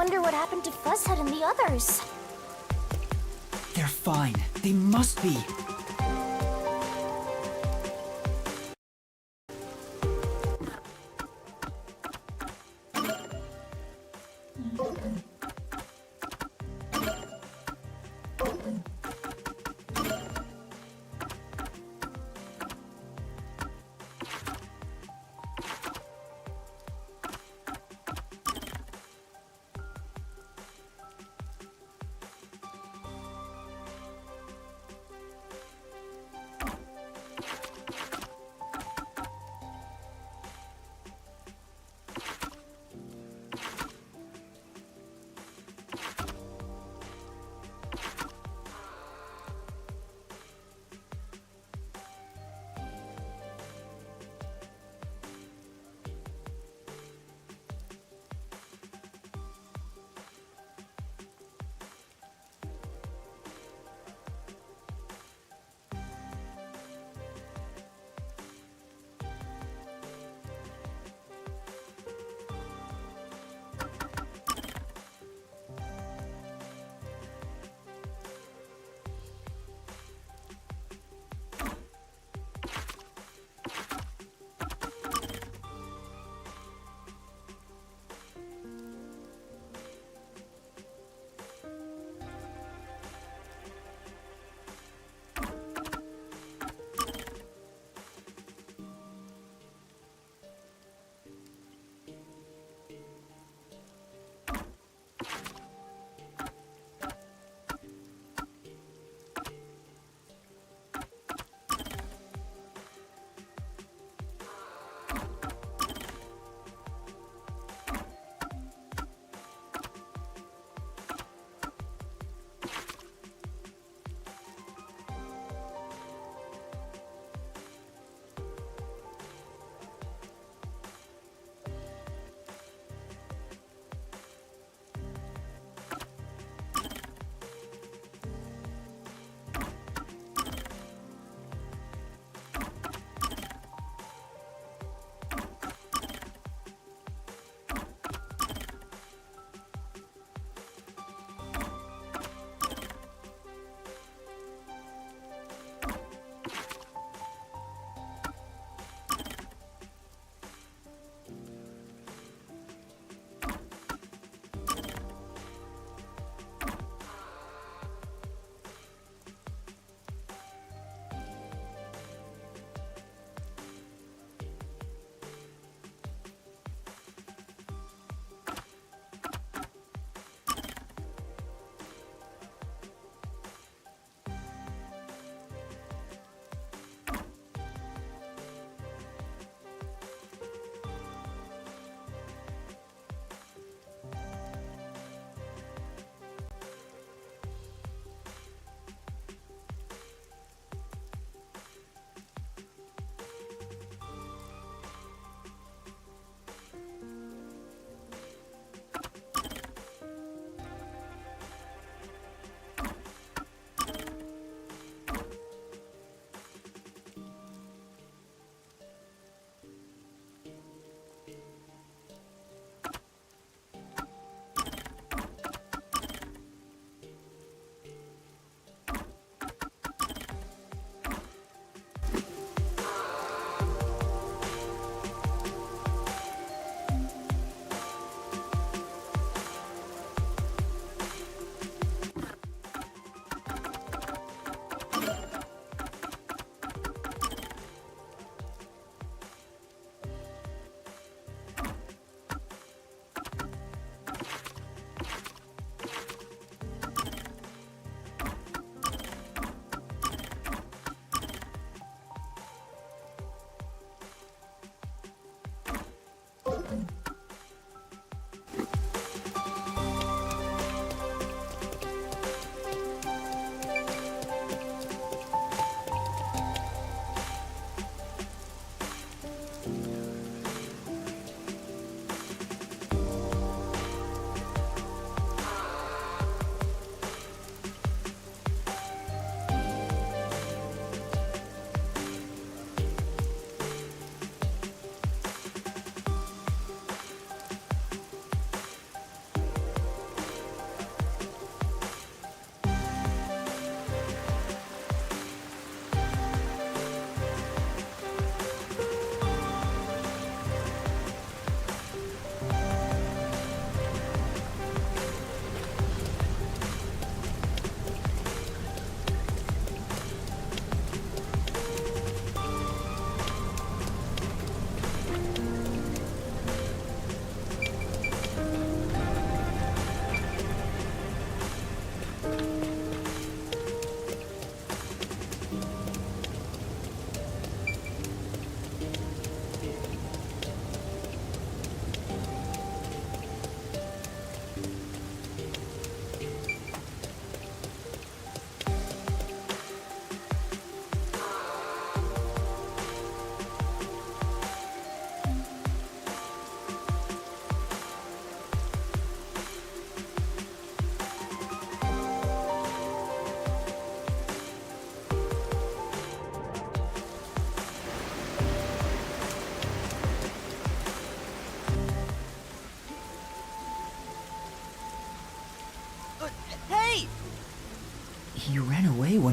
wonder what happened to Fuzzhead and the others. They're fine. They must be.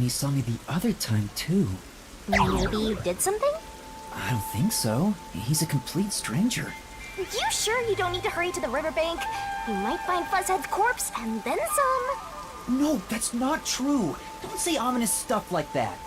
he saw me the other time, too. Maybe you did something? I don't think so. He's a complete stranger. You sure you don't need to hurry to the riverbank? You might find Fuzzhead's corpse and then some. No, that's not true. Don't say ominous stuff like that.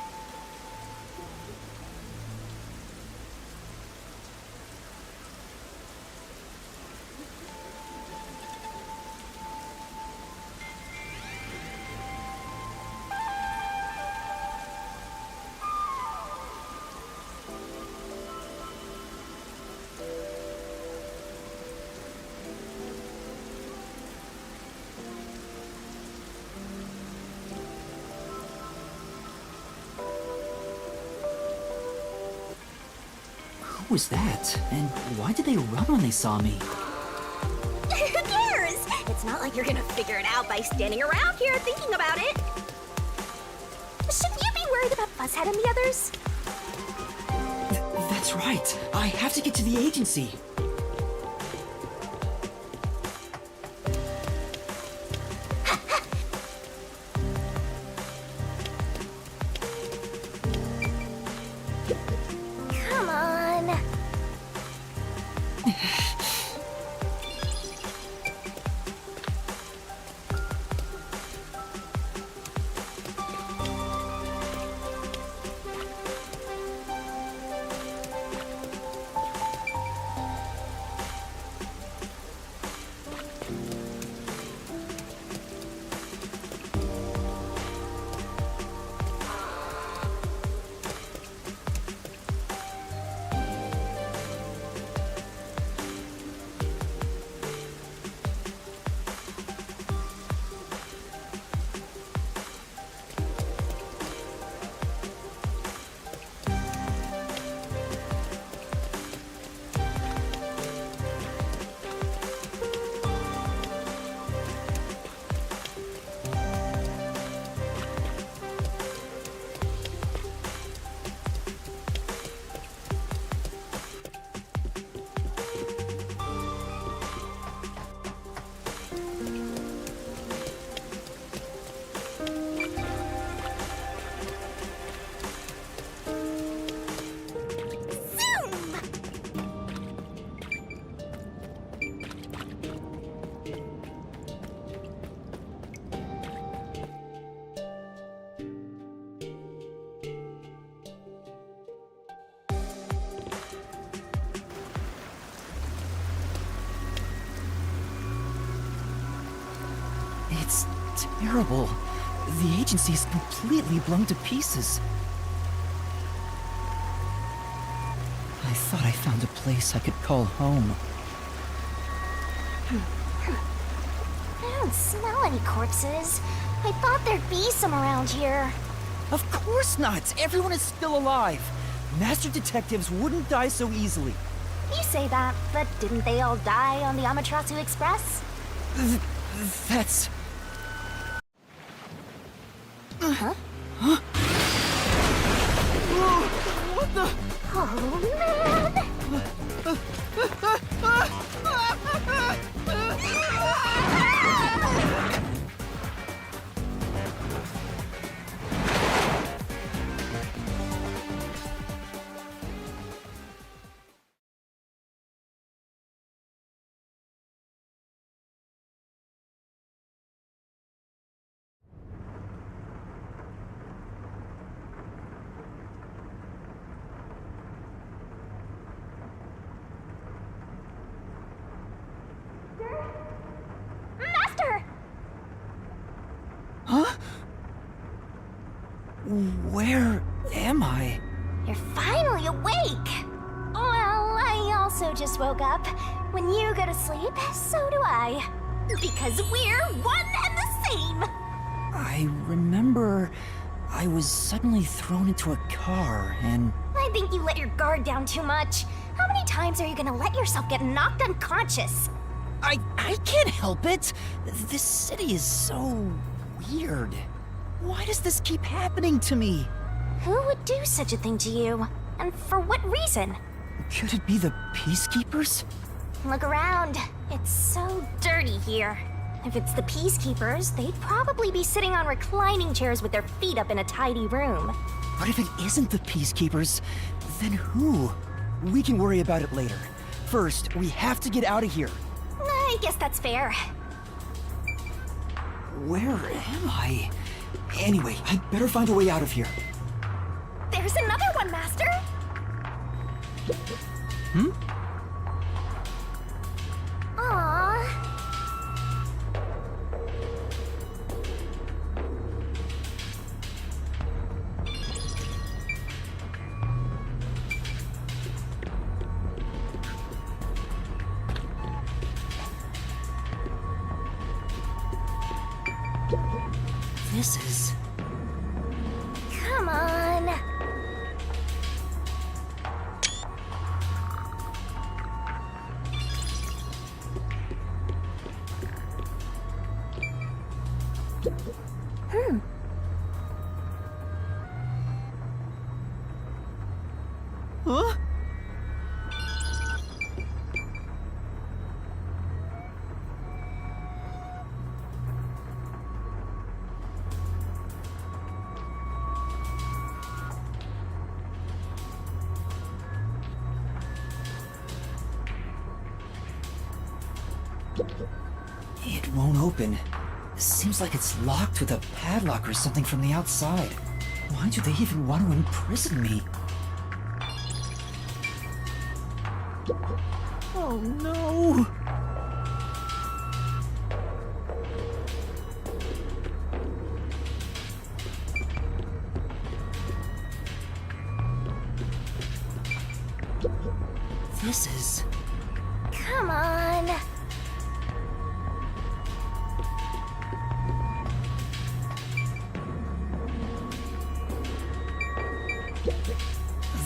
Who was that? And why did they run when they saw me? Who cares? It's not like you're gonna figure it out by standing around here thinking about it. Shouldn't you be worried about Fuzzhead and the others? That's right. I have to get to the agency. Come on. It's terrible. The agency is completely blown to pieces. I thought I found a place I could call home. I don't smell any corpses. I thought there'd be some around here. Of course not! Everyone is still alive! Master detectives wouldn't die so easily. You say that, but didn't they all die on the Amaterasu Express? That's... Huh? Huh? What the... Oh, man! Master! Huh? Where am I? You're finally awake! Well, I also just woke up. When you go to sleep, so do I. Because we're one and the same! I remember I was suddenly thrown into a car and... I think you let your guard down too much. How many times are you gonna let yourself get knocked unconscious? I can't help it! This city is so... weird. Why does this keep happening to me? Who would do such a thing to you? And for what reason? Could it be the Peacekeepers? Look around. It's so dirty here. If it's the Peacekeepers, they'd probably be sitting on reclining chairs with their feet up in a tidy room. But if it isn't the Peacekeepers, then who? We can worry about it later. First, we have to get out of here. I guess that's fair. Where am I? Anyway, I'd better find a way out of here. There's another one, Master! Aww. This is... Come on. Huh? It won't open. Seems like it's locked with a padlock or something from the outside. Why do they even want to imprison me? Oh no! This is... Come on.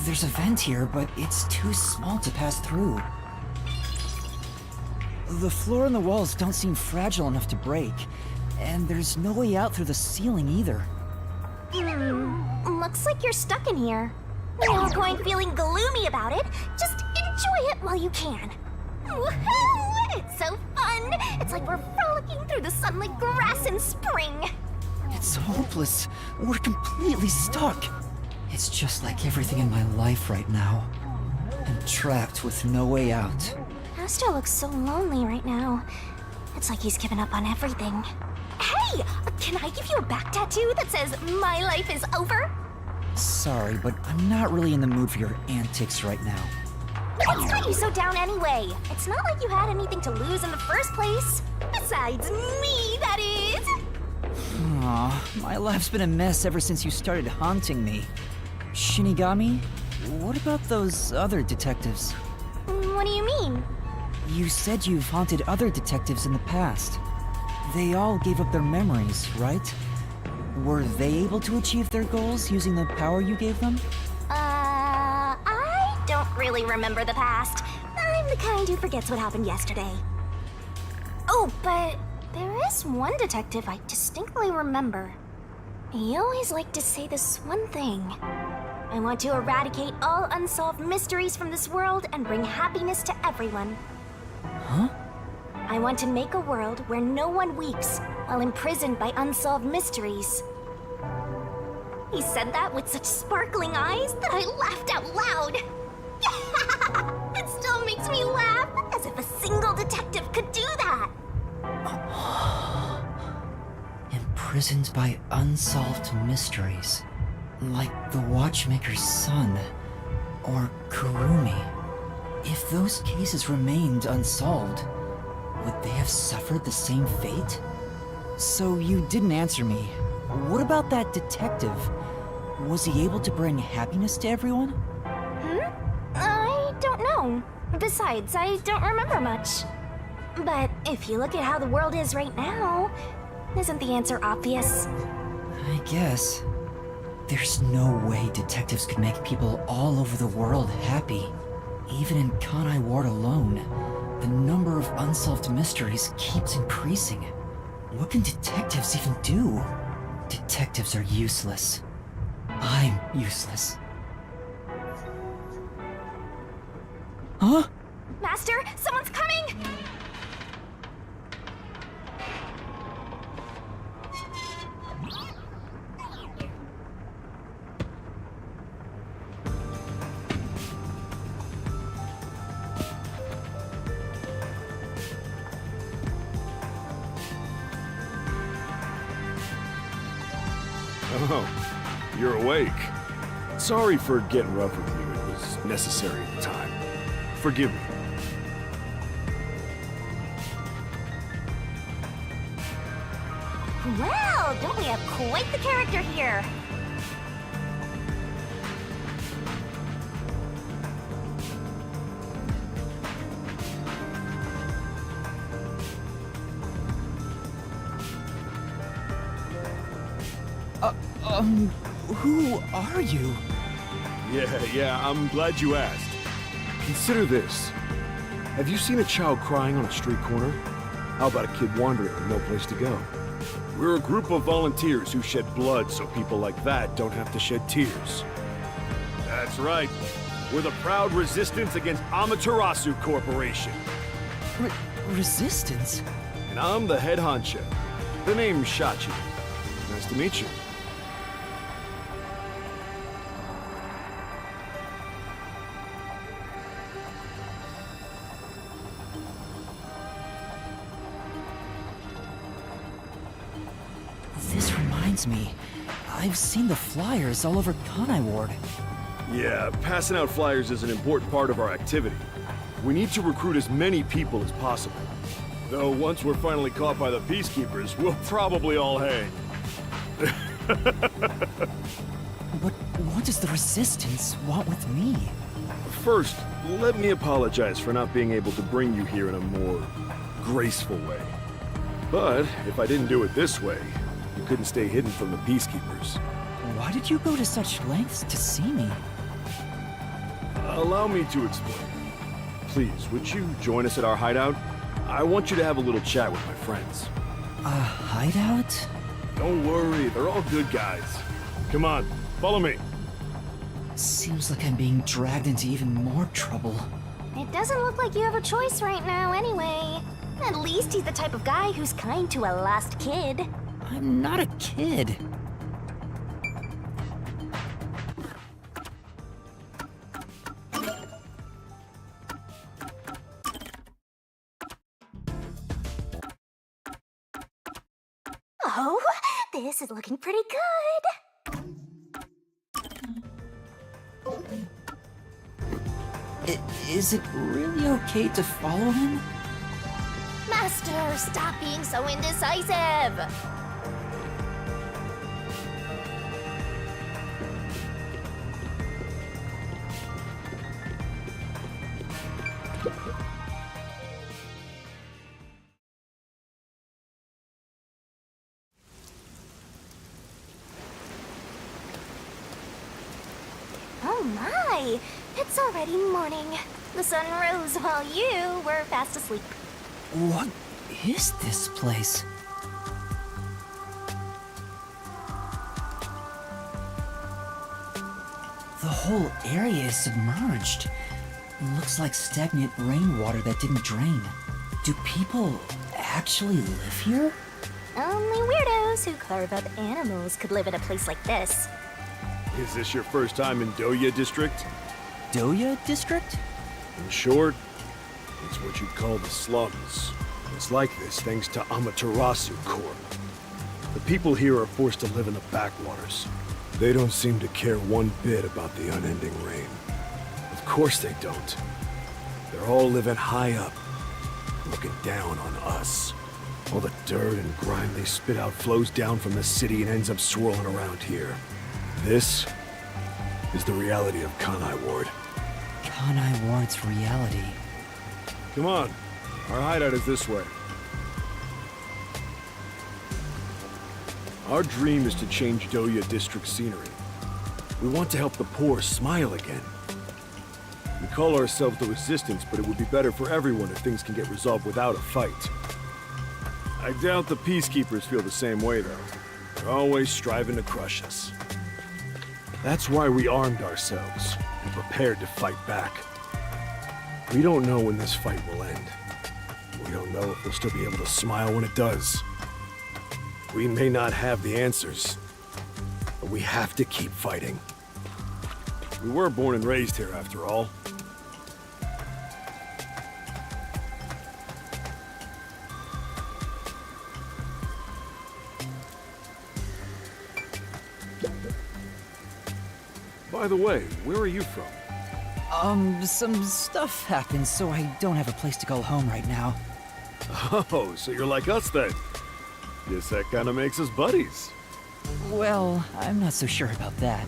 There's a vent here, but it's too small to pass through. The floor and the walls don't seem fragile enough to break, and there's no way out through the ceiling either. Looks like you're stuck in here. No point feeling gloomy about it. Just enjoy it while you can. Woohoo! It's so fun! It's like we're frolicking through the sunlit grass in spring. It's hopeless. We're completely stuck. It's just like everything in my life right now. I'm trapped with no way out. Astro looks so lonely right now. It's like he's given up on everything. Hey! Can I give you a back tattoo that says, "My life is over"? Sorry, but I'm not really in the mood for your antics right now. What's got you so down anyway? It's not like you had anything to lose in the first place. Besides me, that is! Aw, my life's been a mess ever since you started haunting me. Shinigami, what about those other detectives? What do you mean? You said you've haunted other detectives in the past. They all gave up their memories, right? Were they able to achieve their goals using the power you gave them? I don't really remember the past. I'm the kind who forgets what happened yesterday. Oh, but there is one detective I distinctly remember. He always liked to say this one thing. I want to eradicate all unsolved mysteries from this world and bring happiness to everyone. Huh? I want to make a world where no one weeps while imprisoned by unsolved mysteries. He said that with such sparkling eyes that I laughed out loud. It still makes me laugh, as if a single detective could do that. Imprisoned by unsolved mysteries. Like the Watchmaker's son, or Kurumi. If those cases remained unsolved, would they have suffered the same fate? So you didn't answer me. What about that detective? Was he able to bring happiness to everyone? I don't know. Besides, I don't remember much. But if you look at how the world is right now, isn't the answer obvious? I guess. There's no way detectives could make people all over the world happy. Even in Kanai Ward alone, the number of unsolved mysteries keeps increasing. What can detectives even do? Detectives are useless. I'm useless. Huh? Master, someone's coming! Oh, you're awake. Sorry for getting rough with you. It was necessary at the time. Forgive me. Well, don't we have quite the character here? Who are you? Yeah, I'm glad you asked. Consider this. Have you seen a child crying on a street corner? How about a kid wandering with no place to go? We're a group of volunteers who shed blood so people like that don't have to shed tears. That's right. We're the proud resistance against Amaterasu Corporation. Resistance? And I'm the head honcho. The name's Shachi. Nice to meet you. This reminds me. I've seen the flyers all over Kanai Ward. Yeah, passing out flyers is an important part of our activity. We need to recruit as many people as possible. Though once we're finally caught by the Peacekeepers, we'll probably all hang. But what does the Resistance want with me? First, let me apologize for not being able to bring you here in a more graceful way. But if I didn't do it this way, you couldn't stay hidden from the Peacekeepers. Why did you go to such lengths to see me? Allow me to explain. Please, would you join us at our hideout? I want you to have a little chat with my friends. A hideout? Don't worry, they're all good guys. Come on, follow me. Seems like I'm being dragged into even more trouble. It doesn't look like you have a choice right now anyway. At least he's the type of guy who's kind to a lost kid. I'm not a kid. Oh, this is looking pretty good. Is it really okay to follow him? Master, stop being so indecisive. Oh my! It's already morning. The sun rose while you were fast asleep. What is this place? The whole area is submerged. Looks like stagnant rainwater that didn't drain. Do people actually live here? Only weirdos who carve up animals could live in a place like this. Is this your first time in Doya District? Doya District? In short, it's what you'd call the slums. It's like this thanks to Amaterasu Corp. The people here are forced to live in the backwaters. They don't seem to care one bit about the unending rain. Of course they don't. They're all living high up, looking down on us. All the dirt and grime they spit out flows down from the city and ends up swirling around here. This is the reality of Kanai Ward. Kanai Ward's reality. Come on, our hideout is this way. Our dream is to change Doya District scenery. We want to help the poor smile again. We call ourselves the Resistance, but it would be better for everyone if things can get resolved without a fight. I doubt the Peacekeepers feel the same way, though. They're always striving to crush us. That's why we armed ourselves and prepared to fight back. We don't know when this fight will end. We don't know if we'll still be able to smile when it does. We may not have the answers, but we have to keep fighting. We were born and raised here, after all. By the way, where are you from? Some stuff happened, so I don't have a place to call home right now. Oh, so you're like us then. Guess that kind of makes us buddies. Well, I'm not so sure about that.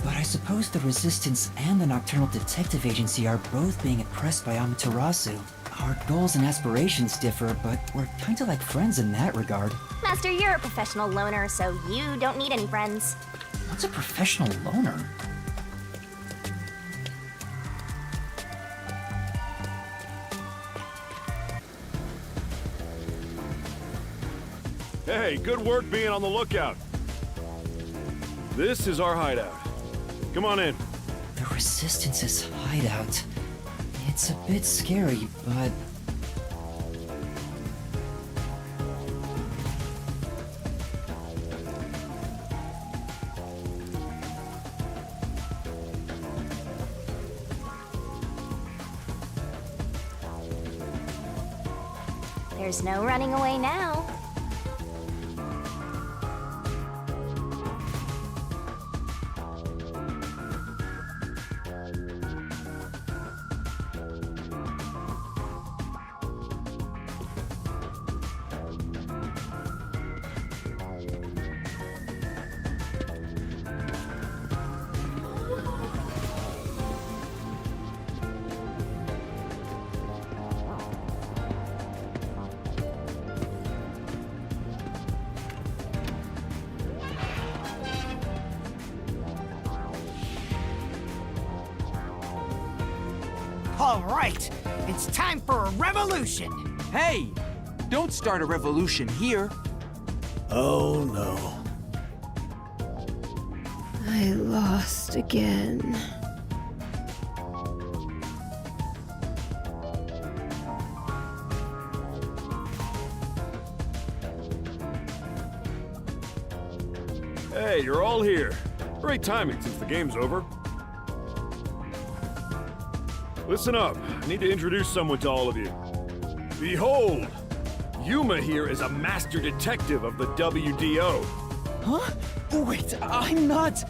But I suppose the Resistance and the Nocturnal Detective Agency are both being oppressed by Amaterasu. Our goals and aspirations differ, but we're kinda like friends in that regard. Master, you're a professional loner, so you don't need any friends. What's a professional loner? Hey, good work being on the lookout. This is our hideout. Come on in. The Resistance's hideout. It's a bit scary, but... There's no running away now. All right, it's time for a revolution. Hey! Don't start a revolution here. Oh no. I lost again. Hey, you're all here. Great timing since the game's over. Listen up. I need to introduce someone to all of you. Behold! Yuma here is a master detective of the WDO. Huh? Wait, I'm not...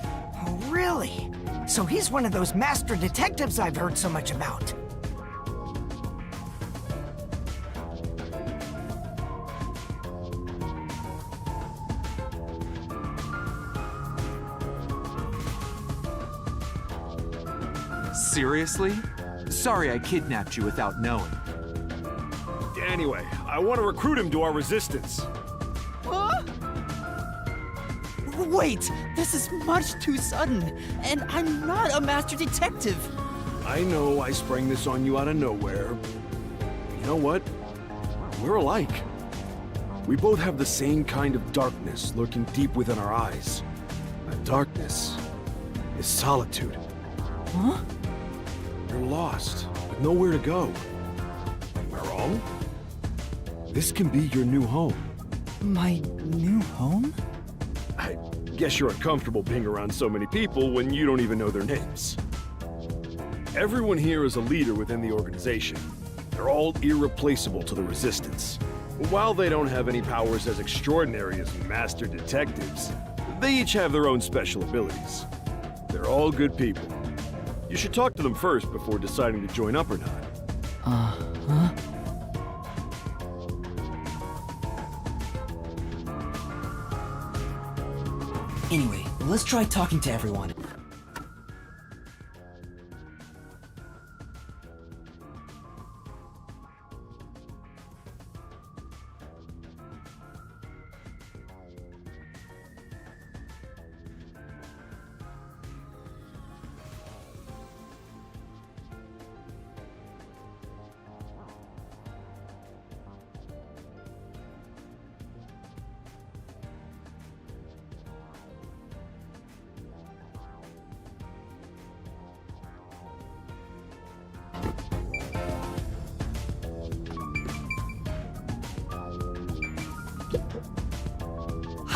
Oh, really? So he's one of those master detectives I've heard so much about. Seriously? Sorry I kidnapped you without knowing. Anyway, I want to recruit him to our resistance. Huh? Wait, this is much too sudden, and I'm not a master detective. I know I sprang this on you out of nowhere. You know what? We're alike. We both have the same kind of darkness lurking deep within our eyes. That darkness is solitude. Huh? You're lost, with nowhere to go. Am I wrong? This can be your new home. My new home? I guess you're uncomfortable being around so many people when you don't even know their names. Everyone here is a leader within the organization. They're all irreplaceable to the Resistance. While they don't have any powers as extraordinary as master detectives, they each have their own special abilities. They're all good people. You should talk to them first before deciding to join up or not. Uh-huh. Anyway, let's try talking to everyone.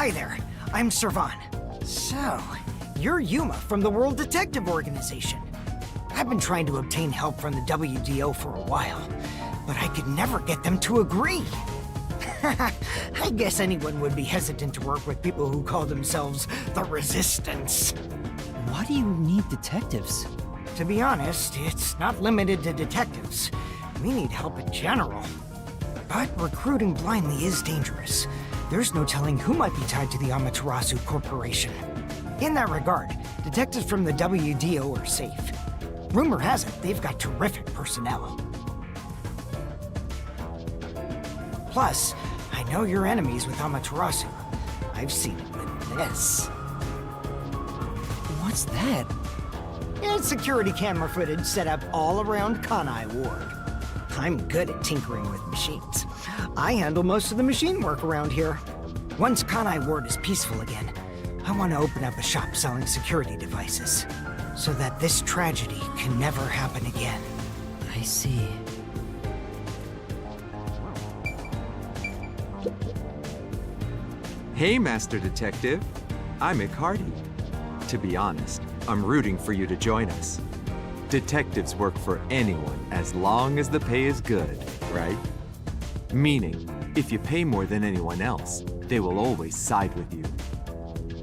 Hi there, I'm Servan. So, you're Yuma from the World Detective Organization. I've been trying to obtain help from the WDO for a while, but I could never get them to agree. I guess anyone would be hesitant to work with people who call themselves the Resistance. Why do you need detectives? To be honest, it's not limited to detectives. We need help in general. But recruiting blindly is dangerous. There's no telling who might be tied to the Amaterasu Corporation. In that regard, detectives from the WDO are safe. Rumor has it they've got terrific personnel. Plus, I know you're enemies with Amaterasu. I've seen it with this. What's that? It's security camera footage set up all around Kanai Ward. I'm good at tinkering with machines. I handle most of the machine work around here. Once Kanai Ward is peaceful again, I want to open up a shop selling security devices, so that this tragedy can never happen again. I see. Hey, Master Detective. I'm Icardi. To be honest, I'm rooting for you to join us. Detectives work for anyone as long as the pay is good, right? Meaning, if you pay more than anyone else, they will always side with you.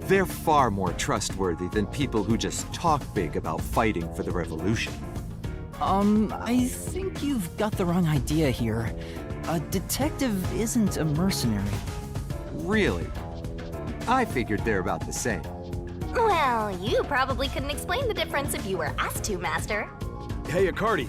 They're far more trustworthy than people who just talk big about fighting for the revolution. I think you've got the wrong idea here. A detective isn't a mercenary. Really? I figured they're about the same. Well, you probably couldn't explain the difference if you were asked to, Master. Hey, Icardi.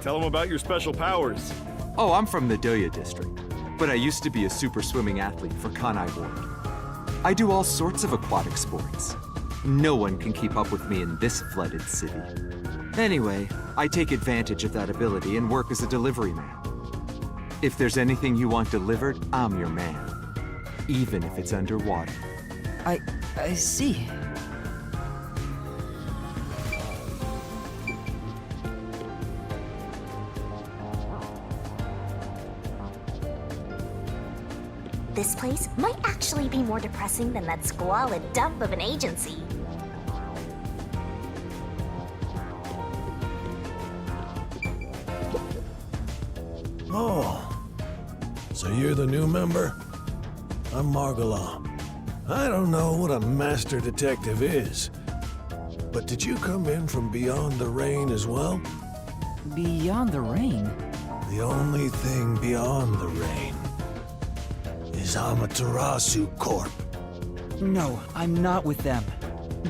Tell them about your special powers. Oh, I'm from the Doya district, but I used to be a super swimming athlete for Kanai Ward. I do all sorts of aquatic sports. No one can keep up with me in this flooded city. Anyway, I take advantage of that ability and work as a delivery man. If there's anything you want delivered, I'm your man. Even if it's underwater. I see. This place might actually be more depressing than that squalid dump of an agency. Oh, so you're the new member? I'm Margolan. I don't know what a master detective is, but did you come in from beyond the rain as well? Beyond the rain? The only thing beyond the rain is Amaterasu Corp. No, I'm not with them.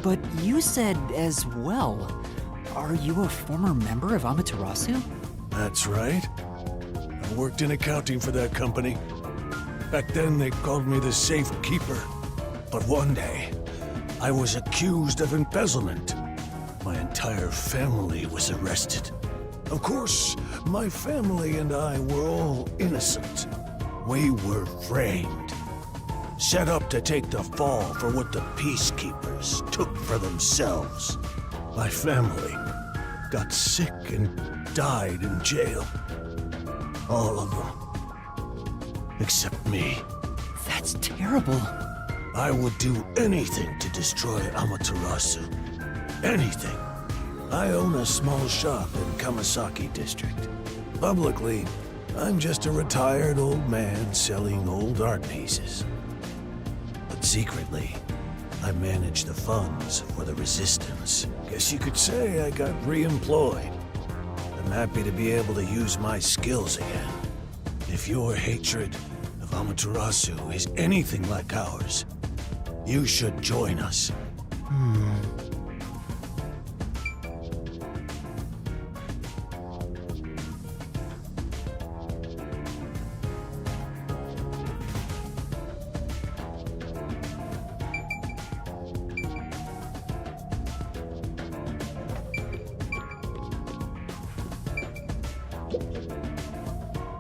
But you said as well. Are you a former member of Amaterasu? That's right. I worked in accounting for that company. Back then, they called me the Safe Keeper. But one day, I was accused of embezzlement. My entire family was arrested. Of course, my family and I were all innocent. We were framed. Set up to take the fall for what the peacekeepers took for themselves. My family got sick and died in jail. All of them. Except me. That's terrible. I would do anything to destroy Amaterasu. Anything. I own a small shop in Kamasaki District. Publicly, I'm just a retired old man selling old art pieces. But secretly, I manage the funds for the Resistance. Guess you could say I got re-employed. I'm happy to be able to use my skills again. If your hatred of Amaterasu is anything like ours, you should join us.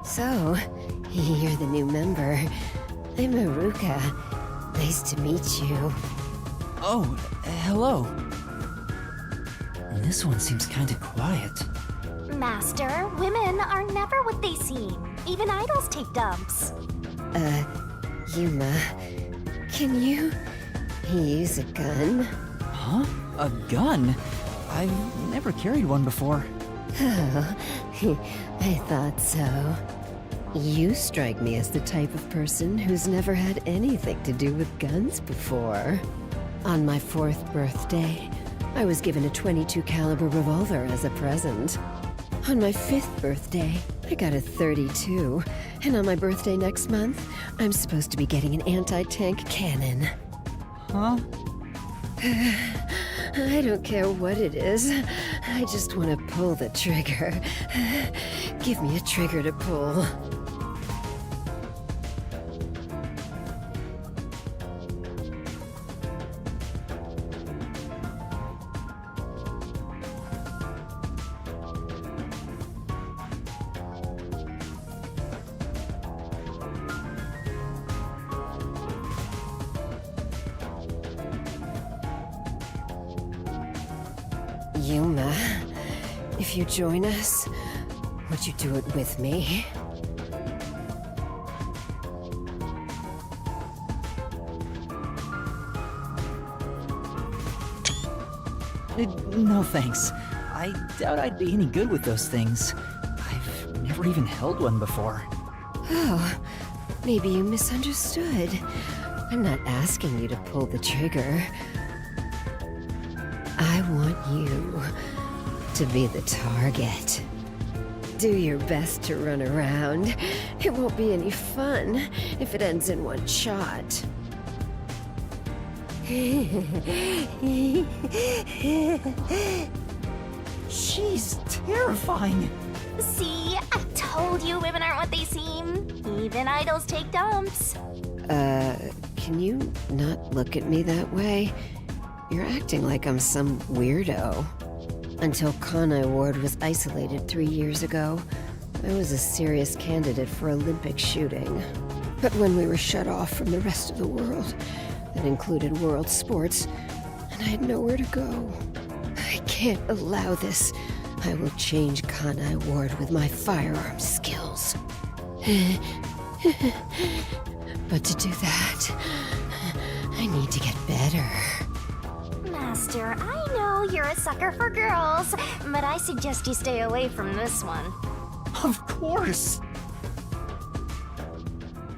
So, you're the new member. I'm Aruka. Nice to meet you. Oh, hello. This one seems kinda quiet. Master, women are never what they seem. Even idols take dumps. Yuma, Can you use a gun? Huh? A gun? I've never carried one before. Oh, I thought so. You strike me as the type of person who's never had anything to do with guns before. On my 4th birthday, I was given a .22 caliber revolver as a present. On my 5th birthday, I got a .32, and on my birthday next month, I'm supposed to be getting an anti-tank cannon. Huh? I don't care what it is. I just want to pull the trigger. Give me a trigger to pull. Yuma, if you join us, would you do it with me? No thanks. I doubt I'd be any good with those things. I've never even held one before. Oh, maybe you misunderstood. I'm not asking you to pull the trigger. I want you to be the target. Do your best to run around. It won't be any fun if it ends in one shot. She's terrifying. See, I told you women aren't what they seem. Even idols take dumps. Can you not look at me that way? You're acting like I'm some weirdo. Until Kanai Ward was isolated 3 years ago, I was a serious candidate for Olympic shooting. But when we were shut off from the rest of the world, that included world sports, and I had nowhere to go. I can't allow this. I will change Kanai Ward with my firearm skills. But to do that, I need to get better. Master, I know you're a sucker for girls, but I suggest you stay away from this one. Of course.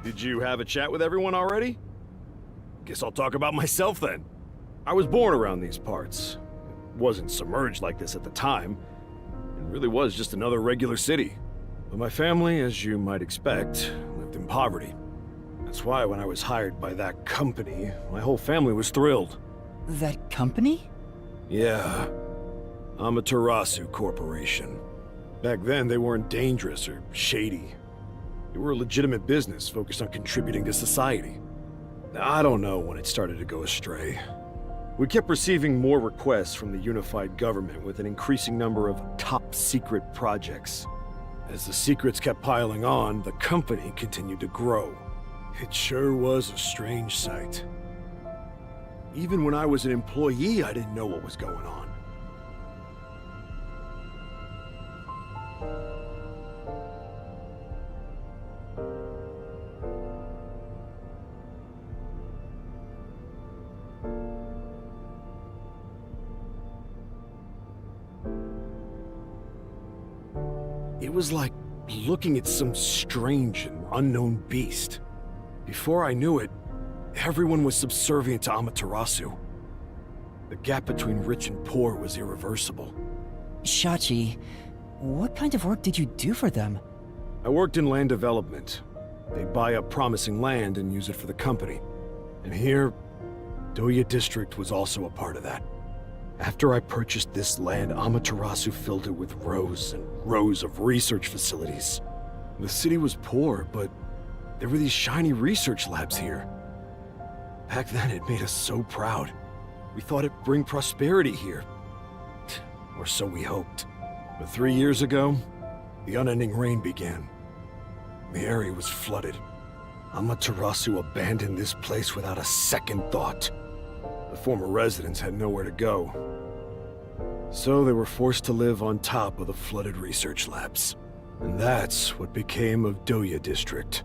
Did you have a chat with everyone already? Guess I'll talk about myself then. I was born around these parts. Wasn't submerged like this at the time. It really was just another regular city. But my family, as you might expect, lived in poverty. That's why when I was hired by that company, my whole family was thrilled. That company? Yeah. Amaterasu Corporation. Back then, they weren't dangerous or shady. They were a legitimate business focused on contributing to society. Now, I don't know when it started to go astray. We kept receiving more requests from the unified government with an increasing number of top-secret projects. As the secrets kept piling on, the company continued to grow. It sure was a strange sight. Even when I was an employee, I didn't know what was going on. It was like looking at some strange and unknown beast. Before I knew it, everyone was subservient to Amaterasu. The gap between rich and poor was irreversible. Shachi, what kind of work did you do for them? I worked in land development. They'd buy up promising land and use it for the company. And here, Doya District was also a part of that. After I purchased this land, Amaterasu filled it with rows and rows of research facilities. The city was poor, but there were these shiny research labs here. Back then, it made us so proud. We thought it'd bring prosperity here. Or so we hoped. But 3 years ago, the unending rain began. The area was flooded. Amaterasu abandoned this place without a second thought. The former residents had nowhere to go. So they were forced to live on top of the flooded research labs. And that's what became of Doya District.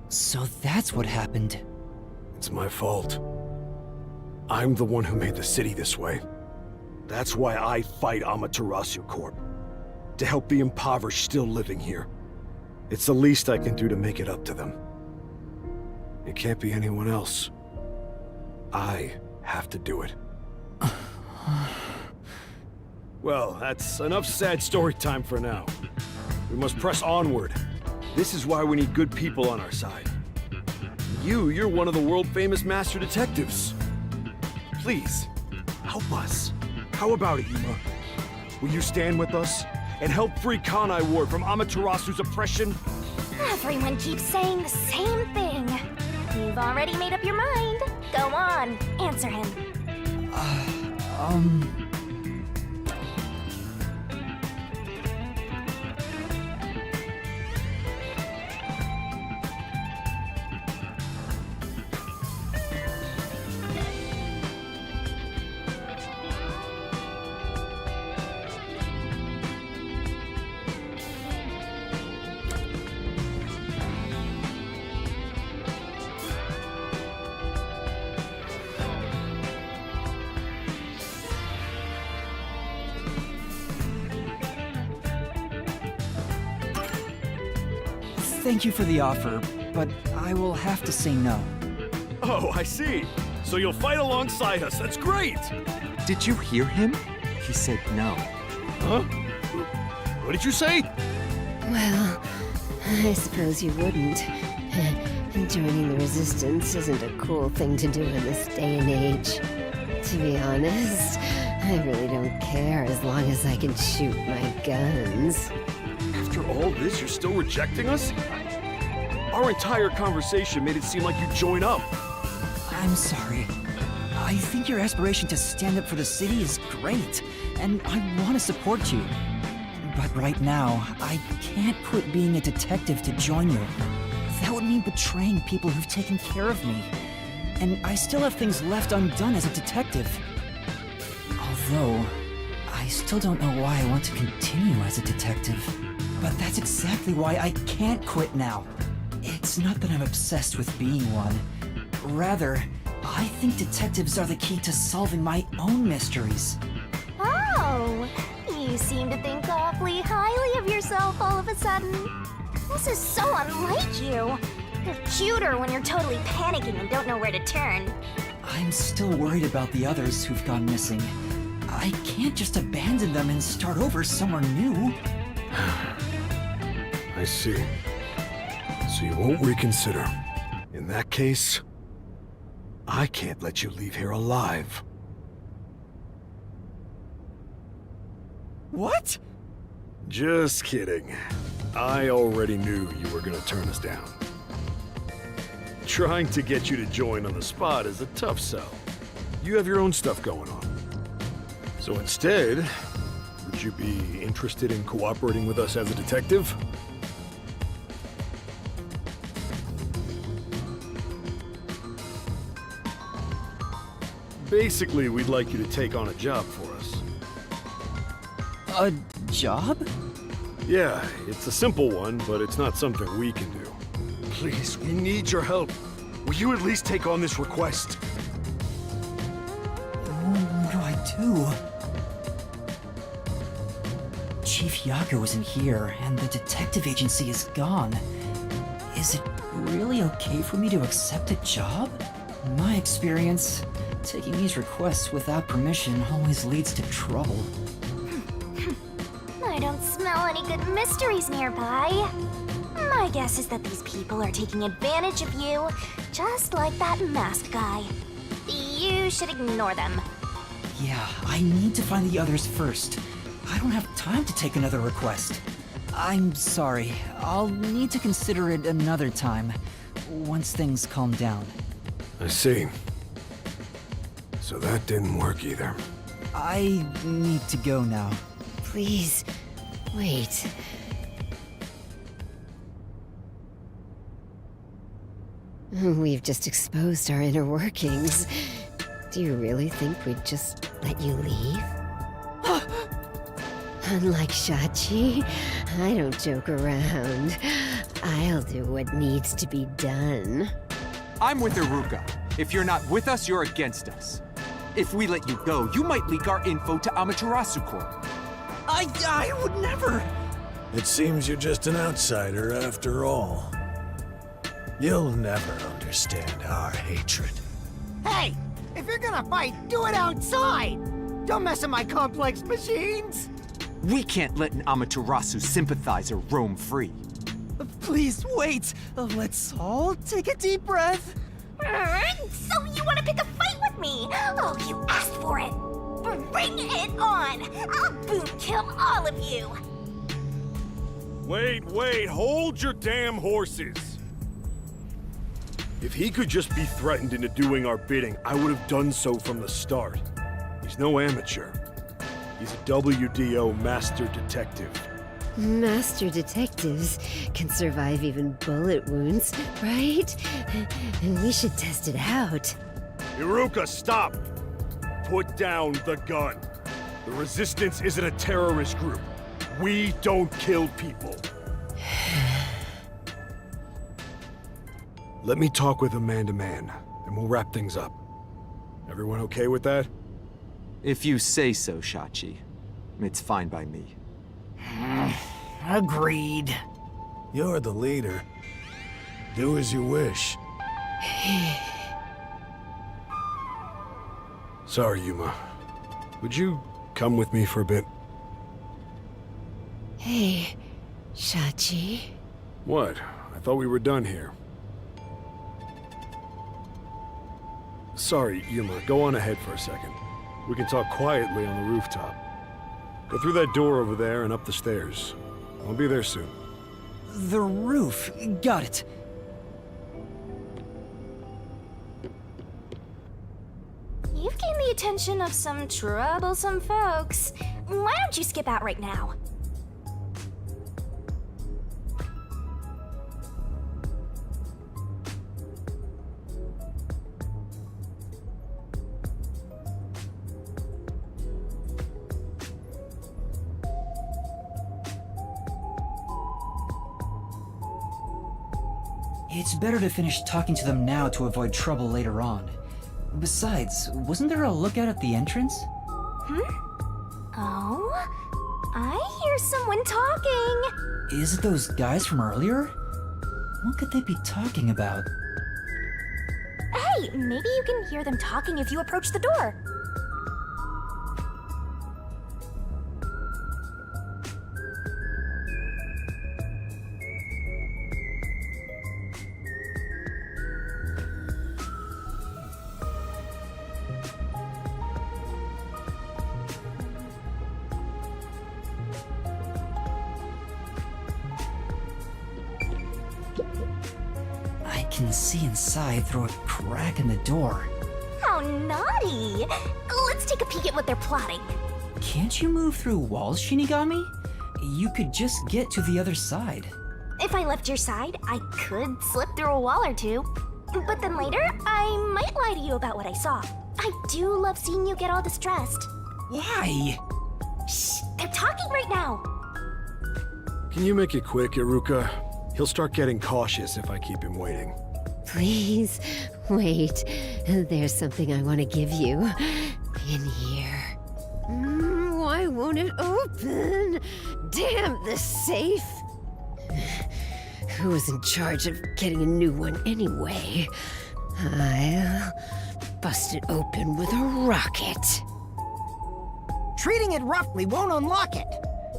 So that's what happened. It's my fault. I'm the one who made the city this way. That's why I fight Amaterasu Corp. To help the impoverished still living here. It's the least I can do to make it up to them. It can't be anyone else. I have to do it. Well, that's enough sad story time for now. We must press onward. This is why we need good people on our side. You're one of the world-famous master detectives. Please, help us. How about it, Yuma? Will you stand with us and help free Kanai Ward from Amaterasu's oppression? Everyone keeps saying the same thing. You've already made up your mind. Go on, answer him. Thank you for the offer, but I will have to say no. Oh, I see. So you'll fight alongside us. That's great! Did you hear him? He said no. Huh? What did you say? Well, I suppose you wouldn't. Joining the Resistance isn't a cool thing to do in this day and age. To be honest, I really don't care as long as I can shoot my guns. After all this, you're still rejecting us? Our entire conversation made it seem like you'd join up. I'm sorry. I think your aspiration to stand up for the city is great, and I want to support you. But right now, I can't quit being a detective to join you. That would mean betraying people who've taken care of me. And I still have things left undone as a detective. Although, I still don't know why I want to continue as a detective. But that's exactly why I can't quit now. It's not that I'm obsessed with being one. Rather, I think detectives are the key to solving my own mysteries. Oh, you seem to think awfully highly of yourself all of a sudden. This is so unlike you. You're cuter when you're totally panicking and don't know where to turn. I'm still worried about the others who've gone missing. I can't just abandon them and start over somewhere new. I see. So you won't reconsider. In that case, I can't let you leave here alive. What? Just kidding. I already knew you were gonna turn us down. Trying to get you to join on the spot is a tough sell. You have your own stuff going on. So instead, would you be interested in cooperating with us as a detective? Basically, we'd like you to take on a job for us. A job? Yeah, it's a simple one, but it's not something we can do. Please, we need your help. Will you at least take on this request? What do I do? Chief Yago isn't here, and the detective agency is gone. Is it really okay for me to accept a job? In my experience, taking these requests without permission always leads to trouble. I don't smell any good mysteries nearby. My guess is that these people are taking advantage of you, just like that masked guy. You should ignore them. Yeah, I need to find the others first. I don't have time to take another request. I'm sorry. I'll need to consider it another time, once things calm down. I see. So that didn't work either. I need to go now. Please, wait. We've just exposed our inner workings. Do you really think we'd just let you leave? Unlike Shachi, I don't joke around. I'll do what needs to be done. I'm with Iruka. If you're not with us, you're against us. If we let you go, you might leak our info to Amaterasu Corp. I would never. It seems you're just an outsider after all. You'll never understand our hatred. Hey, if you're gonna fight, do it outside! Don't mess with my complex machines! We can't let an Amaterasu sympathizer roam free. Please wait. Let's all take a deep breath. So you want to pick a fight with me? Oh, you asked for it. Bring it on. I'll boom kill all of you. Wait, hold your damn horses! If he could just be threatened into doing our bidding, I would have done so from the start. He's no amateur. He's a WDO master detective. Master detectives can survive even bullet wounds, right? And we should test it out. Iruka, stop! Put down the gun. The Resistance isn't a terrorist group. We don't kill people. Let me talk with Amanda Man, and we'll wrap things up. Everyone okay with that? If you say so, Shachi. It's fine by me. Agreed. You're the leader. Do as you wish. Sorry, Yuma. Would you come with me for a bit? Hey, Shachi. What? I thought we were done here. Sorry, Yuma. Go on ahead for a second. We can talk quietly on the rooftop. Go through that door over there and up the stairs. I'll be there soon. The roof. Got it. You've gained the attention of some troublesome folks. Why don't you skip out right now? It's better to finish talking to them now to avoid trouble later on. Besides, wasn't there a lookout at the entrance? Oh? I hear someone talking. Is it those guys from earlier? What could they be talking about? Hey, maybe you can hear them talking if you approach the door. I can see inside through a crack in the door. How naughty! Let's take a peek at what they're plotting. Can't you move through walls, Shinigami? You could just get to the other side. If I left your side, I could slip through a wall or two. But then later, I might lie to you about what I saw. I do love seeing you get all distressed. Why? Shh, they're talking right now. Can you make it quick, Iruka? He'll start getting cautious if I keep him waiting. Please, wait. There's something I want to give you. In here. Why won't it open? Damn this safe! Who was in charge of getting a new one anyway? I'll bust it open with a rocket. Treating it roughly won't unlock it.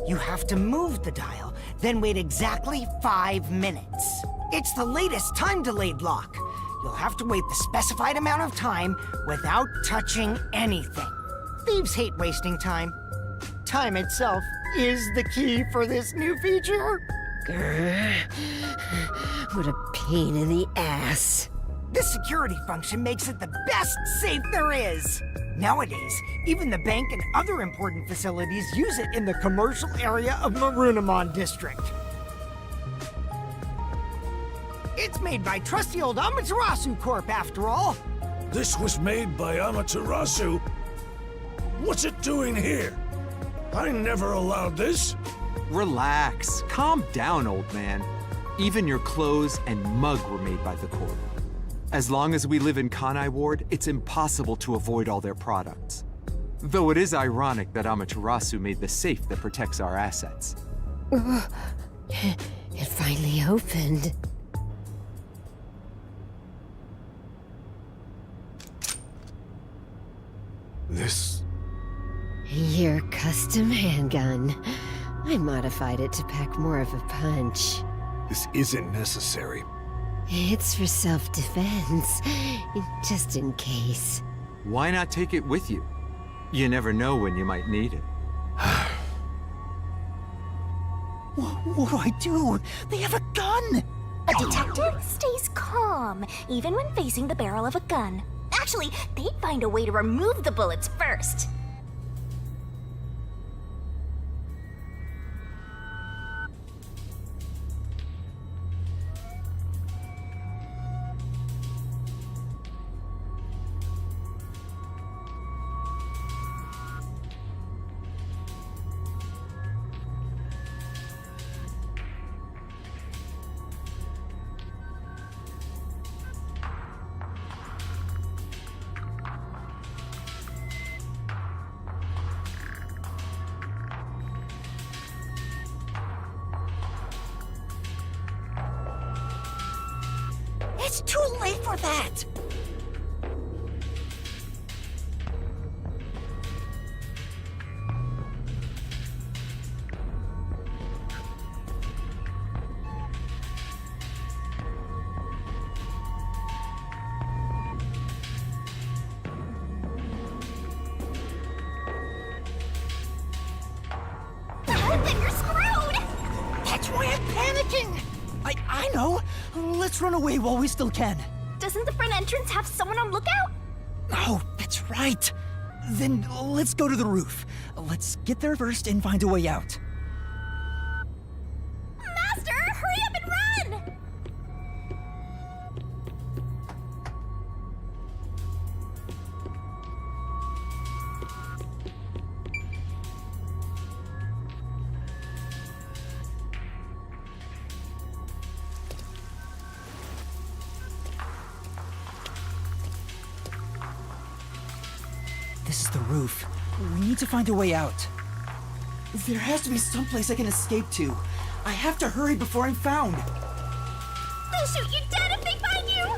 You have to move the dial, then wait exactly 5 minutes. It's the latest time-delayed lock. You'll have to wait the specified amount of time without touching anything. Thieves hate wasting time. Time itself is the key for this new feature. Grr. What a pain in the ass. This security function makes it the best safe there is. Nowadays, even the bank and other important facilities use it in the commercial area of Marunimon District. It's made by trusty old Amaterasu Corp, after all. This was made by Amaterasu? What's it doing here? I never allowed this. Relax. Calm down, old man. Even your clothes and mug were made by the Corp. As long as we live in Kanai Ward, it's impossible to avoid all their products. Though it is ironic that Amaterasu made the safe that protects our assets. It finally opened. This... Your custom handgun. I modified it to pack more of a punch. this isn't necessary. It's for self-defense, just in case. Why not take it with you? You never know when you might need it. What do I do? They have a gun! A detective stays calm, even when facing the barrel of a gun. Actually, they'd find a way to remove the bullets first. It's too late for that! Then you're screwed! That's why I'm panicking! I know! Let's run away while we still can. Doesn't the front entrance have someone on lookout? Oh, that's right. Then let's go to the roof. Let's get there first and find a way out. Master, hurry up and run! This is the roof. We need to find a way out. There has to be some place I can escape to. I have to hurry before I'm found. They'll shoot you dead if they find you!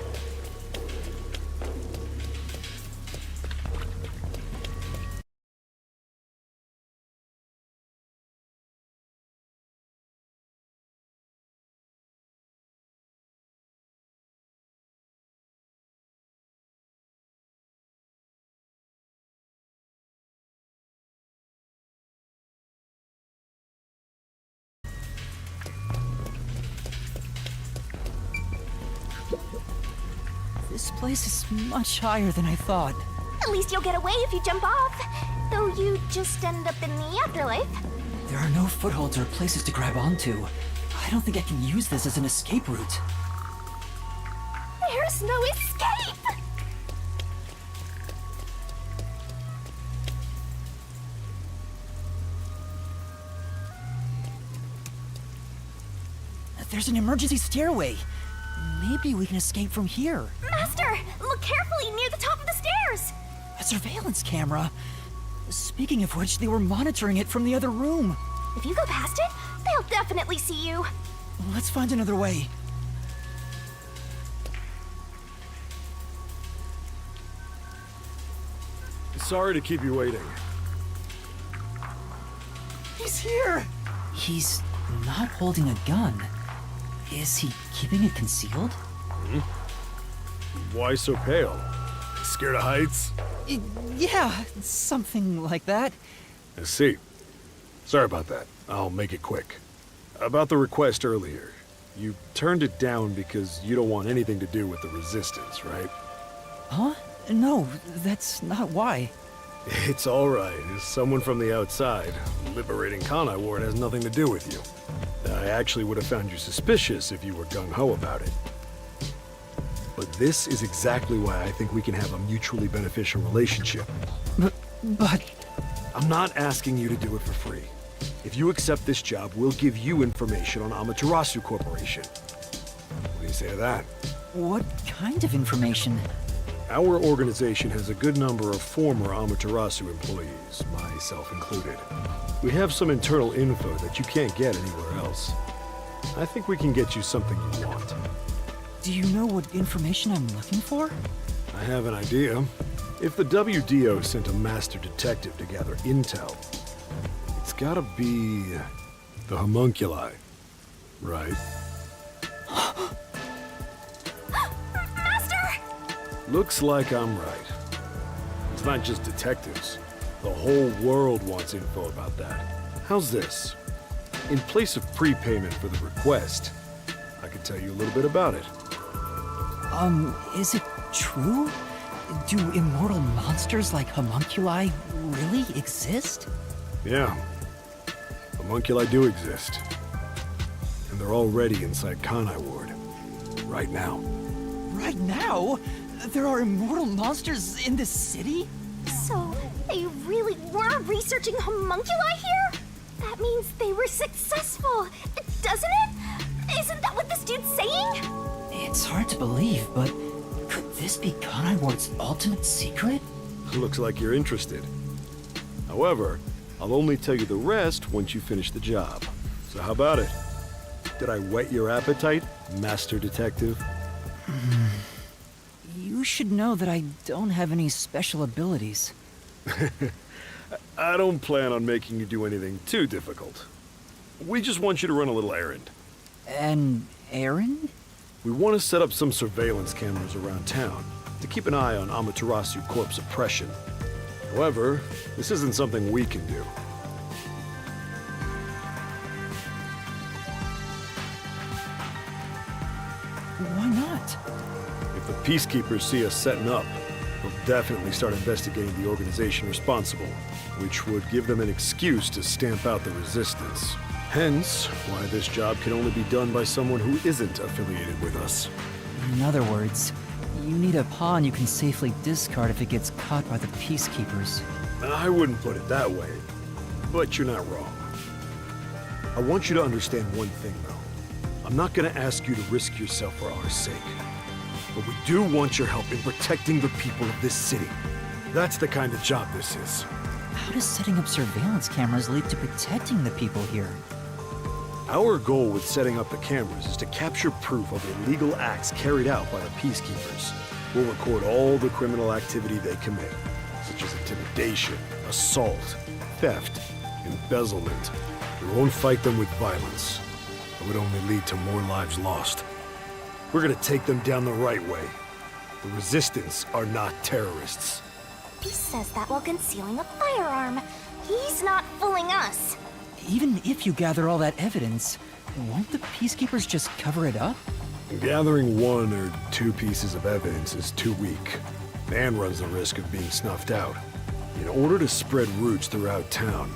This place is much higher than I thought. At least you'll get away if you jump off. Though you just end up in the afterlife. There are no footholds or places to grab onto. I don't think I can use this as an escape route. There's no escape! There's an emergency stairway. Maybe we can escape from here. Master, look carefully near the top of the stairs! A surveillance camera. Speaking of which, they were monitoring it from the other room. If you go past it, they'll definitely see you. Let's find another way. Sorry to keep you waiting. He's here! He's not holding a gun. Is he keeping it concealed? Why so pale? Scared of heights? Yeah, something like that. I see. Sorry about that. I'll make it quick. About the request earlier. You turned it down because you don't want anything to do with the Resistance, right? Huh? No, that's not why. It's alright. As someone from the outside, liberating Kanai Ward has nothing to do with you. I actually would have found you suspicious if you were gung-ho about it. But this is exactly why I think we can have a mutually beneficial relationship. But... I'm not asking you to do it for free. If you accept this job, we'll give you information on Amaterasu Corporation. What do you say to that? What kind of information? Our organization has a good number of former Amaterasu employees, myself included. We have some internal info that you can't get anywhere else. I think we can get you something you want. Do you know what information I'm looking for? I have an idea. If the WDO sent a master detective to gather intel, it's gotta be the homunculi, right? Master! Looks like I'm right. It's not just detectives. The whole world wants info about that. How's this? In place of prepayment for the request, I can tell you a little bit about it. Is it true? Do immortal monsters like homunculi really exist? Yeah. Homunculi do exist. And they're already inside Kanai Ward. Right now. Right now? There are immortal monsters in this city? So, they really were researching homunculi here? That means they were successful, doesn't it? Isn't that what this dude's saying? It's hard to believe, but could this be Kanai Ward's ultimate secret? Looks like you're interested. However, I'll only tell you the rest once you finish the job. So how about it? Did I whet your appetite, Master Detective? You should know that I don't have any special abilities. I don't plan on making you do anything too difficult. We just want you to run a little errand. An errand? We want to set up some surveillance cameras around town to keep an eye on Amaterasu Corp's oppression. However, this isn't something we can do. Why not? If the Peacekeepers see us setting up, they'll definitely start investigating the organization responsible, which would give them an excuse to stamp out the resistance. Hence, why this job can only be done by someone who isn't affiliated with us. In other words, you need a pawn you can safely discard if it gets caught by the Peacekeepers. I wouldn't put it that way, but you're not wrong. I want you to understand one thing, though. I'm not gonna ask you to risk yourself for our sake. But we do want your help in protecting the people of this city. That's the kind of job this is. How does setting up surveillance cameras lead to protecting the people here? Our goal with setting up the cameras is to capture proof of illegal acts carried out by the Peacekeepers. We'll record all the criminal activity they commit, such as intimidation, assault, theft, embezzlement. We won't fight them with violence. It would only lead to more lives lost. We're gonna take them down the right way. The Resistance are not terrorists. He says that while concealing a firearm. He's not fooling us. Even if you gather all that evidence, won't the Peacekeepers just cover it up? Gathering 1 or 2 pieces of evidence is too weak, and runs the risk of being snuffed out. In order to spread roots throughout town,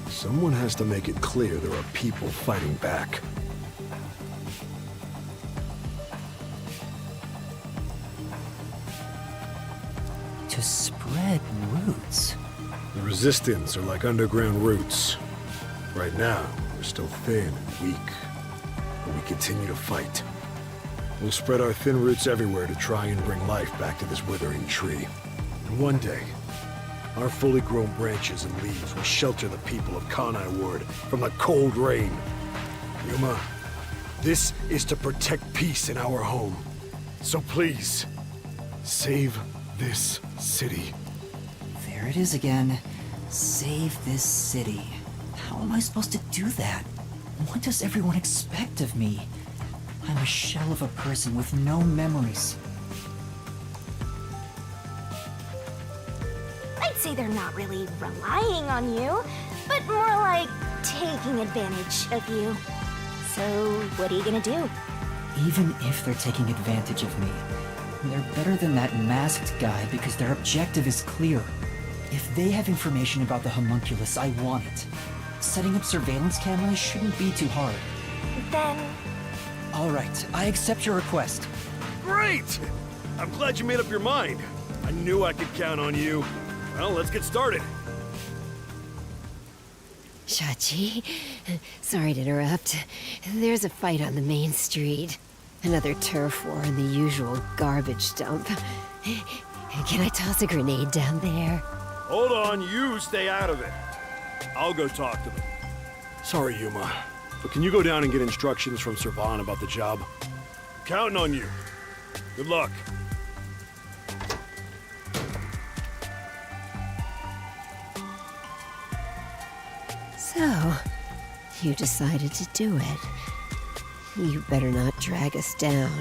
someone has to make it clear there are people fighting back. To spread roots? The Resistance are like underground roots. Right now, we're still thin and weak, but we continue to fight. We'll spread our thin roots everywhere to try and bring life back to this withering tree. And one day, our fully grown branches and leaves will shelter the people of Kanai Ward from the cold rain. Yuma, this is to protect peace in our home. So please, save this city. There it is again. Save this city. How am I supposed to do that? What does everyone expect of me? I'm a shell of a person with no memories. I'd say they're not really relying on you, but more like taking advantage of you. So, what are you gonna do? Even if they're taking advantage of me, they're better than that masked guy because their objective is clear. If they have information about the homunculus, I want it. Setting up surveillance cameras shouldn't be too hard. Then, All right, I accept your request. Great! I'm glad you made up your mind. I knew I could count on you. Well, let's get started. Shachi, sorry to interrupt. There's a fight on the main street. Another turf war in the usual garbage dump. Can I toss a grenade down there? Hold on, you stay out of it. I'll go talk to them. Sorry, Yuma, but can you go down and get instructions from Servan about the job? I'm counting on you. Good luck. So, you decided to do it. You better not drag us down.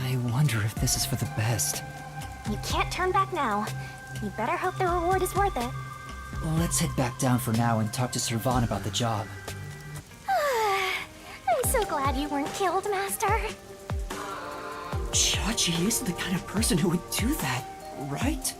I wonder if this is for the best. You can't turn back now. You better hope the reward is worth it. Let's head back down for now and talk to Servan about the job. I'm so glad you weren't killed, Master. Chachi isn't the kind of person who would do that, right?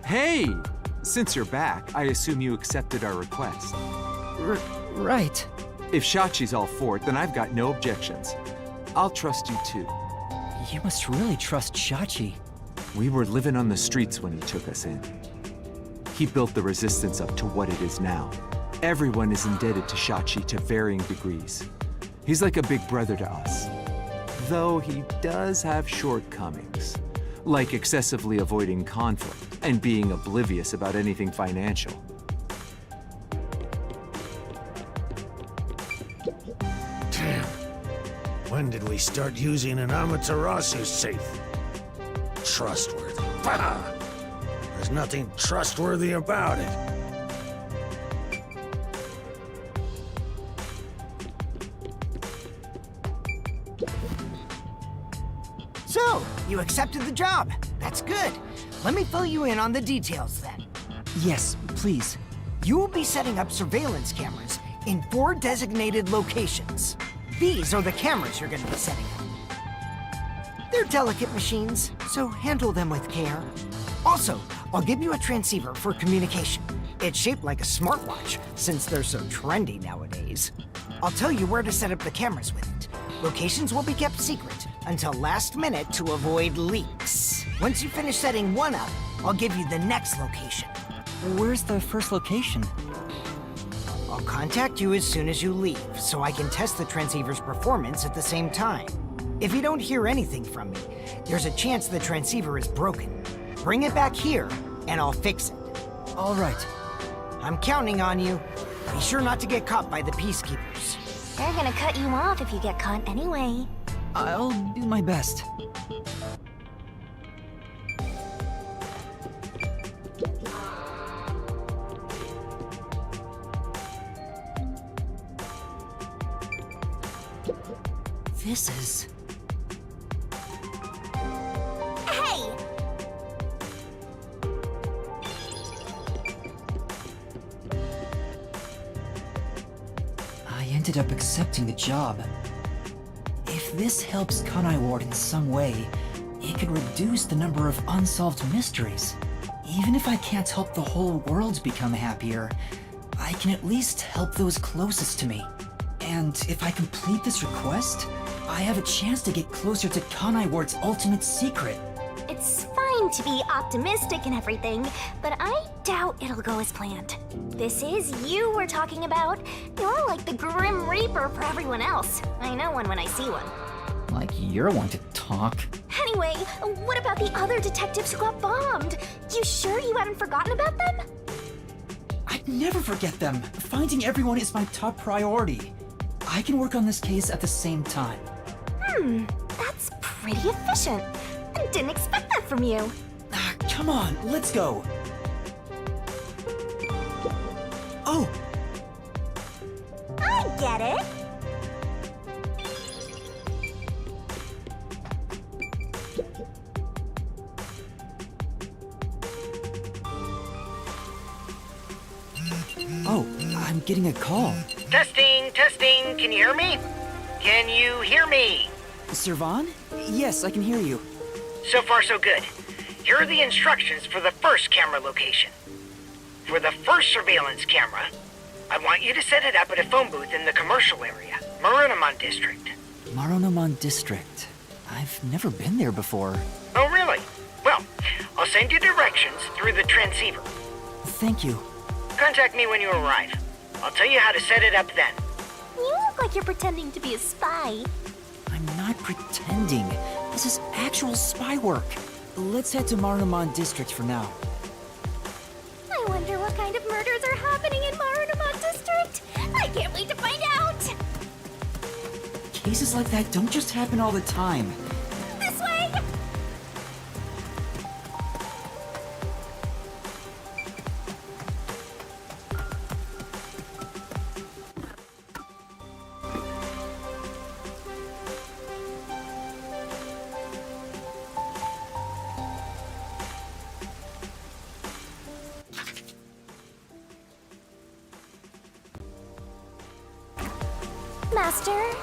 Hey! Since you're back, I assume you accepted our request. Right. If Shachi's all for it, then I've got no objections. I'll trust you too. You must really trust Chachi. We were living on the streets when he took us in. He built the Resistance up to what it is now. Everyone is indebted to Shachi to varying degrees. He's like a big brother to us. Though he does have shortcomings, like excessively avoiding conflict and being oblivious about anything financial. Damn. When did we start using an Amaterasu safe? Trustworthy. Bah! There's nothing trustworthy about it. So, you accepted the job. That's good. Let me fill you in on the details then. Yes, please. You will be setting up surveillance cameras in 4 designated locations. These are the cameras you're going to be setting up. They're delicate machines, so handle them with care. Also, I'll give you a transceiver for communication. It's shaped like a smartwatch, since they're so trendy nowadays. I'll tell you where to set up the cameras with it. Locations will be kept secret until last minute to avoid leaks. Once you finish setting one up, I'll give you the next location. Where's the first location? I'll contact you as soon as you leave, so I can test the transceiver's performance at the same time. If you don't hear anything from me, there's a chance the transceiver is broken. Bring it back here, and I'll fix it. All right. I'm counting on you. Be sure not to get caught by the Peacekeepers. They're gonna cut you off if you get caught anyway. I'll do my best. This is... Hey! I ended up accepting the job. If this helps Kanai Ward in some way, it could reduce the number of unsolved mysteries. Even if I can't help the whole world become happier, I can at least help those closest to me. And if I complete this request, I have a chance to get closer to Kanai Ward's ultimate secret. It's fine to be optimistic and everything, but I doubt it'll go as planned. This is you we're talking about. You're like the Grim Reaper for everyone else. I know one when I see one. Like you're one to talk. Anyway, what about the other detectives who got bombed? You sure you haven't forgotten about them? I'd never forget them. Finding everyone is my top priority. I can work on this case at the same time. That's pretty efficient. I didn't expect that from you. Ah, come on, let's go. Oh, I get it. oh, I'm I'm getting a call. Testing, testing. Can you hear me? Can you hear me? Servan? Yes, I can hear you. So far, so good. Here are the instructions for the first camera location. For the first surveillance camera, I want you to set it up at a phone booth in the commercial area, Marunamon District. Maronomon District. I've never been there before. Oh, really? Well, I'll send you directions through the transceiver. Thank you. Contact me when you arrive. I'll tell you how to set it up then. You look like you're pretending to be a spy. I'm not pretending. This is actual spy work. Let's head to Maronomon District for now. I wonder what kind of murders are happening in Marunamon District. I can't wait to find out. Cases like that don't just happen all the time. This way. Master,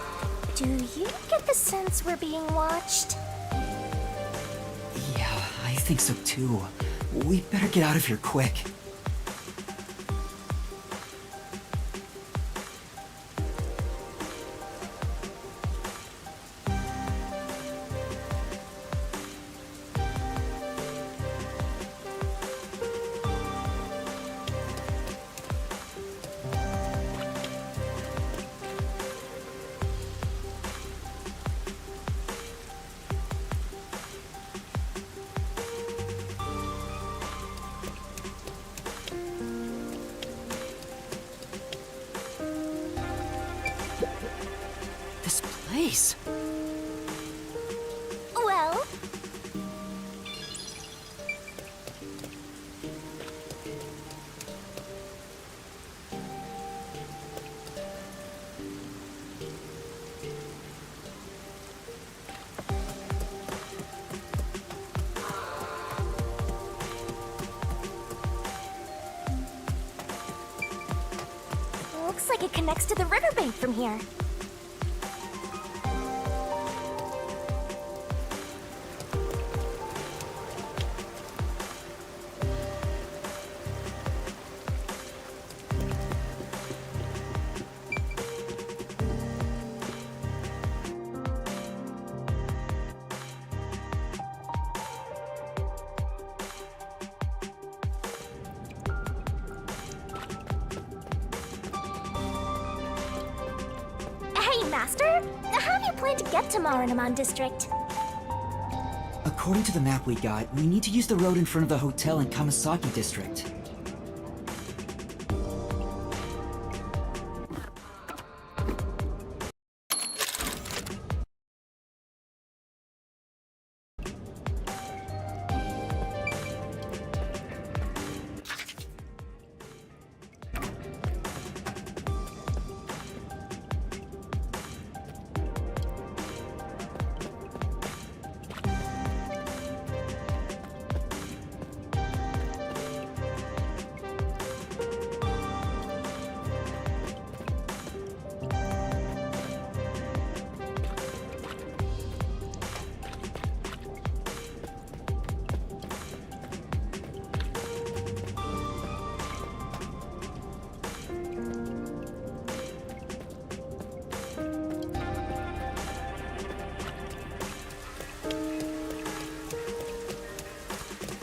do you get the sense we're being watched? Yeah, I think so too. We better get out of here quick. This place. Well, looks like it connects to the riverbank from here. Hey, Master, how do you plan to get to Marunamon District? According to the map we got, we need to use the road in front of the hotel in Kamasaki District.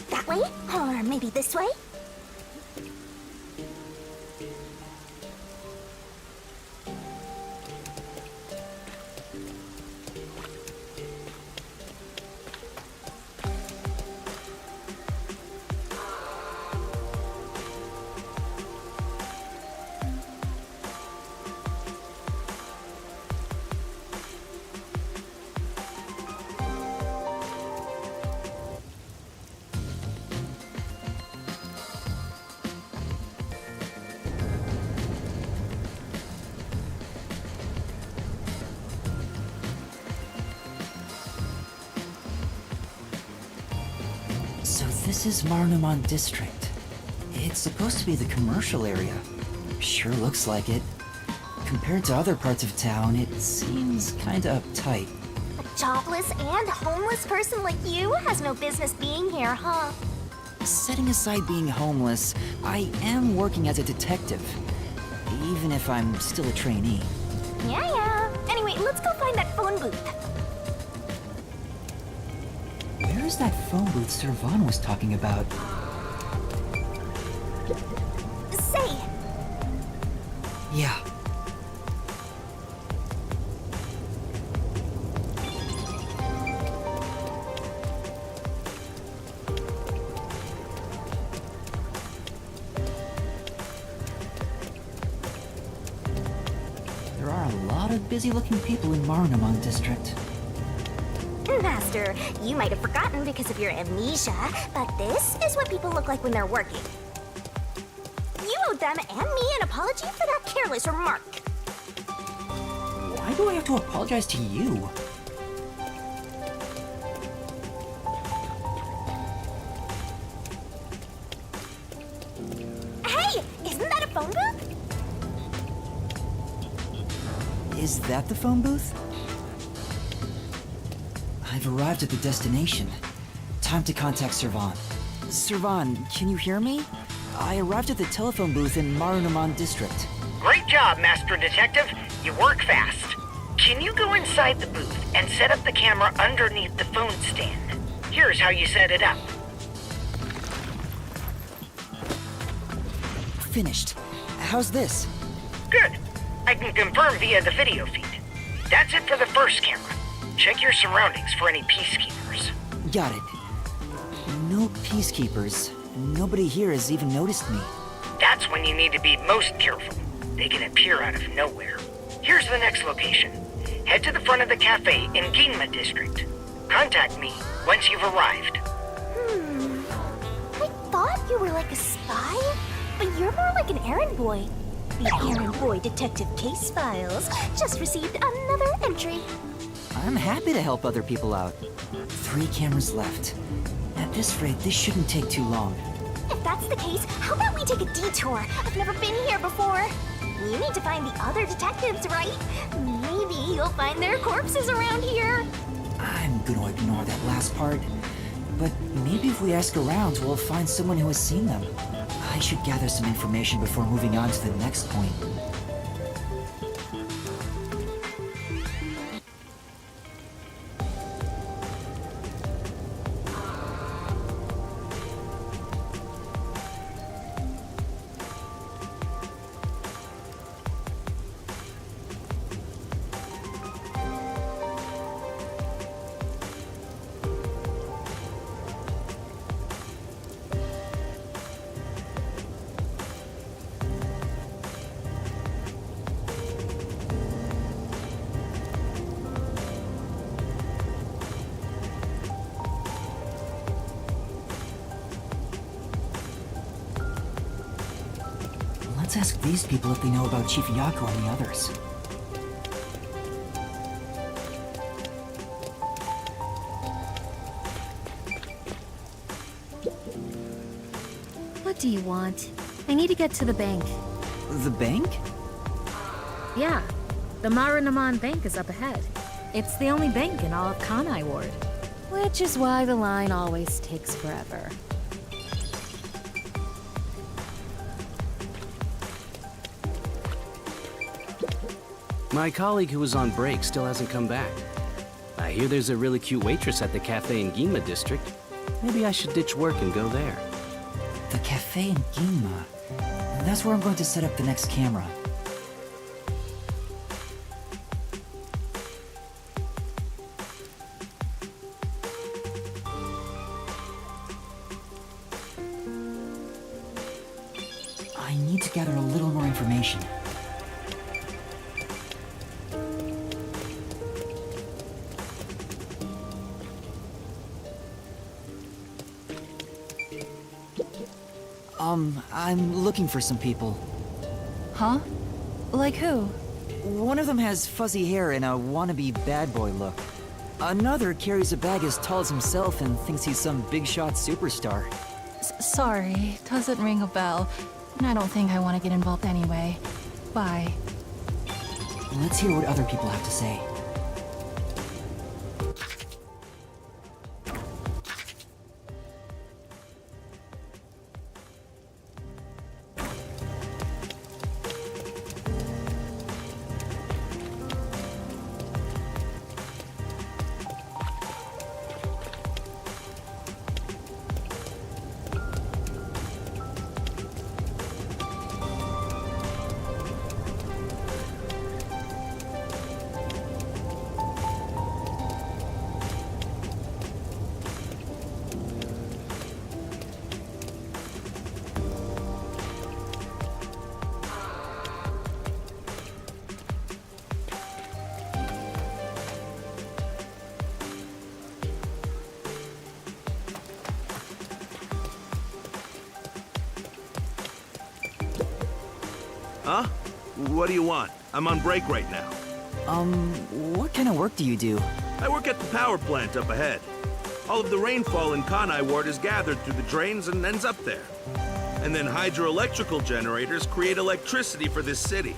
That way? Or maybe this way? So this is Maronomon District. It's supposed to be the commercial area. Sure looks like it. Compared to other parts of town, it seems kinda uptight. A jobless and homeless person like you has no business being here, huh? Setting aside being homeless, I am working as a detective. Even if I'm still a trainee. Yeah. Anyway, let's go find that phone booth. Where's that phone booth Servan was talking about? Say, Yeah. There are a lot of busy-looking people in Marunamon District. Master, you might have forgotten because of your amnesia, but this is what people look like when they're working. You owed them and me an apology for that careless remark. Why do I have to apologize to you? Hey, isn't that a phone booth? Is that the phone booth? I've arrived at the destination. Time to contact Servan. Servan, can you hear me? I arrived at the telephone booth in Marunamon District. Great job, Master Detective. You work fast. Can you go inside the booth and set up the camera underneath the phone stand? Here's how you set it up. Finished. How's this? Good. I can confirm via the video feed. That's it for the first camera. Check your surroundings for any peacekeepers. Got it. No peacekeepers. Nobody here has even noticed me. That's when you need to be most careful. They can appear out of nowhere. Here's the next location. Head to the front of the cafe in Ginma District. Contact me once you've arrived. I thought you were like a spy, but you're more like an errand boy. The Errand Boy Detective Case Files just received another entry. I'm happy to help other people out. 3 cameras left. At this rate, this shouldn't take too long. If that's the case, how about we take a detour? I've never been here before. You need to find the other detectives, right? Maybe you'll find their corpses around here. I'm gonna ignore that last part. But maybe if we ask around, we'll find someone who has seen them. I should gather some information before moving on to the next point. Let's ask these people if they know about Chief Yako and the others. What do you want? I need to get to the bank. The bank? Yeah, the Marunamon Bank is up ahead. It's the only bank in all of Kanai Ward. Which is why the line always takes forever. My colleague who was on break still hasn't come back. I hear there's a really cute waitress at the cafe in Ginma District. Maybe I should ditch work and go there. The cafe in Ginma. That's where I'm going to set up the next camera. I need to gather a little more information. I'm looking for some people. Huh? Like who? One of them has fuzzy hair and a wannabe bad boy look. Another carries a bag as tall as himself and thinks he's some big shot superstar. Sorry, doesn't ring a bell. I don't think I want to get involved anyway. Bye. Let's hear what other people have to say. Huh? What do you want? I'm on break right now. What kind of work do you do? I work at the power plant up ahead. All of the rainfall in Kanai Ward is gathered through the drains and ends up there. And then hydroelectrical generators create electricity for this city.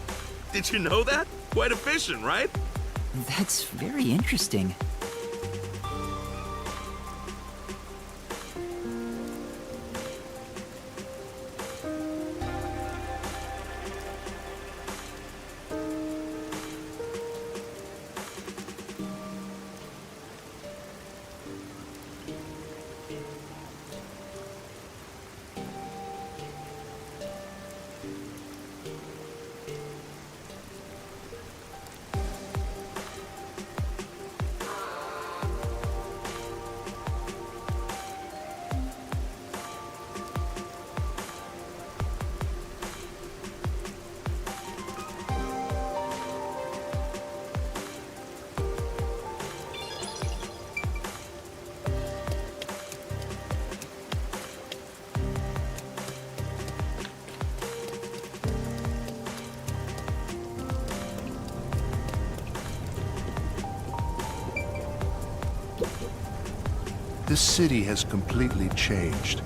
Did you know that? Quite efficient, right? That's very interesting. This city has completely changed.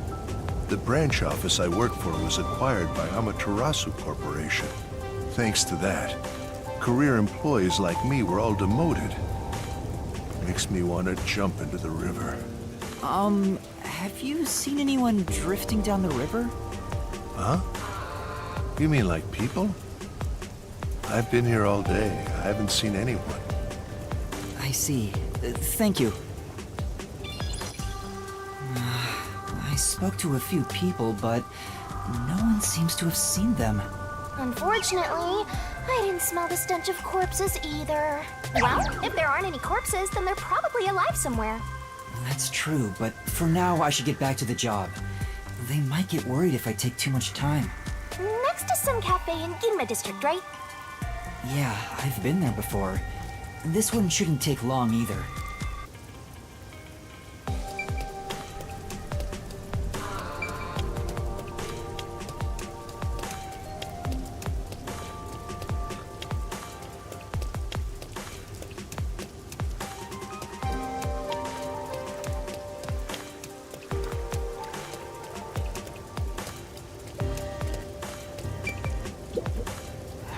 The branch office I work for was acquired by Amaterasu Corporation. Thanks to that, career employees like me were all demoted. Makes me want to jump into the river. Have you seen anyone drifting down the river? Huh? You mean like people? I've been here all day. I haven't seen anyone. I see. Thank you. I spoke to a few people, but no one seems to have seen them. Unfortunately, I didn't smell the stench of corpses either. Well, if there aren't any corpses, then they're probably alive somewhere. That's true, but for now I should get back to the job. They might get worried if I take too much time. Next to some cafe in Ginma District, right? Yeah, I've been there before. This one shouldn't take long either.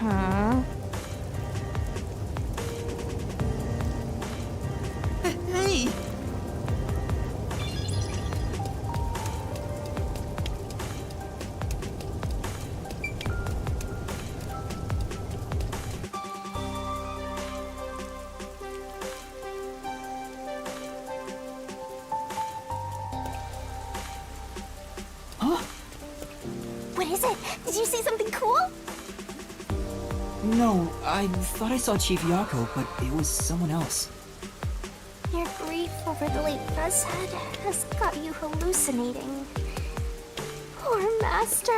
Huh? Hey! Huh? What is it? Did you see something cool? No, I thought I saw Chief Yako, but it was someone else. Your grief over the late Buzzhead has got you hallucinating. Poor Master.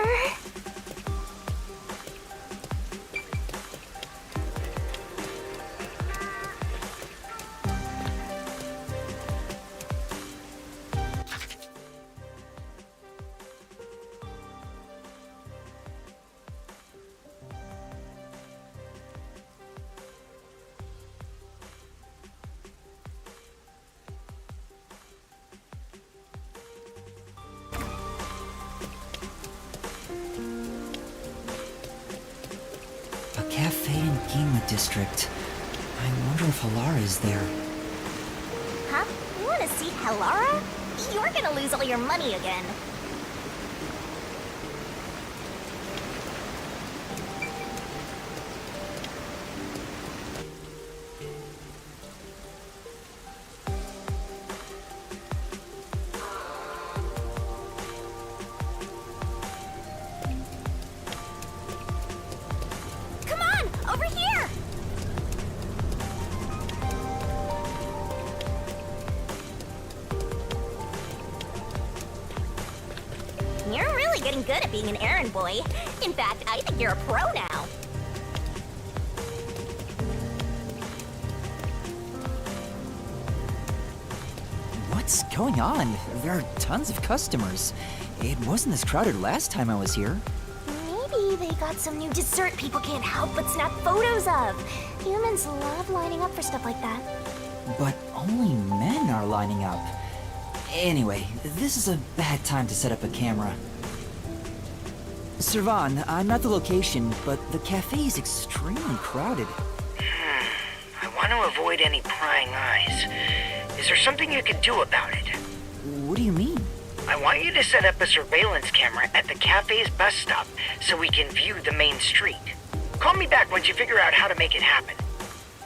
district. I wonder if Halara is there. Huh? You wanna see Halara? You're gonna lose all your money again. Come on, over here! You're really getting good at being an errand boy. In fact, I think you're a pro now. What's going on? There are tons of customers. It wasn't this crowded last time I was here. Maybe they got some new dessert people can't help but snap photos of. Humans love lining up for stuff like that. But only men are lining up. Anyway, this is a bad time to set up a camera. Servan, I'm at the location, but the cafe is extremely crowded. I want to avoid any prying eyes. Is there something you can do about it? What do you mean? I want you to set up a surveillance camera at the cafe's bus stop so we can view the main street. Call me back once you figure out how to make it happen.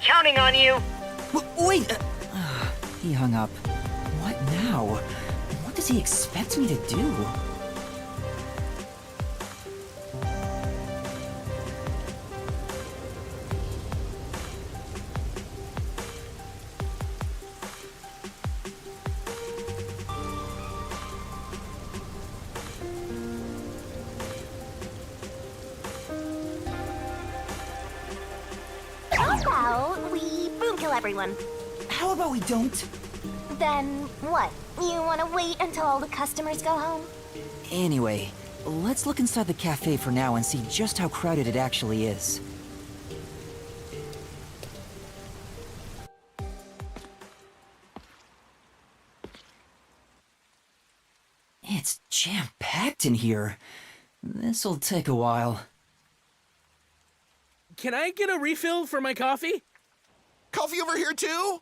Counting on you. Wait! He hung up. What now? What does he expect me to do? How about we boom kill everyone? How about we don't? Then what? You wanna wait until all the customers go home? Anyway, let's look inside the cafe for now and see just how crowded it actually is. It's jam-packed in here. This'll take a while. Can I get a refill for my coffee? Coffee over here too?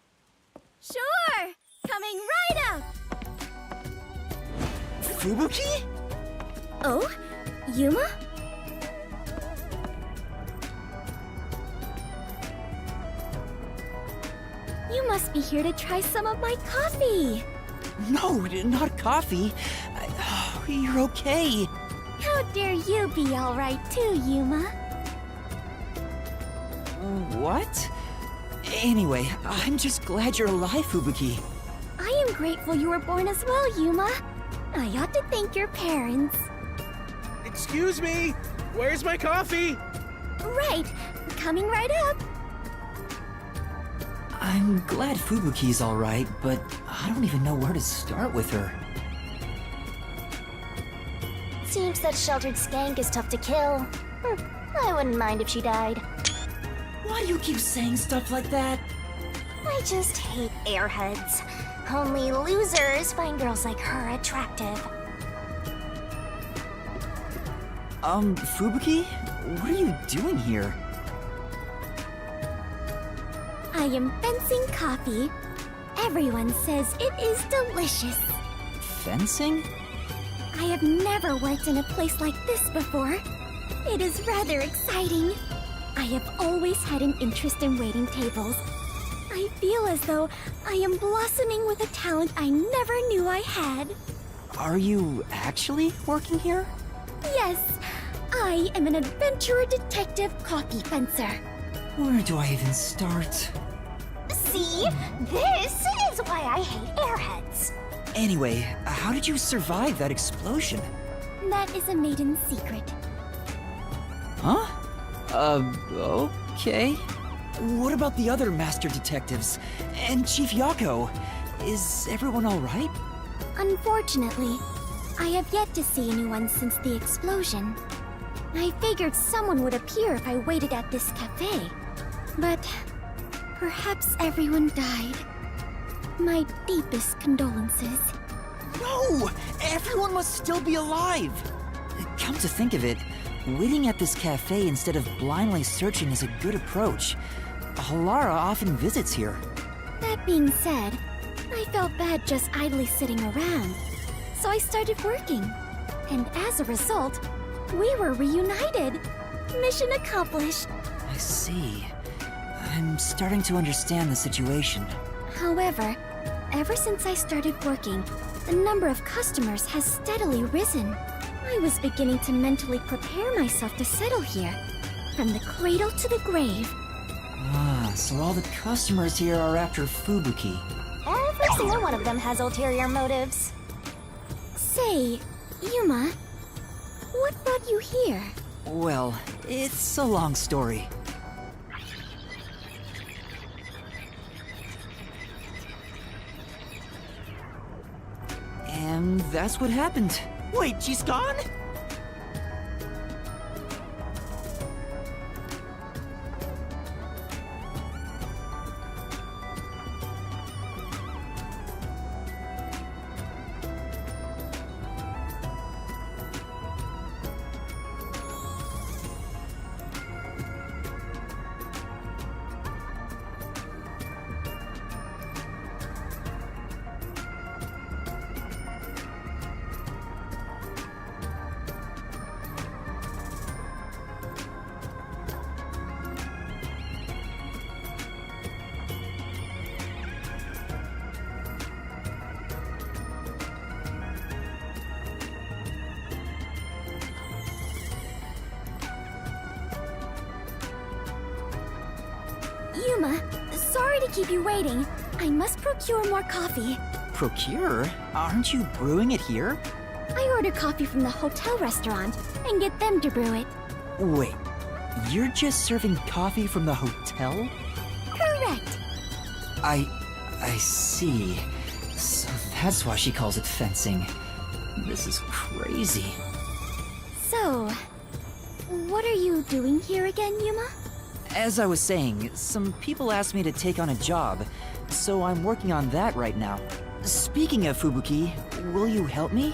Sure! Coming right up! Fubuki? Oh? Yuma? You must be here to try some of my coffee! No, not coffee. You're okay. How dare you be alright too, Yuma? What? Anyway, I'm just glad you're alive, Fubuki. I am grateful you were born as well, Yuma. I ought to thank your parents. Excuse me, where's my coffee? Right, coming right up. I'm glad Fubuki's alright, but I don't even know where to start with her. Seems that sheltered skank is tough to kill. I wouldn't mind if she died. Why do you keep saying stuff like that? I just hate airheads. Only losers find girls like her attractive. Fubuki? What are you doing here? I am fencing coffee. Everyone says it is delicious. Fencing? I have never worked in a place like this before. It is rather exciting. I have always had an interest in waiting tables. I feel as though I am blossoming with a talent I never knew I had. Are you actually working here? Yes, I am an adventurer detective coffee fencer. Where do I even start? See? This is why I hate airheads. Anyway, how did you survive that explosion? That is a maiden secret. Huh? Okay. What about the other master detectives? And Chief Yako? Is everyone alright? Unfortunately, I have yet to see anyone since the explosion. I figured someone would appear if I waited at this cafe. But perhaps everyone died. My deepest condolences. No! Everyone must still be alive! Come to think of it, waiting at this cafe instead of blindly searching is a good approach. Halara often visits here. That being said, I felt bad just idly sitting around. So I started working. And as a result, we were reunited. Mission accomplished. I see. I'm starting to understand the situation. However, ever since I started working, the number of customers has steadily risen. I was beginning to mentally prepare myself to settle here, from the cradle to the grave. Ah, so all the customers here are after Fubuki. Every single one of them has ulterior motives. Say, Yuma, what brought you here? Well, it's a long story. And that's what happened. Wait, she's gone? Yuma, sorry to keep you waiting. I must procure more coffee. Procure? Aren't you brewing it here? I order coffee from the hotel restaurant and get them to brew it. Wait, you're just serving coffee from the hotel? Correct. I see. So that's why she calls it fencing. This is crazy. So, what are you doing here again, Yuma? As I was saying, some people asked me to take on a job, so I'm working on that right now. Speaking of Fubuki, will you help me?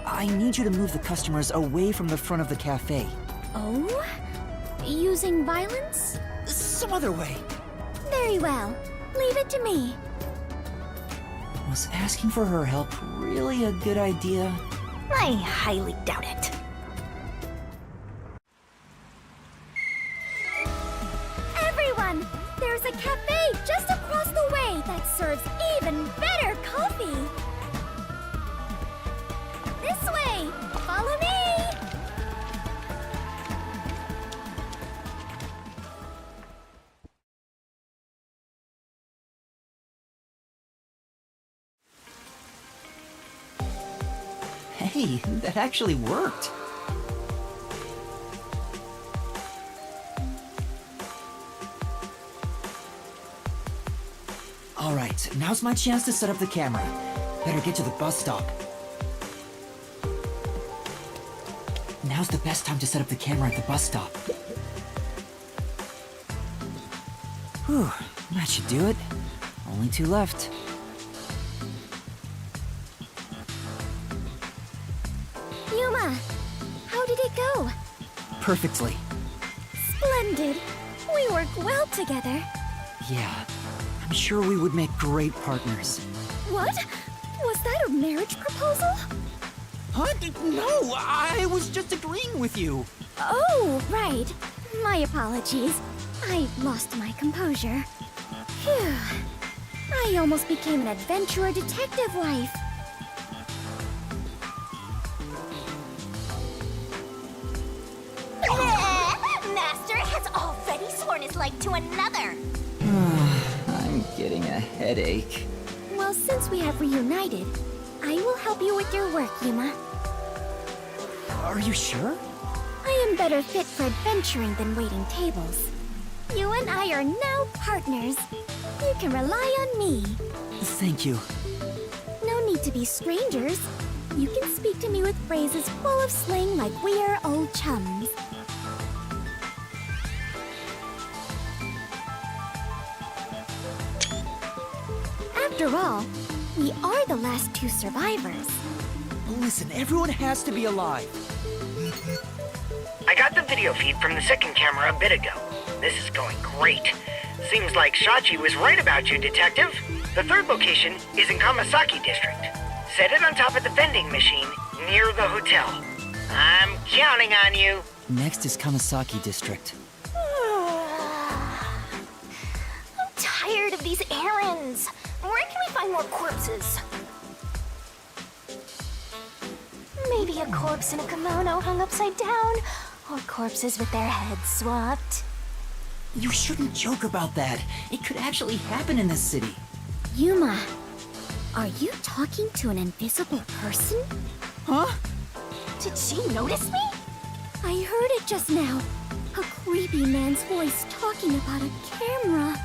I need you to move the customers away from the front of the cafe. Oh? Using violence? Some other way. Very well. Leave it to me. Was asking for her help really a good idea? I highly doubt it. Everyone! There's a cafe just across the way that serves even better coffee! This way! Follow me! Hey, that actually worked. Alright, now's my chance to set up the camera. Better get to the bus stop. Now's the best time to set up the camera at the bus stop. Whew, that should do it. Only 2 left. Yuma, how did it go? Perfectly. Splendid. We work well together. Yeah, I'm sure we would make great partners. What? Was that a marriage proposal? Huh? No, I was just agreeing with you. Oh, right. My apologies. I lost my composure. Phew. I almost became an adventurer detective wife. Master has already sworn his life to another. I'm getting a headache. Well, since we have reunited, I will help you with your work, Yuma. Are you sure? I am better fit for adventuring than waiting tables. You and I are now partners. You can rely on me. Thank you. No need to be strangers. You can speak to me with phrases full of slang like we are old chums. After all, we are the last 2 survivors. Listen, everyone has to be alive. I got the video feed from the second camera a bit ago. This is going great. Seems like Shachi was right about you, Detective. The third location is in Kamasaki District. Set it on top of the vending machine near the hotel. I'm counting on you. Next is Kamasaki District. I'm tired of these errands. Where can we find more corpses? Maybe a corpse in a kimono hung upside down, or corpses with their heads swapped. You shouldn't joke about that. It could actually happen in this city. Yuma, are you talking to an invisible person? Huh? Did she notice me? I heard it just now. A creepy man's voice talking about a camera.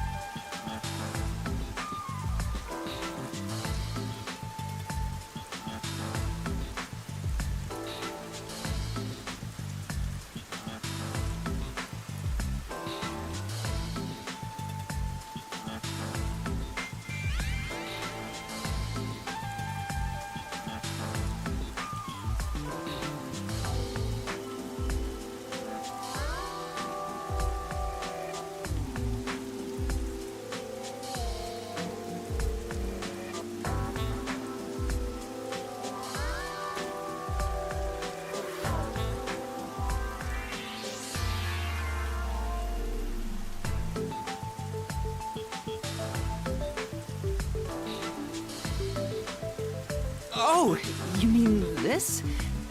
Oh, you mean this?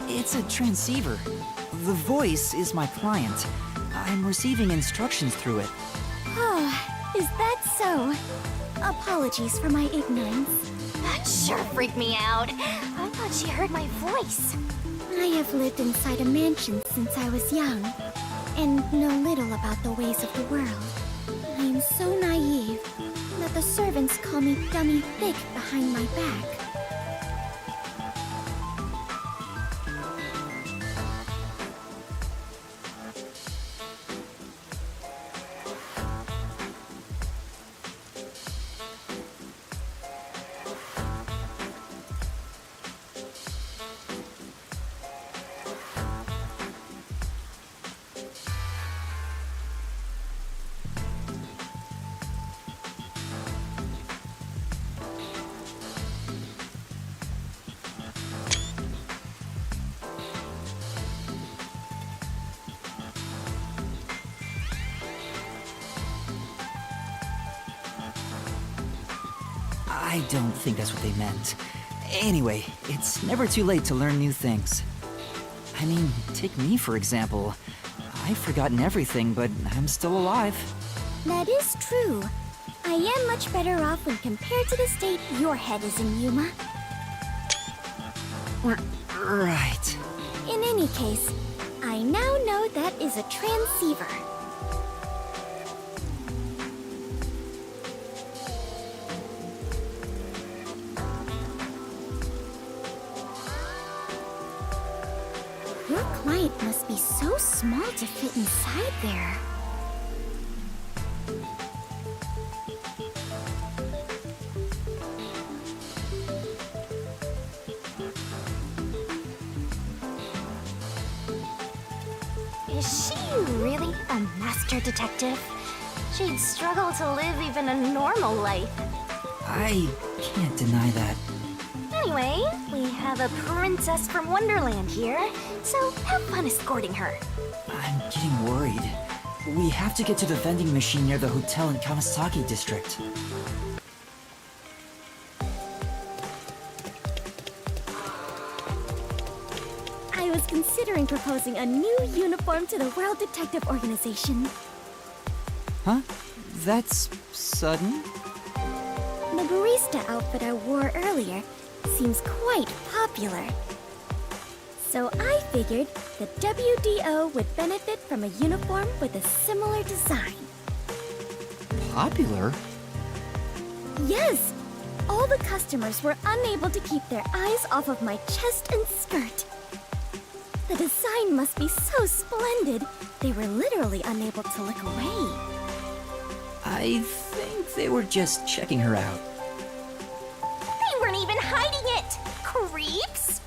It's a transceiver. The voice is my client. I'm receiving instructions through it. Oh, is that so? Apologies for my ignorance. That sure freaked me out. I thought she heard my voice. I have lived inside a mansion since I was young, and know little about the ways of the world. I am so naive that the servants call me Dummy Thick behind my back. I don't think that's what they meant. Anyway, it's never too late to learn new things. I mean, take me for example. I've forgotten everything, but I'm still alive. That is true. I am much better off when compared to the state your head is in, Yuma. Right. In any case, I now know that is a transceiver. Your client must be so small to fit inside there. Is she really a master detective? She'd struggle to live even a normal life. I can't deny that. Anyway, we have a princess from Wonderland here, so have fun escorting her. I'm getting worried. We have to get to the vending machine near the hotel in Kamasaki District. I was considering proposing a new uniform to the World Detective Organization. Huh? That's sudden? The barista outfit I wore earlier seems quite popular. So I figured the WDO would benefit from a uniform with a similar design. Popular? Yes! All the customers were unable to keep their eyes off of my chest and skirt. The design must be so splendid, they were literally unable to look away. I think they were just checking her out. They weren't even hiding it! Creeps!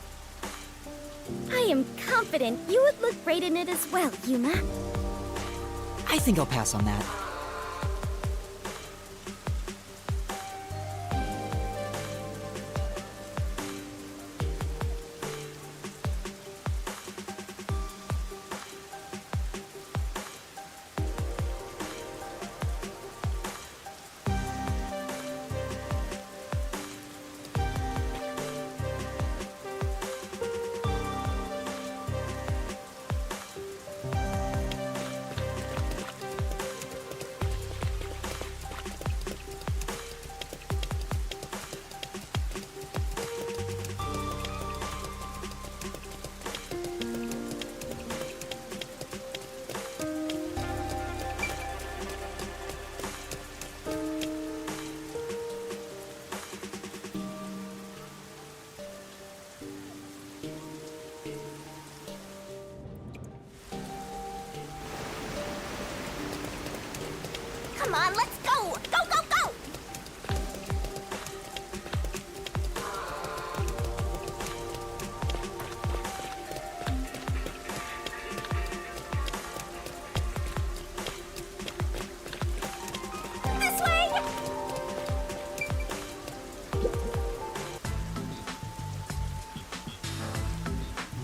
I am confident you would look great in it as well, Yuma. I think I'll pass on that. Come on, let's go! Go, go, go! This way!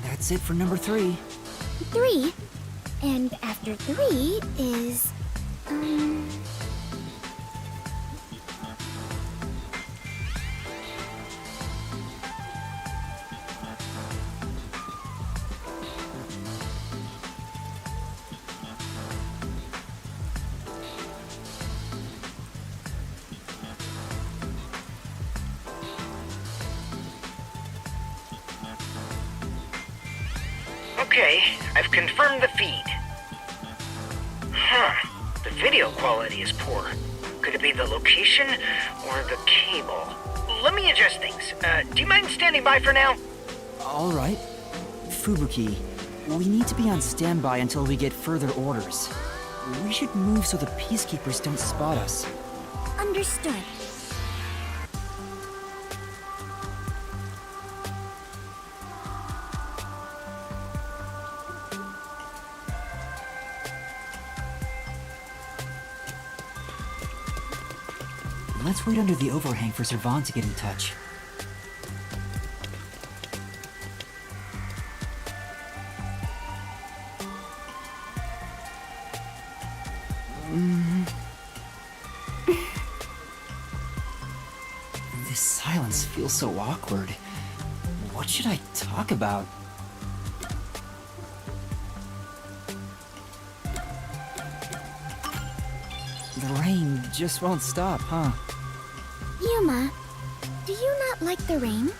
That's it for number 3. 3? And after 3 is... Okay, I've confirmed the feed. Huh. The video quality is poor. Could it be the location or the cable? Let me adjust things. Do you mind standing by for now? All right. Fubuki, we need to be on standby until we get further orders. We should move so the peacekeepers don't spot us. Understood. Let's wait under the overhang for Servan to get in touch. This silence feels so awkward. What should I talk about? The rain just won't stop, huh? Yuma, do you not like the rain?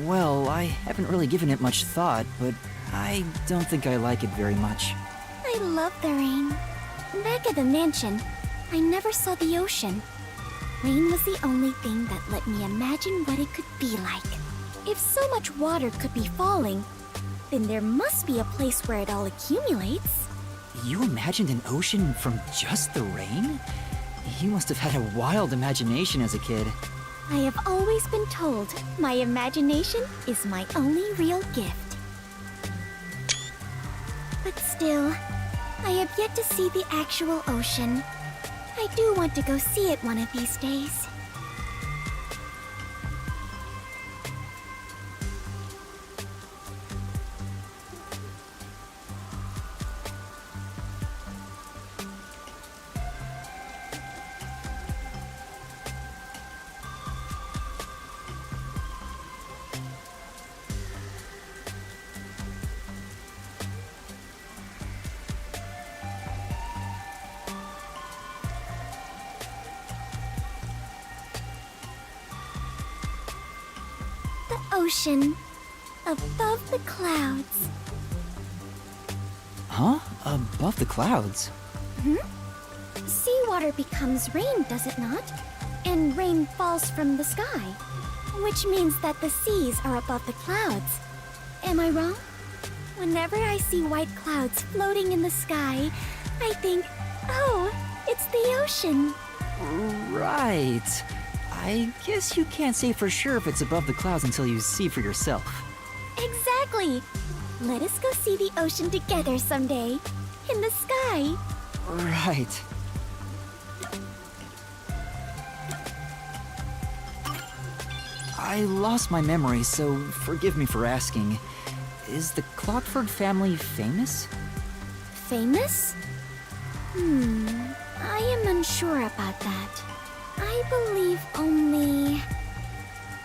Well, I haven't really given it much thought, but I don't think I like it very much. I love the rain. Back at the mansion, I never saw the ocean. Rain was the only thing that let me imagine what it could be like. If so much water could be falling, then there must be a place where it all accumulates. You imagined an ocean from just the rain? You must have had a wild imagination as a kid. I have always been told my imagination is my only real gift. But still, I have yet to see the actual ocean. I do want to go see it one of these days. Ocean, above the clouds. Huh? Above the clouds? Seawater becomes rain, does it not? And rain falls from the sky, which means that the seas are above the clouds. Am I wrong? Whenever I see white clouds floating in the sky, I think, oh, it's the ocean. Right. I guess you can't say for sure if it's above the clouds until you see for yourself. Exactly. Let us go see the ocean together someday. In the sky. Right. I lost my memory, so forgive me for asking. Is the Clockford family famous? Famous? I am unsure about that. I believe only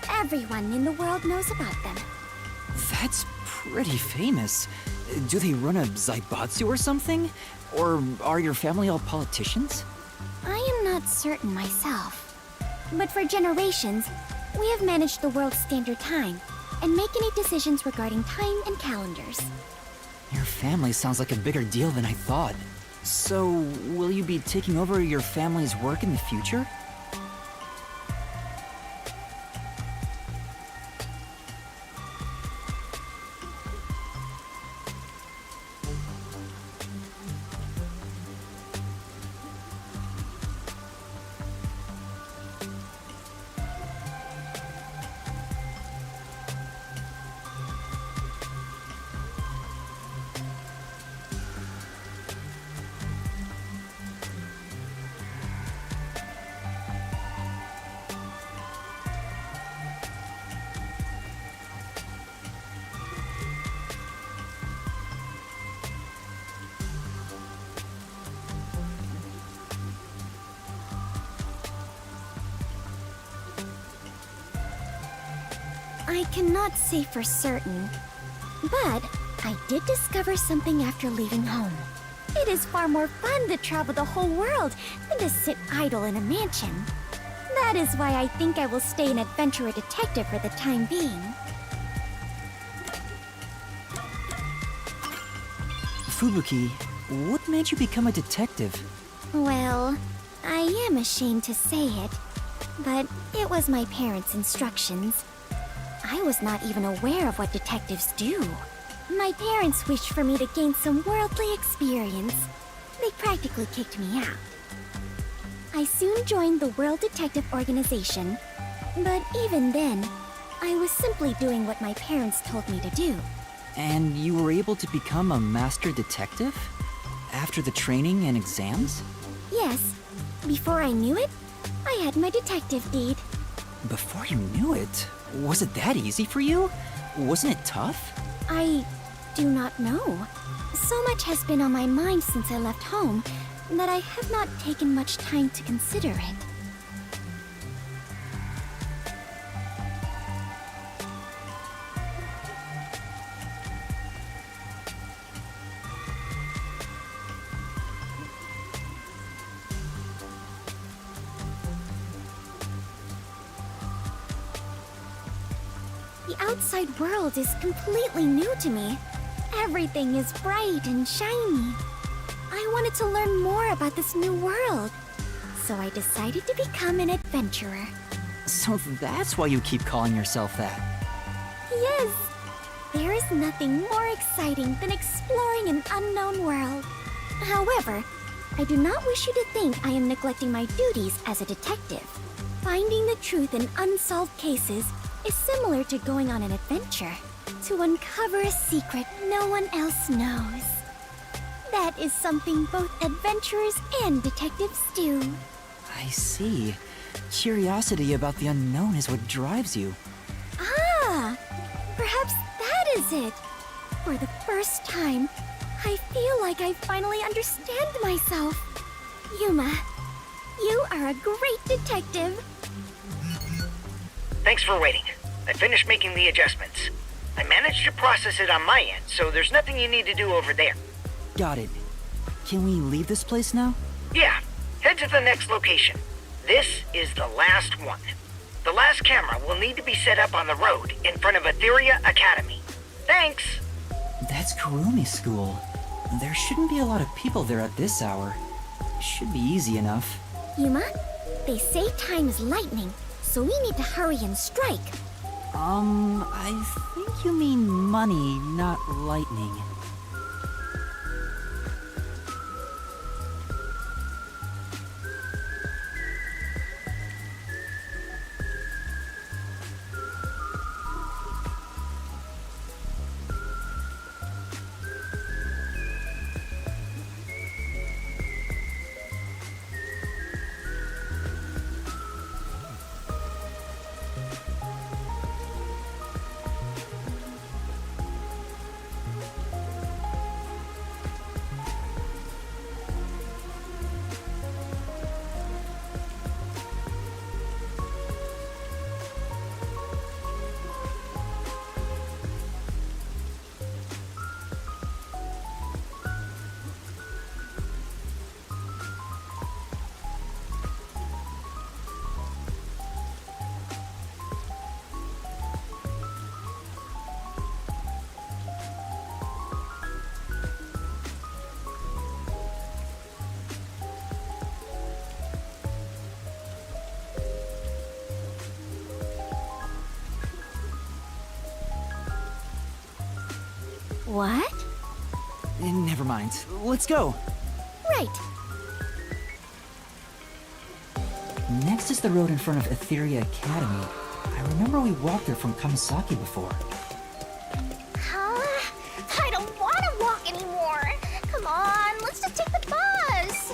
everyone in the world knows about them. That's pretty famous. Do they run a Zaibatsu or something? Or are your family all politicians? I am not certain myself. But for generations, we have managed the world's standard time and make any decisions regarding time and calendars. Your family sounds like a bigger deal than I thought. So, will you be taking over your family's work in the future? I cannot say for certain, but I did discover something after leaving home. It is far more fun to travel the whole world than to sit idle in a mansion. That is why I think I will stay an adventurer detective for the time being. Fubuki, what made you become a detective? Well, I am ashamed to say it, but it was my parents' instructions. I was not even aware of what detectives do. My parents wished for me to gain some worldly experience. They practically kicked me out. I soon joined the World Detective Organization, but even then, I was simply doing what my parents told me to do. And you were able to become a master detective? After the training and exams? Yes, before I knew it, I had my detective deed. Before you knew it? Was it that easy for you? Wasn't it tough? I do not know. So much has been on my mind since I left home that I have not taken much time to consider it. The outside world is completely new to me. Everything is bright and shiny. I wanted to learn more about this new world, so I decided to become an adventurer. So that's why you keep calling yourself that. Yes, there is nothing more exciting than exploring an unknown world. However, I do not wish you to think I am neglecting my duties as a detective. Finding the truth in unsolved cases is similar to going on an adventure, to uncover a secret no one else knows. That is something both adventurers and detectives do. I see. Curiosity about the unknown is what drives you. Ah! Perhaps that is it! For the first time, I feel like I finally understand myself. Yuma, you are a great detective. Thanks for waiting. I finished making the adjustments. I managed to process it on my end, so there's nothing you need to do over there. Got it. Can we leave this place now? Yeah, head to the next location. This is the last one. The last camera will need to be set up on the road in front of Etheria Academy. Thanks! That's Kurumi School. There shouldn't be a lot of people there at this hour. Should be easy enough. Yuma, they say time is lightning, so we need to hurry and strike. I think you mean money, not lightning. What? Never mind. Let's go. Right. Next is the road in front of Etheria Academy. I remember we walked there from Kamasaki before. I don't want to walk anymore. Come on, let's just take the bus.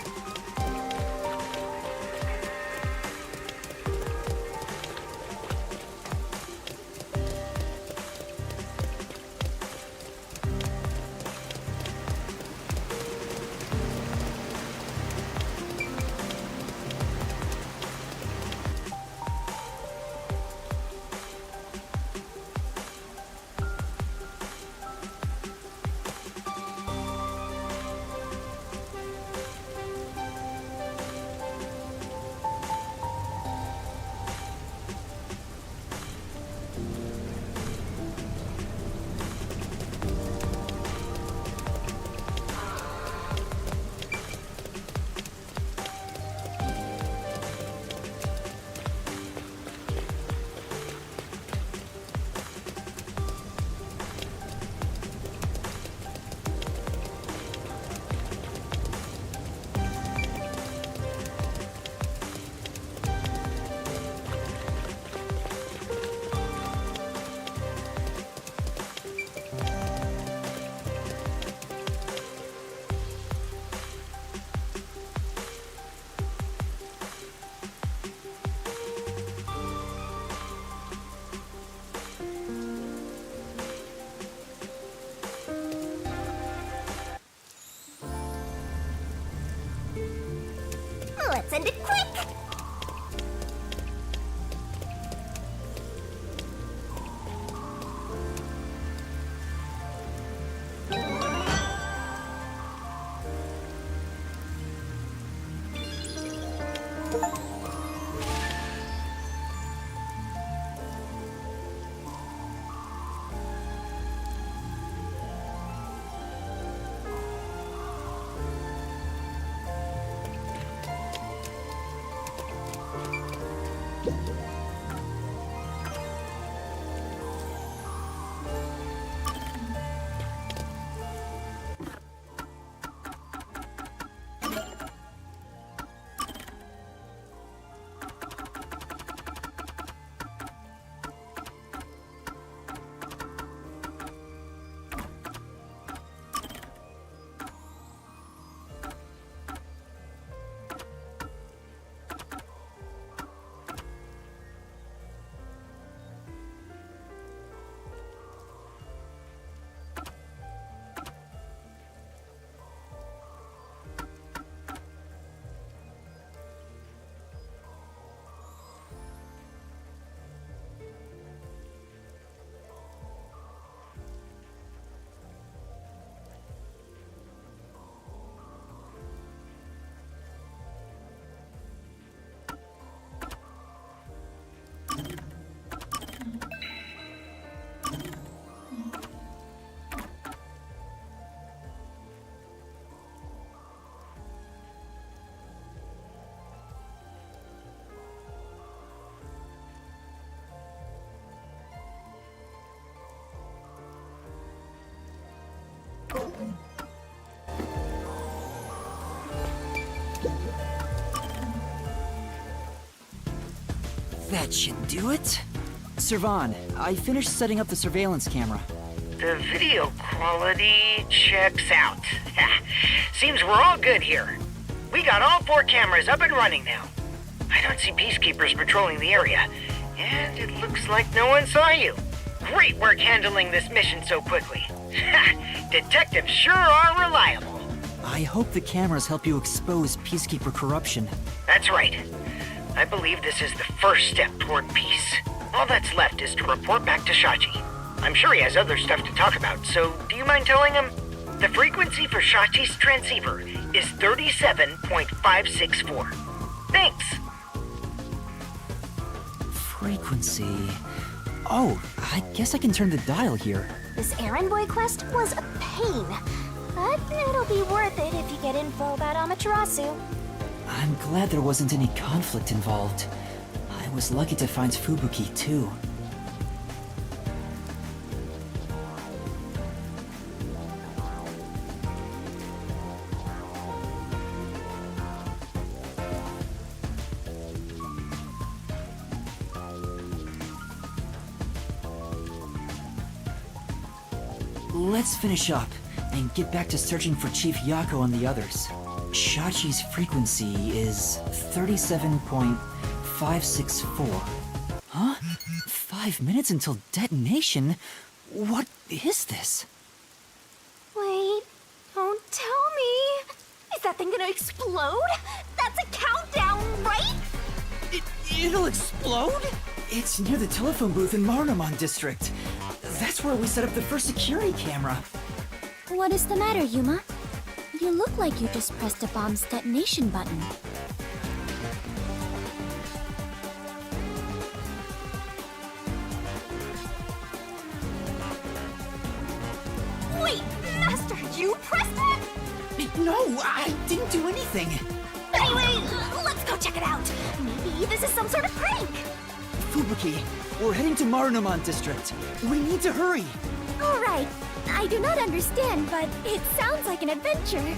Let's end it quick. That should do it. Servan, I finished setting up the surveillance camera. The video quality checks out. Seems we're all good here. We got all 4 cameras up and running now. I don't see peacekeepers patrolling the area, and it looks like no one saw you. Great work handling this mission so quickly. Detectives sure are reliable. I hope the cameras help you expose Peacekeeper corruption. That's right. I believe this is the first step toward peace. All that's left is to report back to Shachi. I'm sure he has other stuff to talk about, so do you mind telling him? The frequency for Shachi's transceiver is 37.564. Thanks! Frequency... Oh, I guess I can turn the dial here. This errand boy quest was a pain, but it'll be worth it if you get info about Amaterasu. I'm glad there wasn't any conflict involved. I was lucky to find Fubuki, too. let's finish up and get back to searching for Chief Yako and the others. Shachi's frequency is 37.564. Huh? 5 minutes until detonation? What is this? Wait, don't tell me. Is that thing gonna explode? That's a countdown, right? It'll explode? It's near the telephone booth in Marunamon District. That's where we set up the first security camera. What is the matter, Yuma? You look like you just pressed a bomb's detonation button. Wait, Master, you pressed it? No, I didn't do anything. Anyway, let's go check it out. Maybe this is some sort of prank. Fubuki, we're heading to Marunamon District. We need to hurry. All right. I do not understand, but it sounds like an adventure.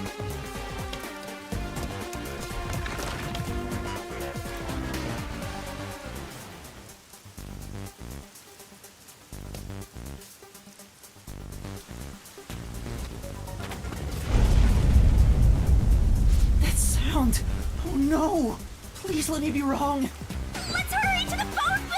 That sound! Oh no! Please let me be wrong! Let's hurry to the phone booth!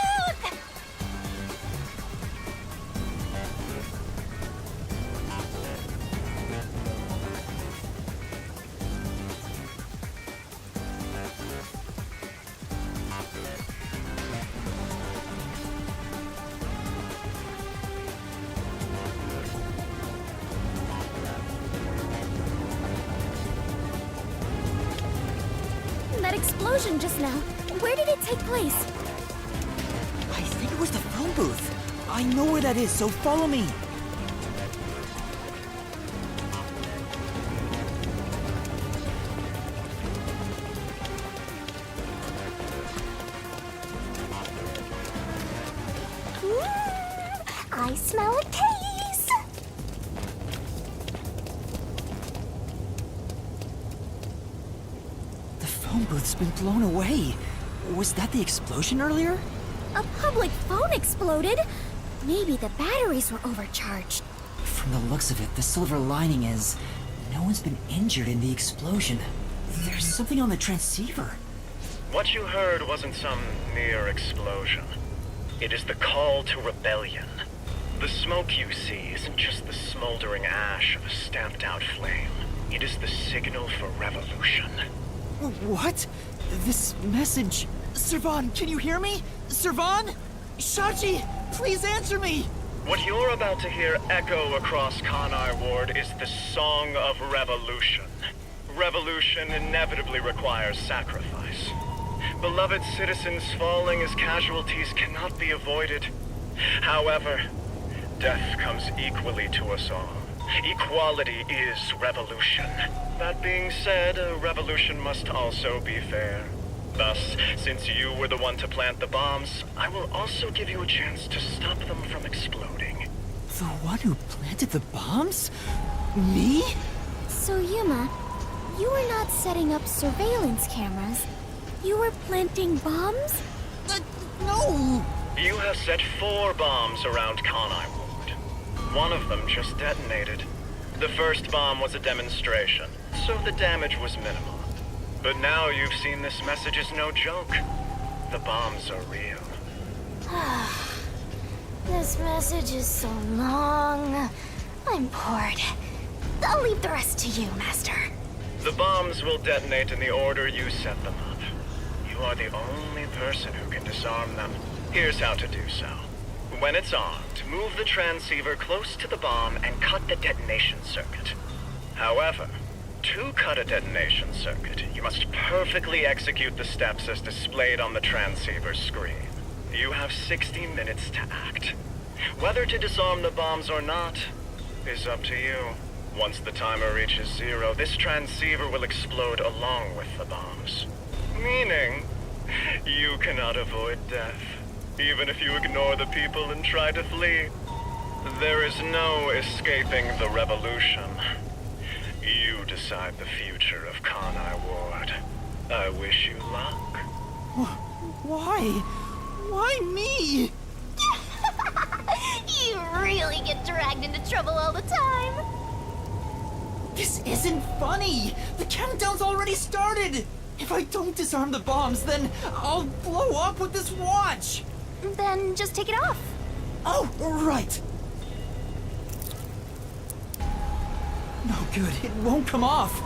That explosion just now, where did it take place? I think it was the phone booth. I know where that is, so follow me. I smell a case! The phone booth's been blown away. Was that the explosion earlier? A public phone exploded? Maybe the batteries were overcharged. From the looks of it, the silver lining is no one's been injured in the explosion. There's something on the transceiver. What you heard wasn't some mere explosion. It is the call to rebellion. The smoke you see isn't just the smoldering ash of a stamped-out flame. It is the signal for revolution. What? This message... Servan, can you hear me? Servan? Shachi, please answer me! What you're about to hear echo across Kanai Ward is the Song of Revolution. Revolution inevitably requires sacrifice. Beloved citizens falling as casualties cannot be avoided. However, death comes equally to us all. Equality is revolution. That being said, a revolution must also be fair. Thus, since you were the one to plant the bombs, I will also give you a chance to stop them from exploding. The one who planted the bombs? Me? So Yuma, you were not setting up surveillance cameras. You were planting bombs? No! You have set 4 bombs around Kanai Ward. One of them just detonated. The first bomb was a demonstration, so the damage was minimal. But now you've seen this message is no joke. The bombs are real. This message is so long. I'm bored. I'll leave the rest to you, Master. The bombs will detonate in the order you set them up. You are the only person who can disarm them. Here's how to do so. When it's armed, move the transceiver close to the bomb and cut the detonation circuit. However, to cut a detonation circuit, you must perfectly execute the steps as displayed on the transceiver screen. You have 60 minutes to act. Whether to disarm the bombs or not is up to you. Once the timer reaches 0, this transceiver will explode along with the bombs. Meaning, you cannot avoid death, even if you ignore the people and try to flee. There is no escaping the revolution. You decide the future of Kanai Ward. I wish you luck. Why? Why me? You real really get dragged into trouble all the time. This isn't funny! The countdown's already started! If I don't disarm the bombs, then I'll blow up with this watch! Then just take it off. Oh, right! No good, it won't come off.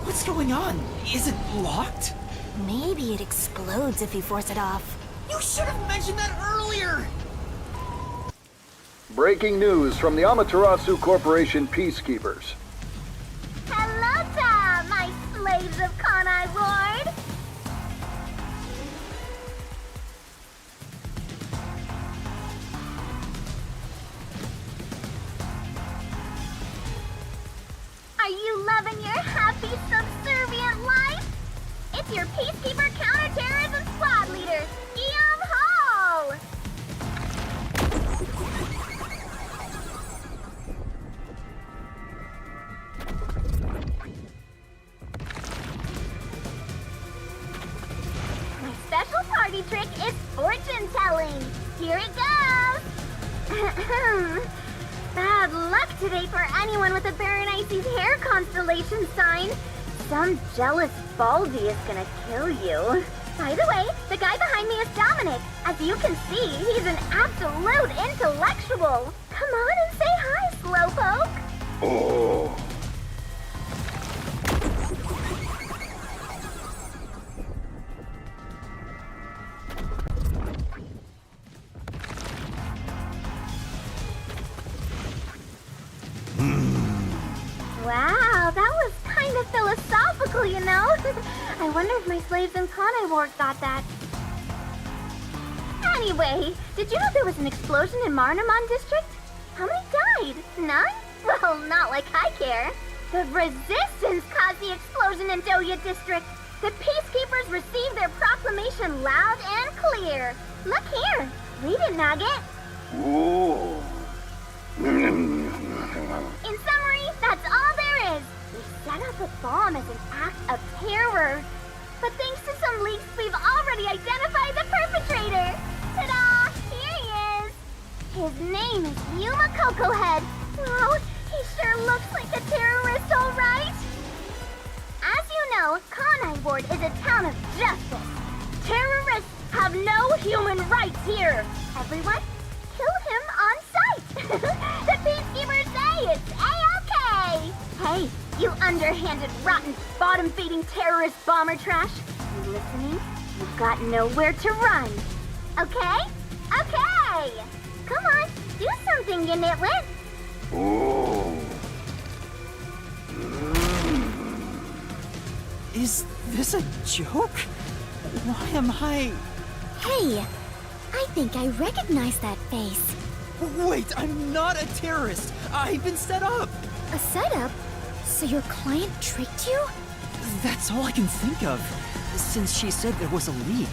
What's going on? Is it locked? Maybe it explodes if you force it off. You should have mentioned that earlier! Breaking news from the Amaterasu Corporation Peacekeepers. Hello there, my slaves of Kanai Ward! Are you loving your happy, subservient life? It's your Peacekeeper Counterterrorism Squad Leader, Guillaume Hall! My special party trick is fortune telling. Here it goes. Bad luck today for anyone with a Berenice's hair constellation sign. Some jealous Baldy is gonna kill you. By the way, the guy behind me is Dominic. As you can see, he's an absolute intellectual. Come on and say hi, Slowpoke. Oh. Wow, that was kind of philosophical, you know? I wonder if my slaves in Kanai Ward got that. Anyway, did you know there was an explosion in Marnamon District? How many died? None? Well, not like I care. The Resistance caused the explosion in Doya District. The Peacekeepers received their proclamation loud and clear. Look here. Read it, Nugget. Ooh. In summary, that's all there is. We set up a bomb as an act of terror. But thanks to some leaks, we've already identified the perpetrator. Ta-da! Here he is. His name is Yuma Cocohead. Wow, he sure looks like a terrorist, all right. As you know, Kanai Ward is a town of justice. Terrorists have no human rights here. Everyone, kill him on sight. The Peacekeepers say it's A-OK. Hey, you underhanded, rotten, bottom-feeding terrorist bomber trash. You listening? You've got nowhere to run. Okay? Okay. Come on, do something, you nitwit. Ooh. Is this a joke? Why am I... Hey, I think I recognize that face. Wait, I'm not a terrorist! I've been set up! A setup? So your client tricked you? That's all I can think of, since she said there was a leak.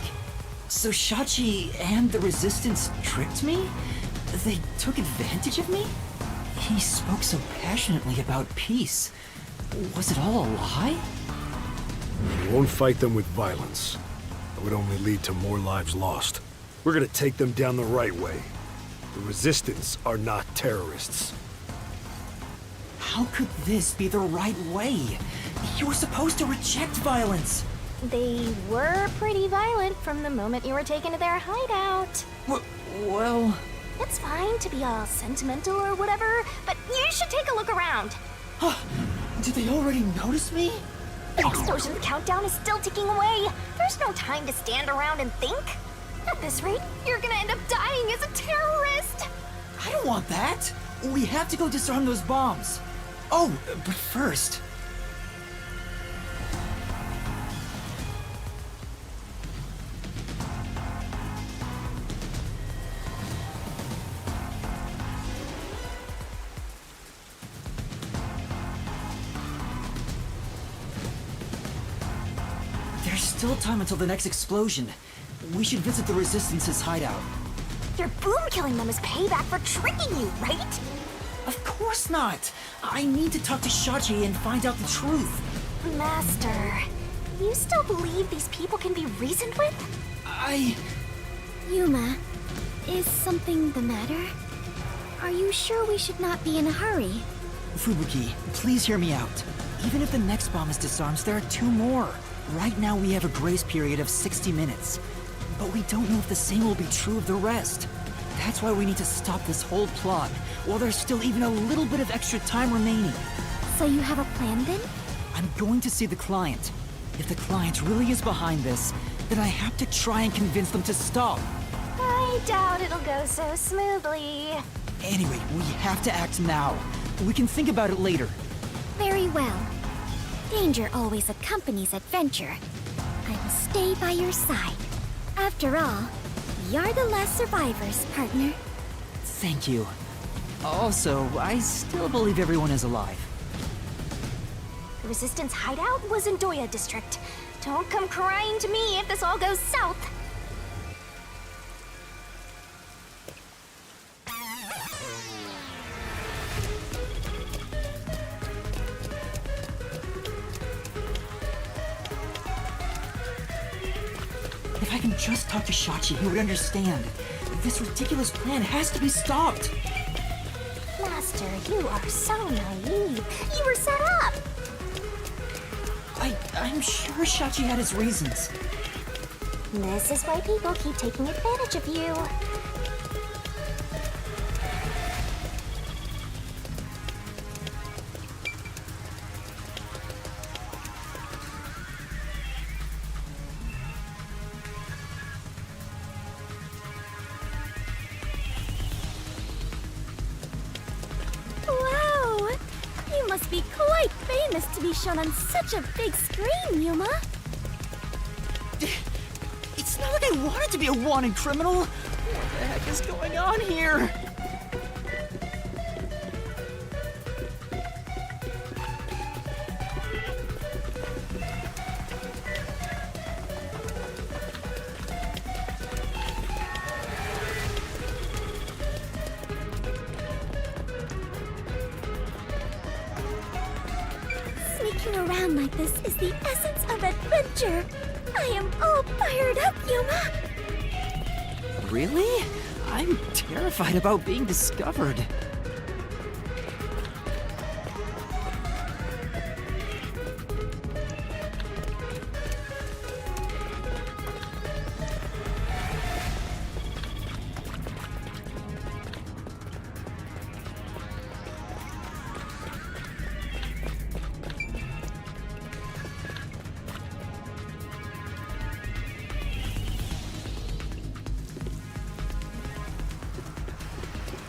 So Shachi and the Resistance tricked me? They took advantage of me? He spoke so passionately about peace. Was it all a lie? We won't fight them with violence. It would only lead to more lives lost. We're gonna take them down the right way. The Resistance are not terrorists. How could this be the right way? You were supposed to reject violence! They were pretty violent from the moment you were taken to their hideout. Well... It's fine to be all sentimental or whatever, but you should take a look around. Did they already notice me? The explosion countdown is still ticking away. There's no time to stand around and think. At this rate, you're gonna end up dying as a terrorist. I don't want that! We have to go disarm those bombs. Oh, but first... There's still time until the next explosion. We should visit the Resistance's hideout. Your boom killing them is payback for tricking you, right? Of course not! I need to talk to Shachi and find out the truth. Master, you still believe these people can be reasoned with? I... Yuma, is something the matter? Are you sure we should not be in a hurry? Fubuki, please hear me out. Even if the next bomb is disarmed, there are 2 more. Right now we have a grace period of 60 minutes. But we don't know if the same will be true of the rest. That's why we need to stop this whole plot, while there's still even a little bit of extra time remaining. So you have a plan then? I'm going to see the client. If the client really is behind this, then I have to try and convince them to stop. I doubt it'll go so smoothly. Anyway, we have to act now. We can think about it later. Very well. Danger always accompanies adventure. I will stay by your side. After all, you're the last survivors, partner. Thank you. Also, I still believe everyone is alive. The Resistance hideout was in Doya District. Don't come crying to me if this all goes south. If I can just talk to Shachi, he would understand. This ridiculous plan has to be stopped. Master, you are so naive. You were set up. I'm sure Shachi had his reasons. This is why people keep taking advantage of you. Wow! You must be quite famous to be shown on such a big screen, Yuma. It's not like I wanted to be a wanted criminal. What the heck is going on here? Sneaking around like this is the essence of adventure. I am all fired up, Yuma. Really? I'm terrified about being discovered.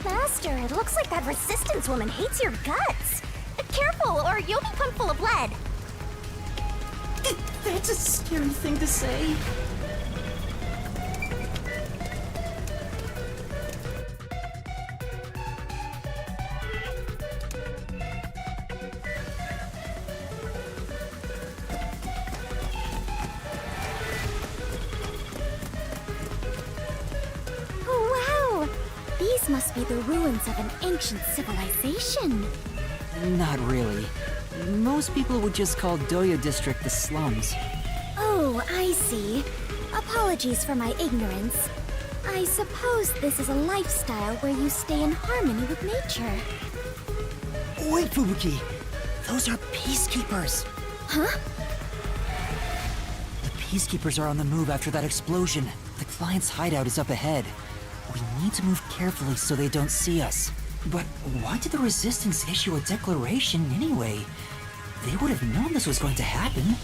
Master, it looks like that Resistance woman hates your guts. Careful, or you'll become full of blood. That's a scary thing to say. Oh, wow! These must be the ruins of an ancient civilization. Not really. Most people would just call Doya District the slums. Oh, I see. Apologies for my ignorance. I suppose this is a lifestyle where you stay in harmony with nature. Wait, Fubuki! Those are peacekeepers! Huh? The peacekeepers are on the move after that explosion. The client's hideout is up ahead. We need to move carefully so they don't see us. But why did the Resistance issue a declaration anyway? They would have known this was going to happen.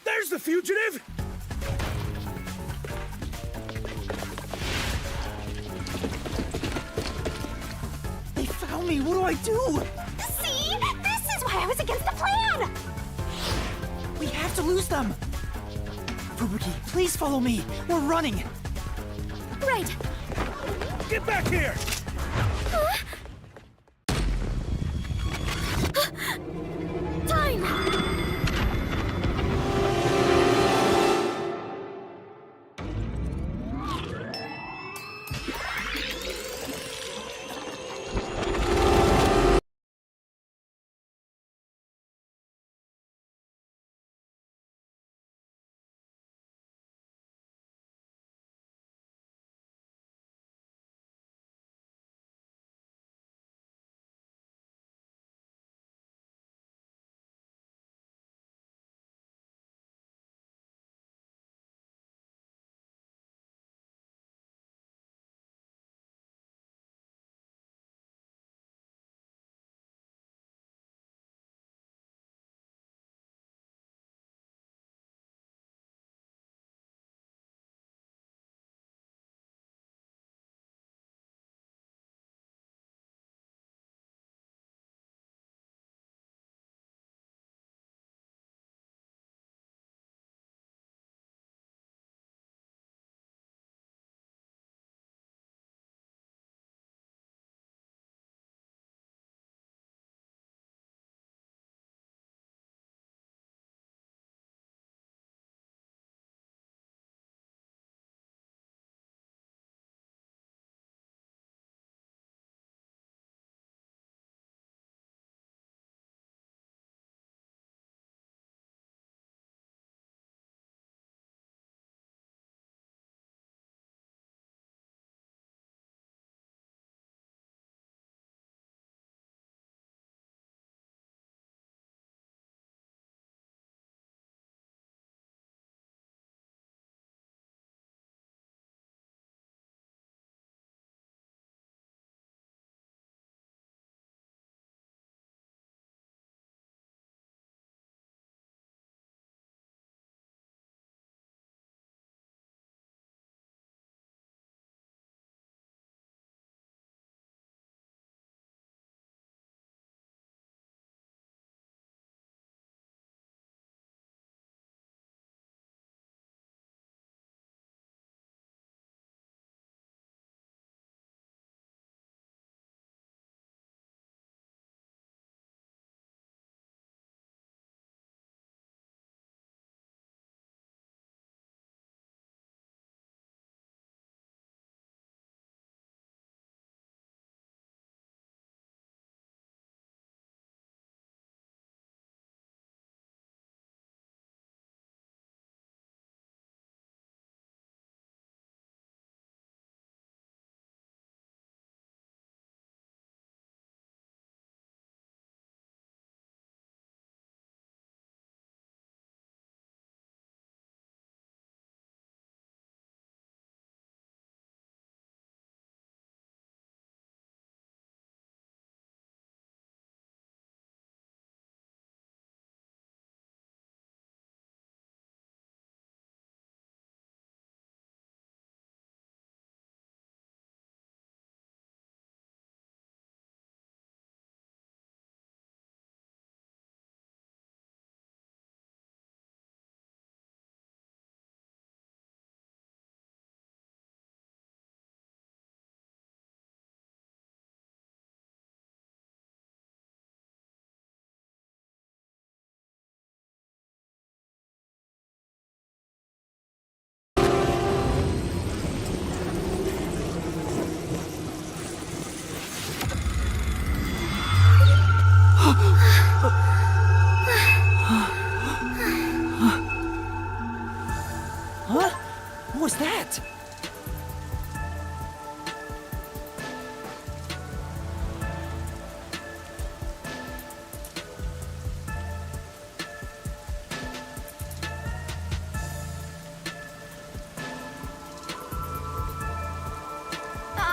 There's the fugitive! They found me! What do I do? See? This is why I was against the plan! We have to lose them! Fubuki, please follow me! We're running! Right. Get back here! Time!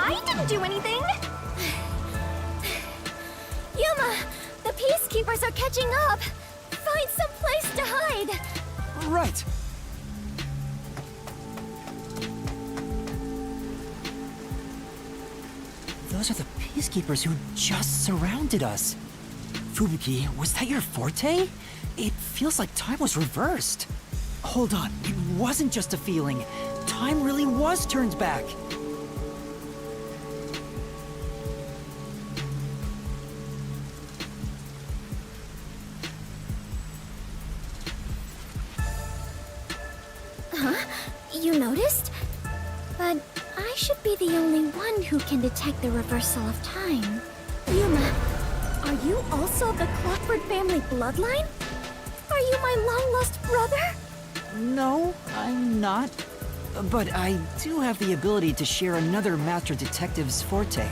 I didn't do anything! Yuma, the peacekeepers are catching up. Find some place to hide. Right. Those are the peacekeepers who just surrounded us. Fubuki, was that your forte? It feels like time was reversed. Hold on, it wasn't just a feeling. Time really was turned back. Huh? You noticed? But I should be the only one who can detect the reversal of time. Yuma, are you also the Clockwork family bloodline? Are you my long-lost brother? No, I'm not. But I do have the ability to share another Master Detective's forte.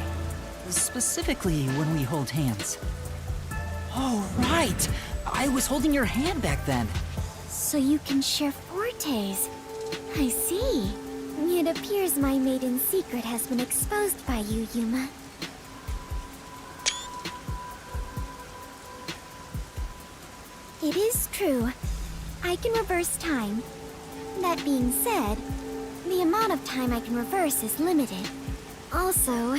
Specifically when we hold hands. Oh, right! I was holding your hand back then. So you can share fortes. I see. It appears my maiden secret has been exposed by you, Yuma. It is true. I can reverse time. That being said, the amount of time I can reverse is limited. Also,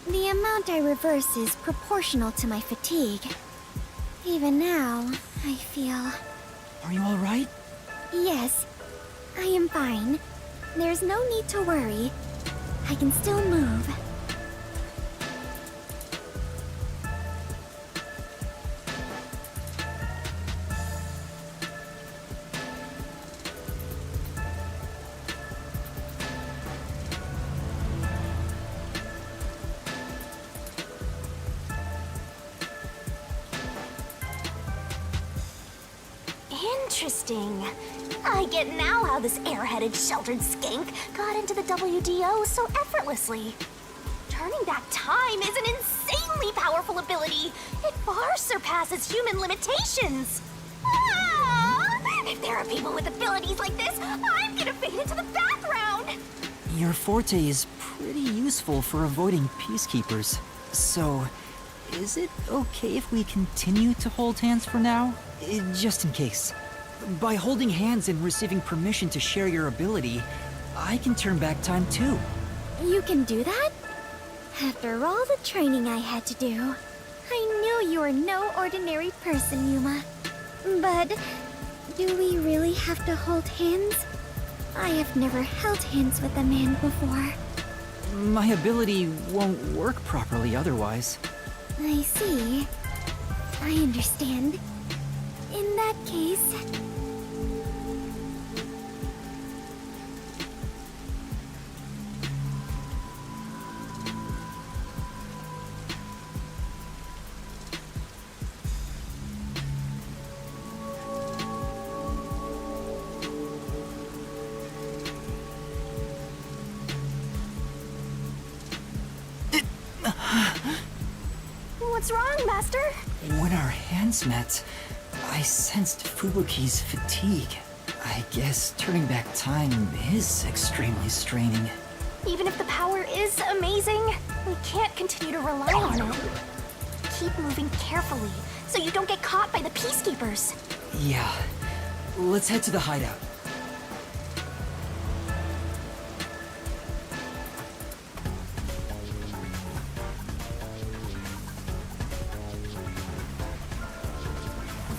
the amount I reverse is proportional to my fatigue. Even now, I feel... Are you alright? Yes, I am fine. There's no need to worry. I can still move. Interesting. I get now how this airheaded, sheltered skank got into the WDO so effortlessly. Turning back time is an insanely powerful ability. It far surpasses human limitations. Ah! If there are people with abilities like this, I'm gonna fade into the background. Your forte is pretty useful for avoiding peacekeepers. So, is it okay if we continue to hold hands for now? Just in case. By holding hands and receiving permission to share your ability, I can turn back time too. You can do that? After all the training I had to do, I knew you were no ordinary person, Yuma. But do we really have to hold hands? I have never held hands with a man before. My ability won't work properly otherwise. I see. I understand. In that case... What's wrong, Master? When our hands met, I sensed Fubuki's fatigue. I guess turning back time is extremely straining. Even if the power is amazing, we can't continue to rely on it. Keep moving carefully, so you don't get caught by the peacekeepers. Yeah. Let's head to the hideout.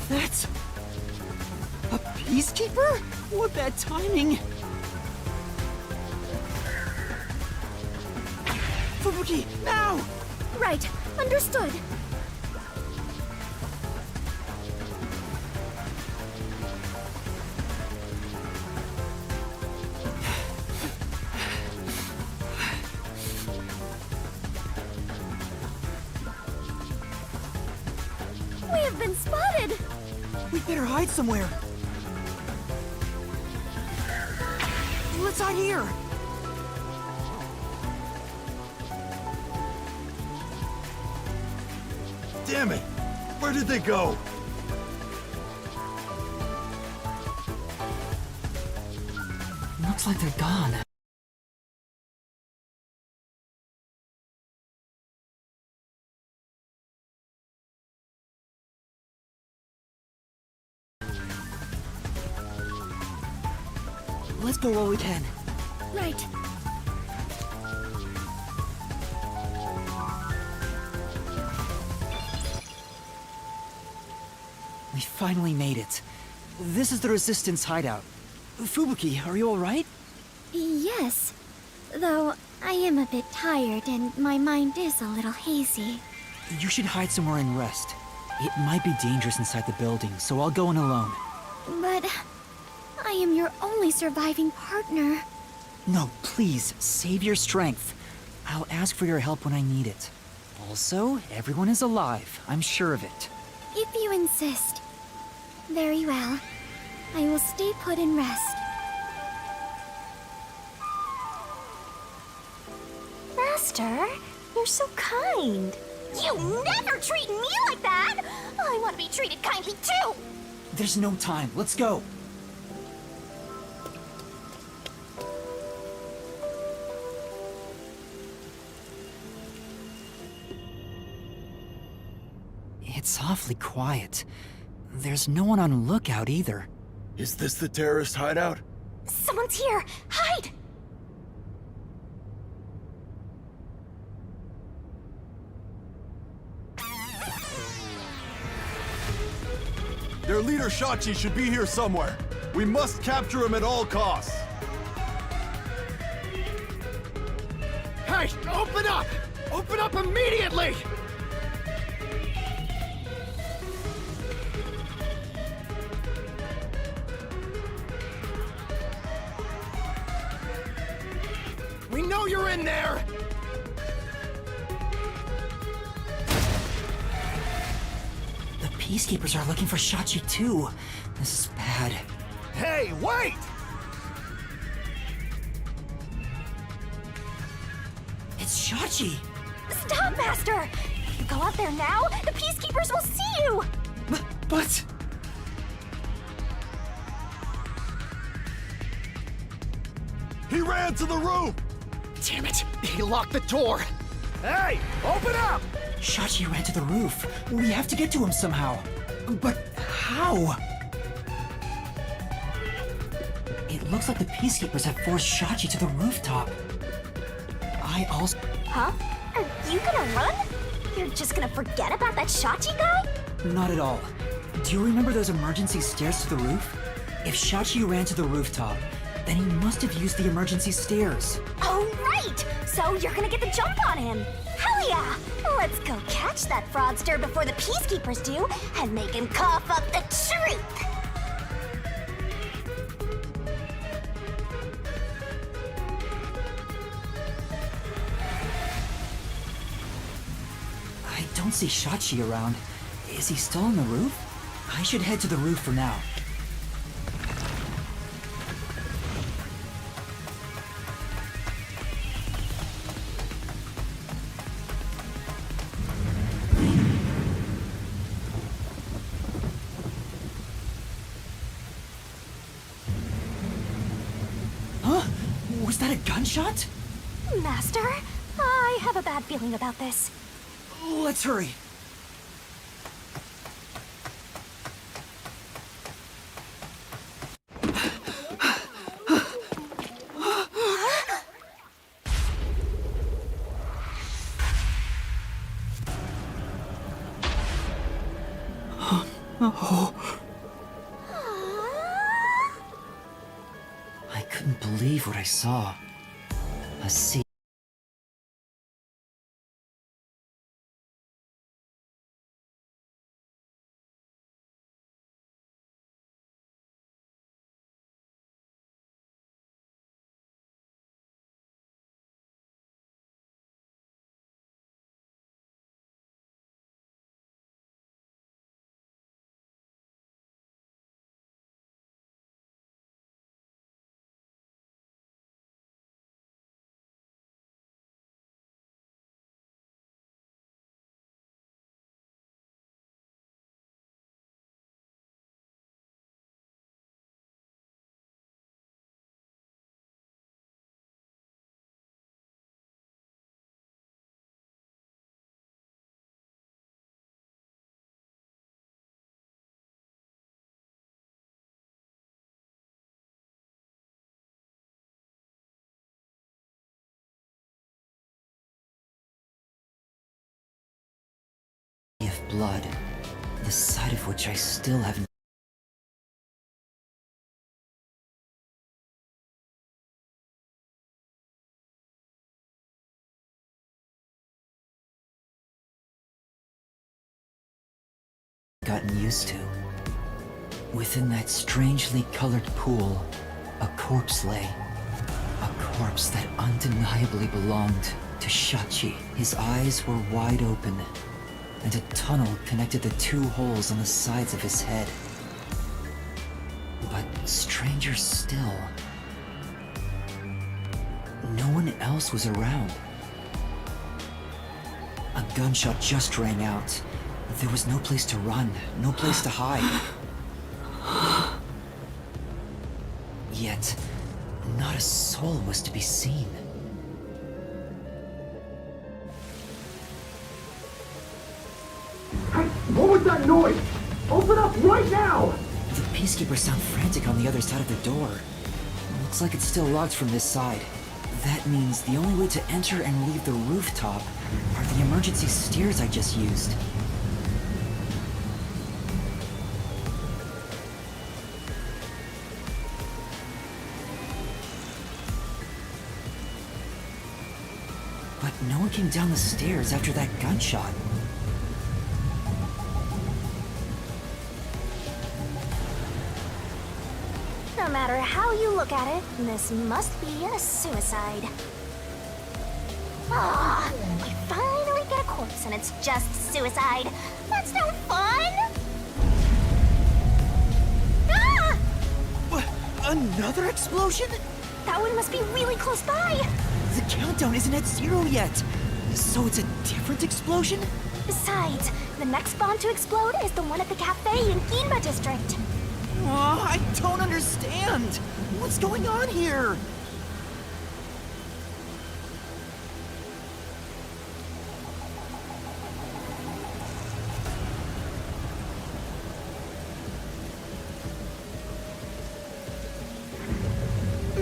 That's... a peacekeeper? What bad timing! Fubuki, now! Right, understood. We have been spotted! We better hide somewhere. Let's hide here. Damn it! Where did they go? Looks like they're gone. Let's go while we can. Right. We finally made it. This is the Resistance hideout. Fubuki, are you alright? Yes. Though I am a bit tired and my mind is a little hazy. You should hide somewhere and rest. It might be dangerous inside the building, so I'll go in alone. But I am your only surviving partner. No, please, save your strength. I'll ask for your help when I need it. Also, everyone is alive, I'm sure of it. If you insist. Very well. I will stay put and rest. Master, you're so kind. You never treat me like that! I want to be treated kindly too! There's no time, let's go! It's awfully quiet. There's no one on lookout either. Is this the terrorist hideout? Someone's here! Hide! Their leader Shachi should be here somewhere. We must capture him at all costs. Hey, open up! Open up immediately! We know you're in there! The Peacekeepers are looking for Shachi too. This is bad. Hey, wait! It's Shachi! Stop, Master! If you go out there now, the Peacekeepers will see you! But... He ran to the roof! Damn it! He locked the door! Hey! Open up! Shachi ran to the roof. We have to get to him somehow. But how? It looks like the Peacekeepers have forced Shachi to the rooftop. I also... Huh? Are you gonna run? You're just gonna forget about that Shachi guy? Not at all. Do you remember those emergency stairs to the roof? If Shachi ran to the rooftop, then he must have used the emergency stairs. Oh, right! So you're gonna get the jump on him! Hell yeah! Let's go catch that fraudster before the Peacekeepers do, and make him cough up the truth! I don't see Shachi around. Is he still on the roof? I should head to the roof for now. Huh? Was that a gunshot? Master, I have a bad feeling about this. Let's hurry. Oh. I couldn't believe what I saw. A sea. blood, the sight of which I still haven't gotten used to. Within that strangely colored pool, a corpse lay. A corpse that undeniably belonged to Shachi. His eyes were wide open, and a tunnel connected the two holes on the sides of his head. But stranger still, no one else was around. A gunshot just rang out. There was no place to run, no place to hide. Yet, not a soul was to be seen. Hey, what was that noise? Open up right now! The peacekeepers sound frantic on the other side of the door. Looks like it's still locked from this side. That means the only way to enter and leave the rooftop are the emergency stairs I just used. But no one came down the stairs after that gunshot. No matter how you look at it, this must be a suicide. Ah, we finally get a corpse and it's just suicide. That's no fun! Ah! Another explosion? That one must be really close by! The countdown isn't at 0 yet! So it's a different explosion? Besides, the next bomb to explode is the one at the cafe in Ginma district. Oh, I don't understand! What's going on here?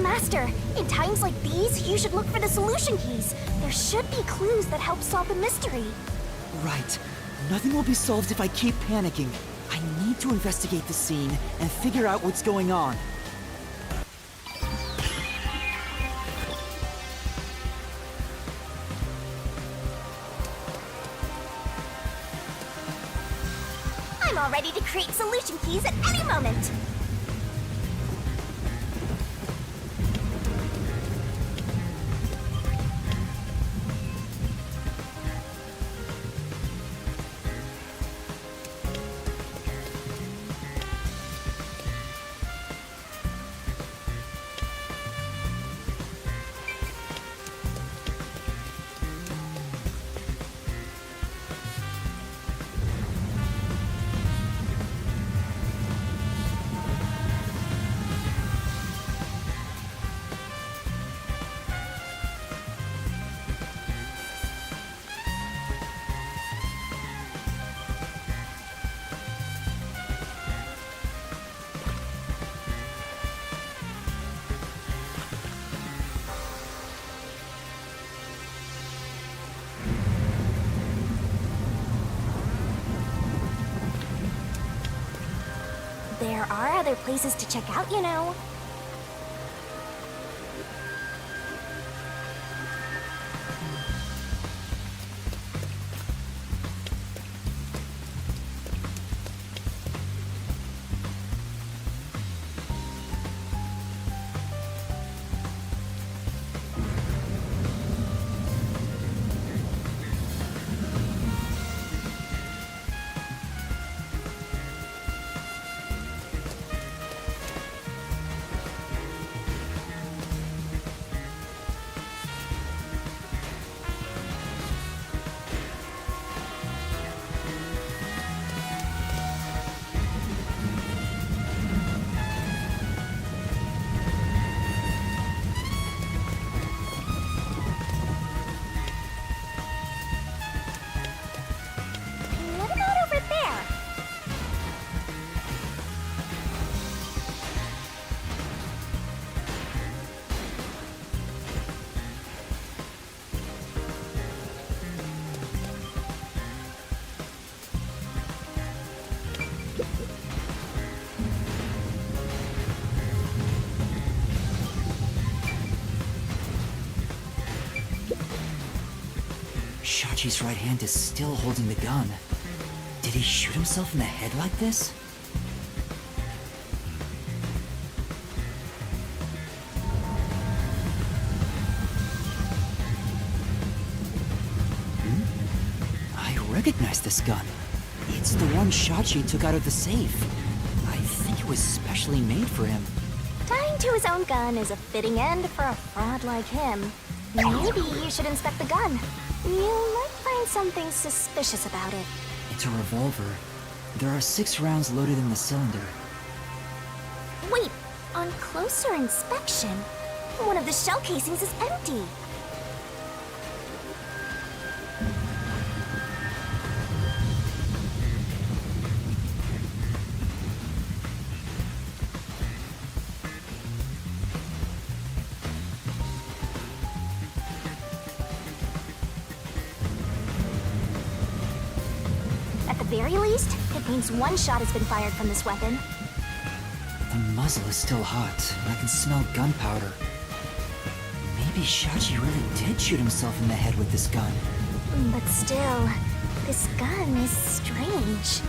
Master, in times like these, you should look for the solution keys. There should be clues that help solve the mystery. Right. Nothing will be solved if I keep panicking. I need to investigate the scene and figure out what's going on. I'm all ready to create solution keys at any moment. There are other places to check out, you know. Shachi's right hand is still holding the gun. Did he shoot himself in the head like this? I recognize this gun. It's the one Shachi took out of the safe. I think it was specially made for him. Tying to his own gun is a fitting end for a fraud like him. Maybe you should inspect the gun. You might find something suspicious about it. It's a revolver. There are 6 rounds loaded in the cylinder. Wait, on closer inspection, one of the shell casings is empty. At the very least, it means one shot has been fired from this weapon. The muzzle is still hot, and I can smell gunpowder. Maybe Shachi really did shoot himself in the head with this gun. But still, this gun is strange.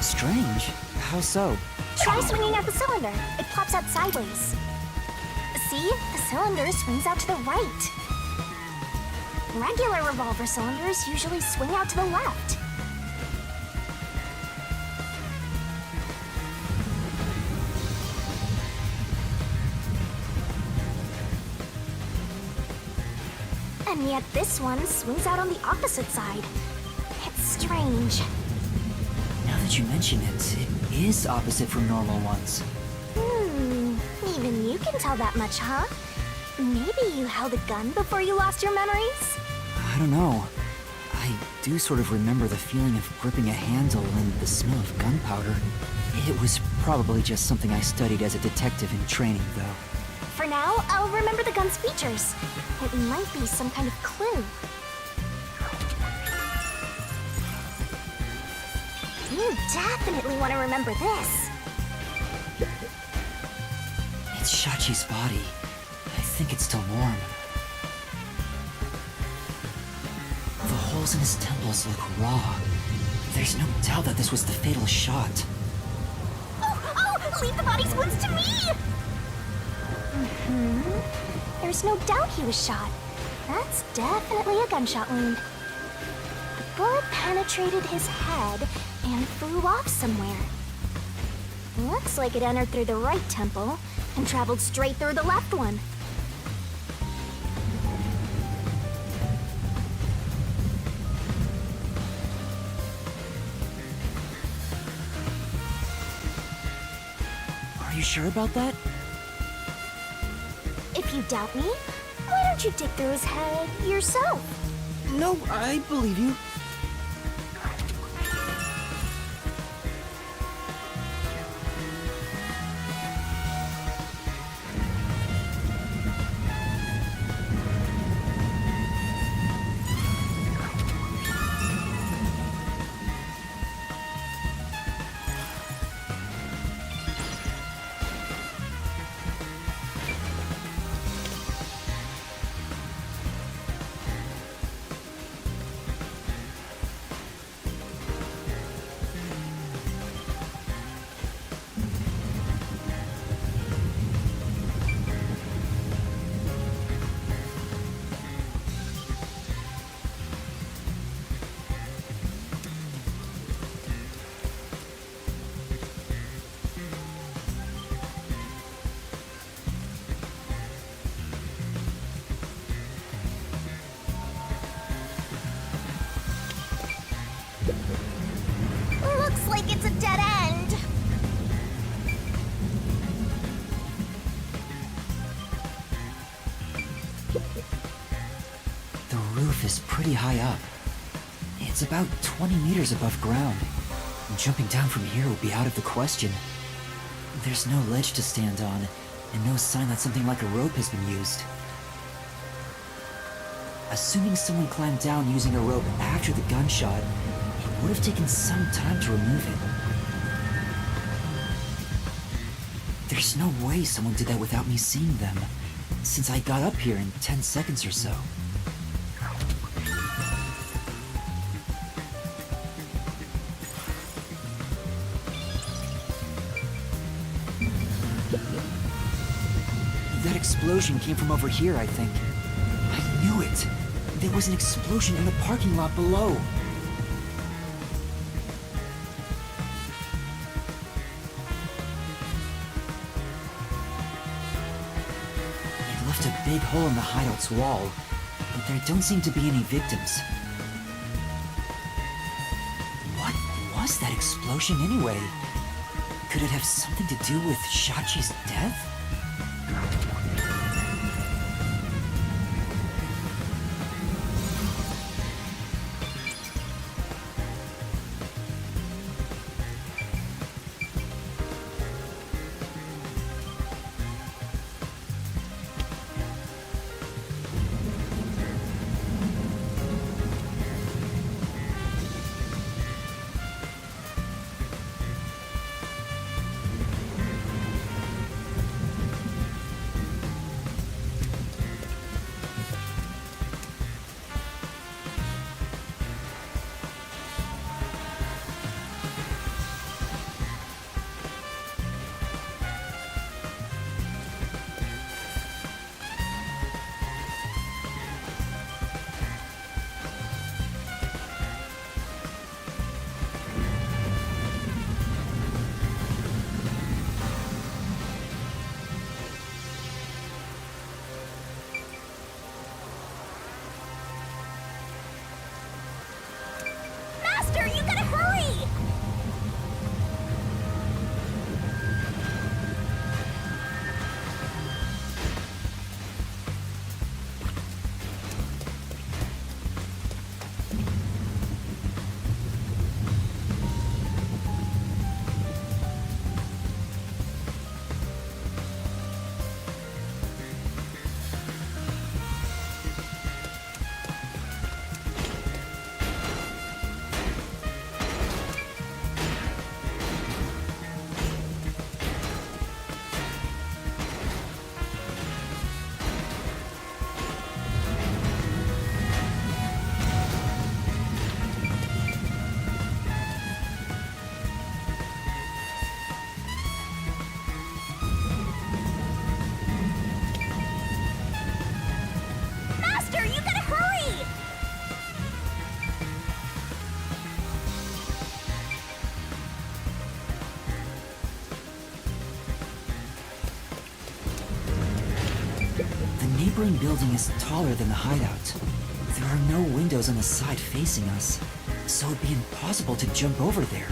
Strange? How so? Try swinging out the cylinder. It pops out sideways. See? The cylinder swings out to the right. Regular revolver cylinders usually swing out to the left. And yet this one swings out on the opposite side. It's strange. Now that you mention it, it is opposite from normal ones. Even you can tell that much, huh? Maybe you held a gun before you lost your memories? I don't know. I do sort of remember the feeling of gripping a handle and the smell of gunpowder. It was probably just something I studied as a detective in training, though. For now, I'll remember the gun's features. It might be some kind of clue. You definitely want to remember this. It's Shachi's body. I think it's still warm. The holes in his temples look raw. There's no doubt that this was the fatal shot. Oh! Leave the body's wounds to me! There's no doubt he was shot. That's definitely a gunshot wound. The bullet penetrated his head and flew off somewhere. Looks like it entered through the right temple and traveled straight through the left one. Are you sure about that? If you doubt me, why don't you dig through his head yourself? No, I believe you. Looks like it's a dead end. The roof is pretty high up. It's about 20 meters above ground. Jumping down from here would be out of the question. There's no ledge to stand on, and no sign that something like a rope has been used. Assuming someone climbed down using a rope after the gunshot, it would have taken some time to remove it. There's no way someone did that without me seeing them. since I got up here in 10 seconds or so. That explosion came from over here, I think. I knew it! There was an explosion in the parking lot below. It left a big hole in the hideout's wall, but there don't seem to be any victims. What was that explosion anyway? Could it have something to do with Shachi's death? Master, you gotta hurry! Master, you gotta hurry! The neighboring building is taller than the hideout. There are no windows on the side facing us, so it'd be impossible to jump over there.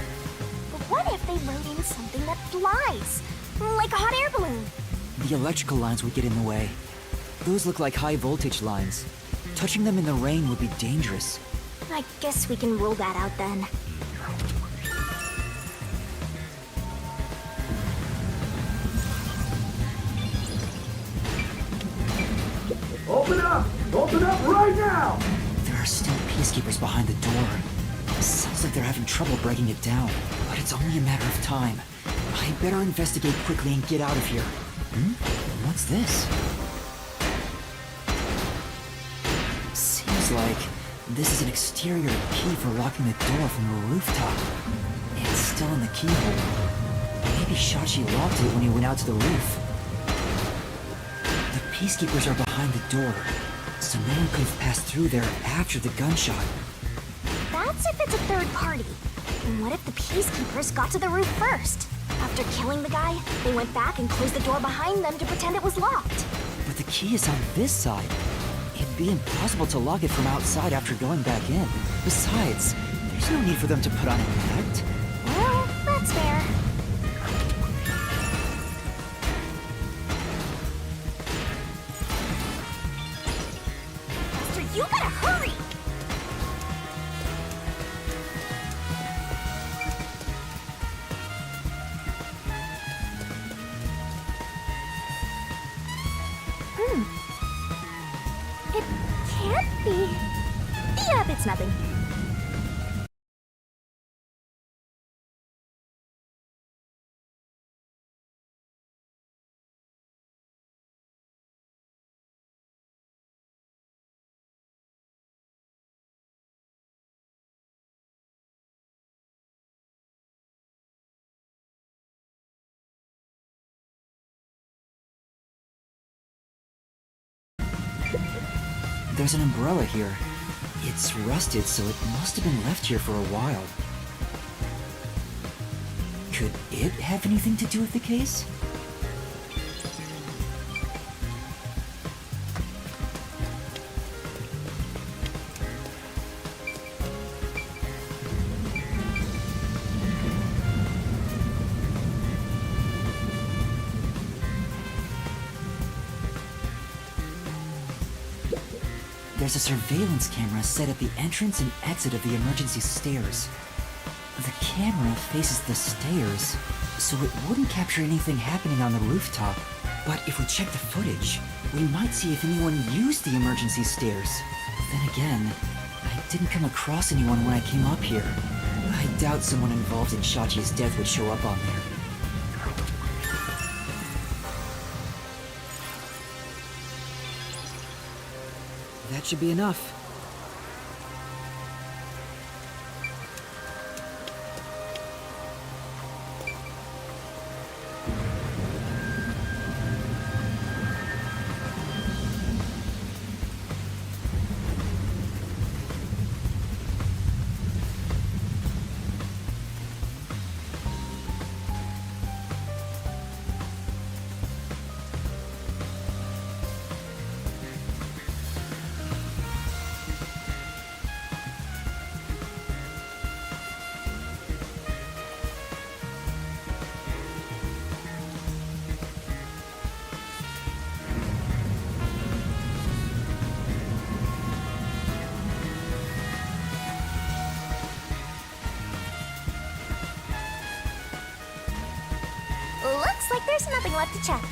But what if they rode in something that flies? Like a hot air balloon? The electrical lines would get in the way. Those look like high voltage lines. Touching them in the rain would be dangerous. I guess we can rule that out then. Open up! Open up right now! There are still peacekeepers behind the door. Sounds like they're having trouble breaking it down, but it's only a matter of time. I better investigate quickly and get out of here. What's this? Seems like this is an exterior key for locking the door from the rooftop. It's still in the keyhole. Maybe Shachi locked it when he went out to the roof. The peacekeepers are behind the door, so no one could have passed through there after the gunshot. That's if it's a third party. And what if the peacekeepers got to the roof first? After killing the guy, they went back and closed the door behind them to pretend it was locked. But the key is on this side. It'd be impossible to lock it from outside after going back in. Besides, there's no need for them to put on a net. Well, that's fair. Master, you gotta hurry! It can't be. Yep, it's nothing. There's an umbrella here. It's rusted, so it must have been left here for a while. Could it have anything to do with the case? There's a surveillance camera set at the entrance and exit of the emergency stairs. The camera faces the stairs, so it wouldn't capture anything happening on the rooftop. But if we check the footage, we might see if anyone used the emergency stairs. Then again, I didn't come across anyone when I came up here. I doubt someone involved in Shachi's death would show up on there. That should be enough. Looks like there's nothing left to check.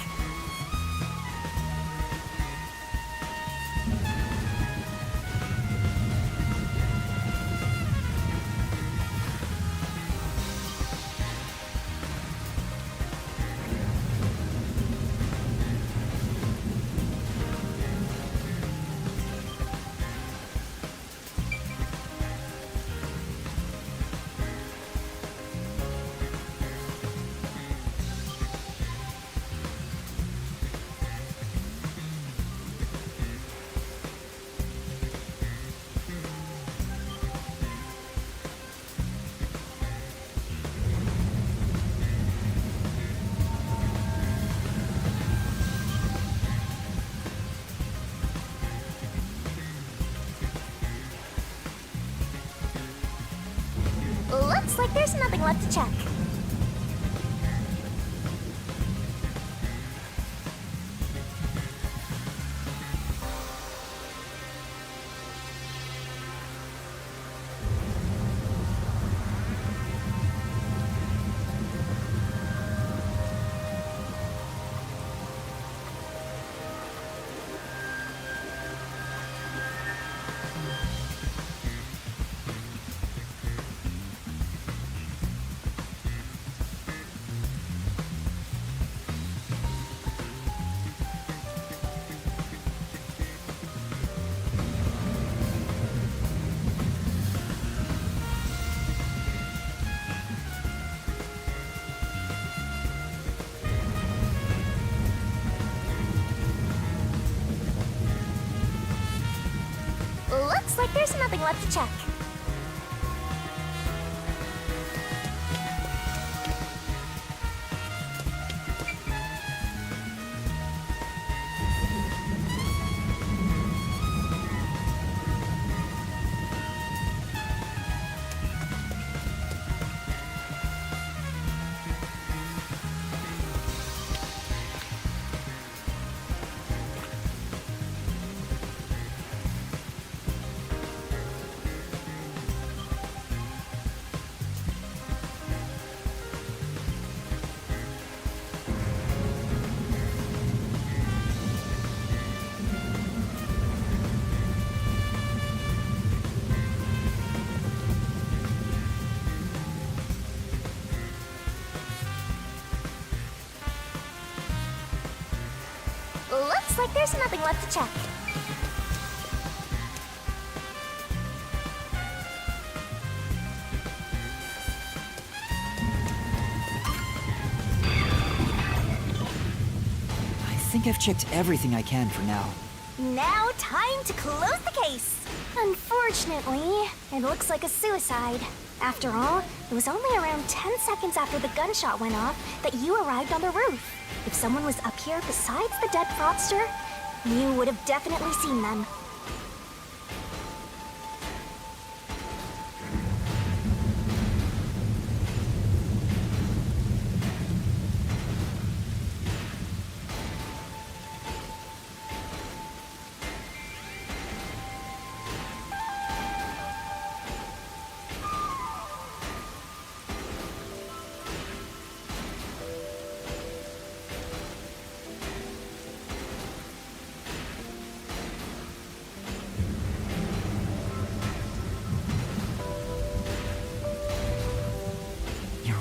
Looks like there's nothing left to check. Looks like there's nothing left to check. Looks like there's nothing left to check. I think I've checked everything I can for now. Now, time to close the case. Unfortunately, it looks like a suicide. After all, it was only around 10 seconds after the gunshot went off that you arrived on the roof. If someone was up here besides the dead fraudster, you would have definitely seen them.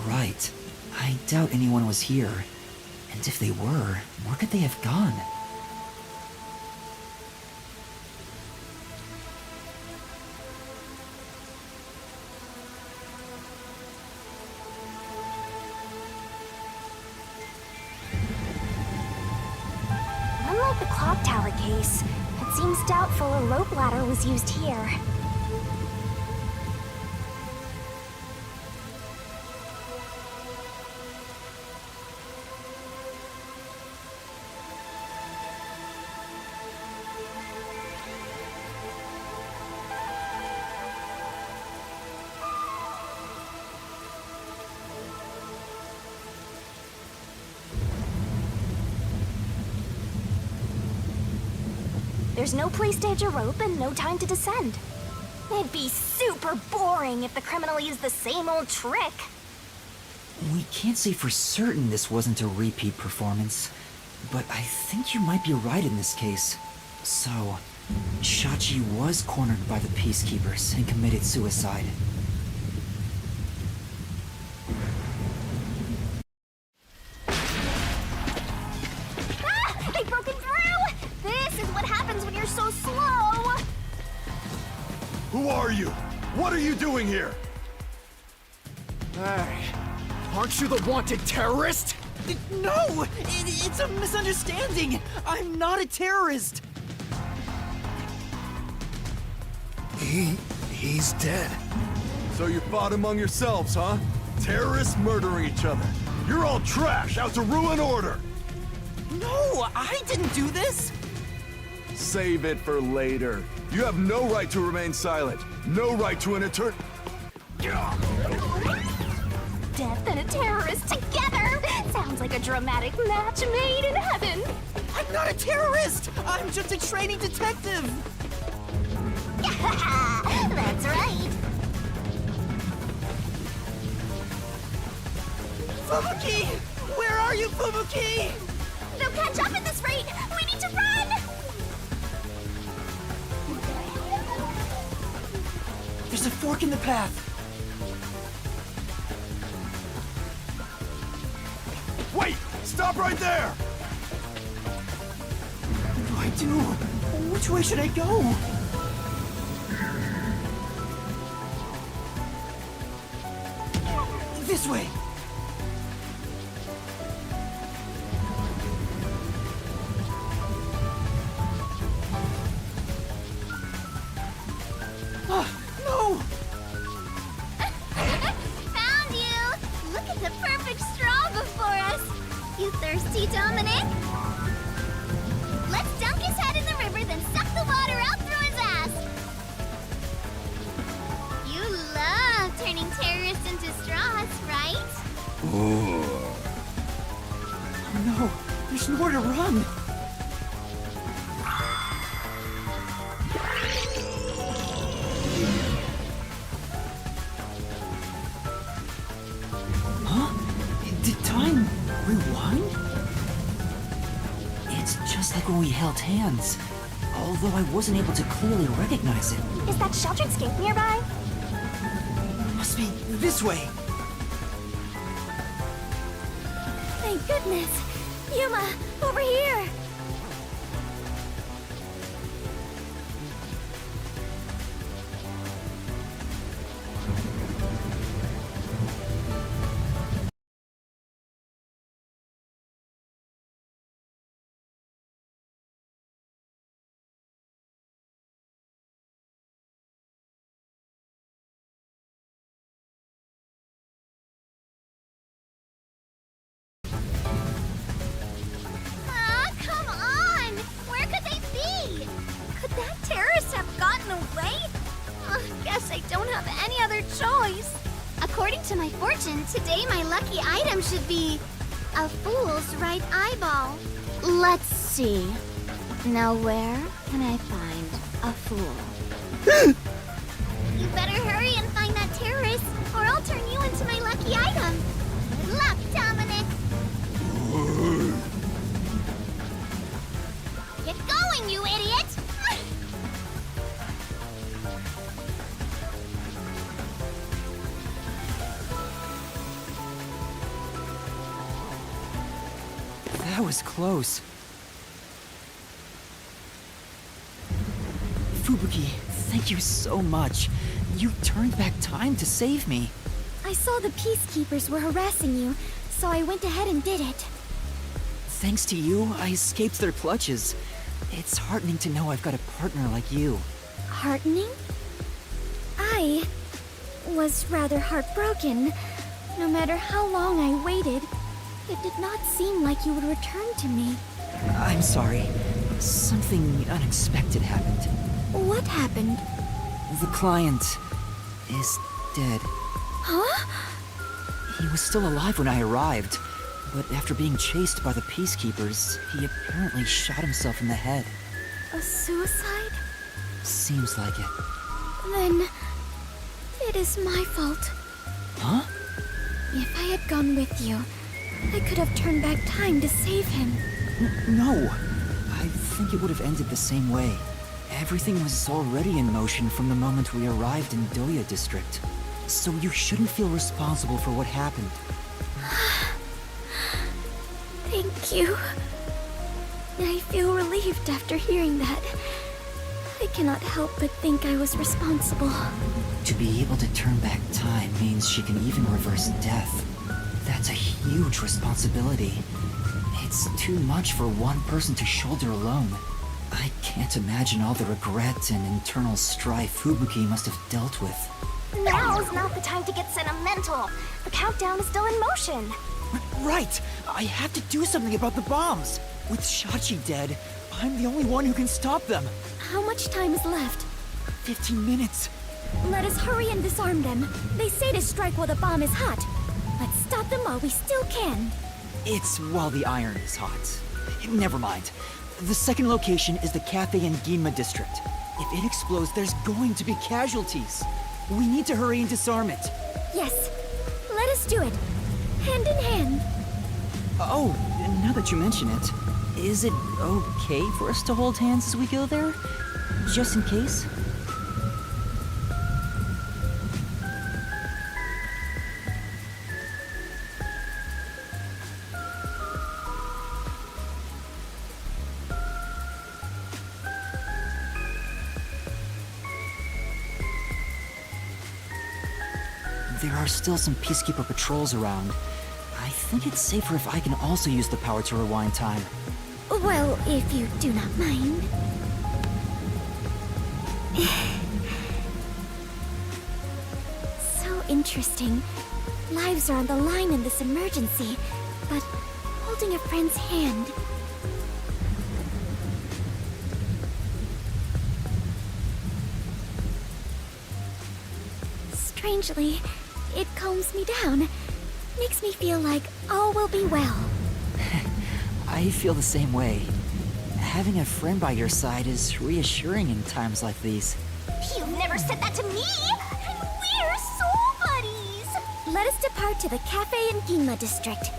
Right. I doubt anyone was here. And if they were, where could they have gone? Unlike the clock tower case, it seems doubtful a rope ladder was used here. There's no place to hitch a rope and no time to descend. It'd be super boring if the criminal used the same old trick. We can't say for certain this wasn't a repeat performance, but I think you might be right in this case. So, Shachi was cornered by the Peacekeepers and committed suicide. Ah! They've broken through! This is what happens when you're so slow! Who are you? What are you doing here? Hey, aren't you the wanted terrorist? No! It's a misunderstanding! I'm not a terrorist! He's dead. So you fought among yourselves, huh? Terrorists murdering each other. You're all trash, out to ruin order! No, I didn't do this! Save it for later. You have no right to remain silent. No right to an Death and a terrorist together! Sounds like a dramatic match made in heaven! I'm not a terrorist! I'm just a training detective! That's right! Fubuki! Where are you, Fubuki? They'll catch up at this rate! We need to run! There's a fork in the path. Wait! Stop right there! What do I do? Which way should I go? This way! No! Found you! Look at the perfect straw before us! You thirsty, Dominic? Let's dunk his head in the river, then suck the water out through his ass! You love turning terrorists into straws, right? Oh no! There's nowhere to run! Did time rewind? It's just like when we held hands, although I wasn't able to clearly recognize it. Is that sheltered scape nearby? Must be this way! Thank goodness! Yuma, over here! choice. According to my fortune, today my lucky item should be a fool's right eyeball. Let's see. Now where can I find a fool? You better hurry and find that terrorist, or I'll turn you into my lucky item. Good luck, Dominic. Get going, you idiot! That was close. Fubuki, thank you so much. You turned back time to save me. I saw the peacekeepers were harassing you, so I went ahead and did it. Thanks to you, I escaped their clutches. It's heartening to know I've got a partner like you. Heartening? I was rather heartbroken. No matter how long I waited, it did not seem like you would return to me. I'm sorry. Something unexpected happened. What happened? The client is dead. Huh? He was still alive when I arrived, but after being chased by the peacekeepers, he apparently shot himself in the head. A suicide? Seems like it. Then it is my fault. Huh? If I had gone with you, I could have turned back time to save him. No! I think it would have ended the same way. Everything was already in motion from the moment we arrived in Doya District. So you shouldn't feel responsible for what happened. Thank you. I feel relieved after hearing that. I cannot help but think I was responsible. To be able to turn back time means she can even reverse death. That's a huge responsibility. It's too much for one person to shoulder alone. I can't imagine all the regret and internal strife Fubuki must have dealt with. Now's not the time to get sentimental. The countdown is still in motion. Right! I have to do something about the bombs! With Shachi dead, I'm the only one who can stop them. How much time is left? 15 minutes. Let us hurry and disarm them. They say to strike while the bomb is hot. Let's stop them while we still can. It's while the iron is hot. Never mind. The second location is the Cafe in Ginma district. If it explodes, there's going to be casualties. We need to hurry and disarm it. Yes. Let us do it. Hand in hand. Oh, now that you mention it, is it okay for us to hold hands as we go there? Just in case? There are still some Peacekeeper patrols around. I think it's safer if I can also use the power to rewind time. Well, if you do not mind. So interesting. Lives are on the line in this emergency, but holding a friend's hand. Strangely, it calms me down. Makes me feel like all will be well. I feel the same way. Having a friend by your side is reassuring in times like these. You've never said that to me! And we're soul buddies! Let us depart to the Cafe in Ginma district.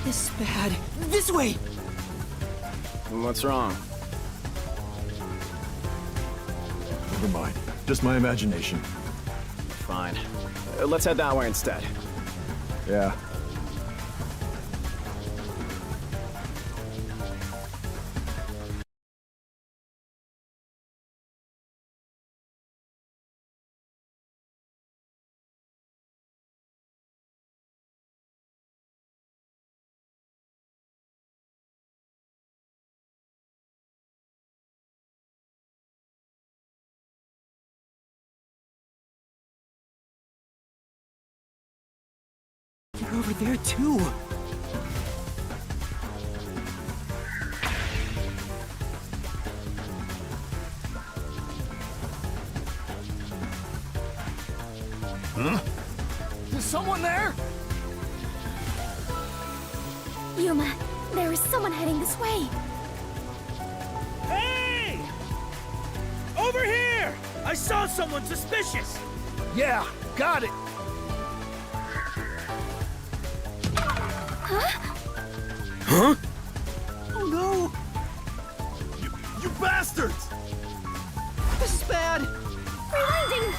This bad. This way! What's wrong? Never mind. Just my imagination. Fine. Let's head that way instead. Yeah. over there too. Huh? Is someone there? Yuma, there is someone heading this way. Hey! Over here! I saw someone suspicious! Yeah, got it. Huh? Oh no! You bastards! This is bad! Rewinding!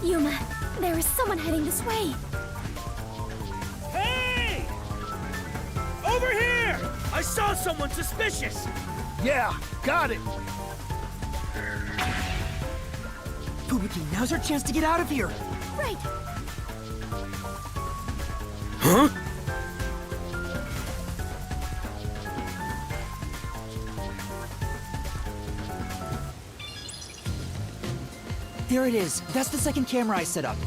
Yuma, there is someone heading this way. Hey! Over here! I saw someone suspicious! Yeah, got it. Fubuki, now's our chance to get out of here. Right. Huh? There it is. That's the second camera I set up.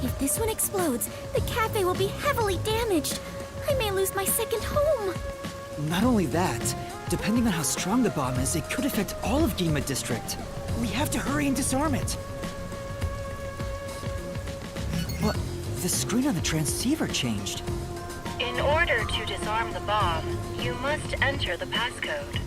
If this one explodes, the cafe will be heavily damaged. I may lose my second home. Not only that, depending on how strong the bomb is, it could affect all of Gima District. We have to hurry and disarm it. What? The screen on the transceiver changed. In order to disarm the bomb, you must enter the passcode.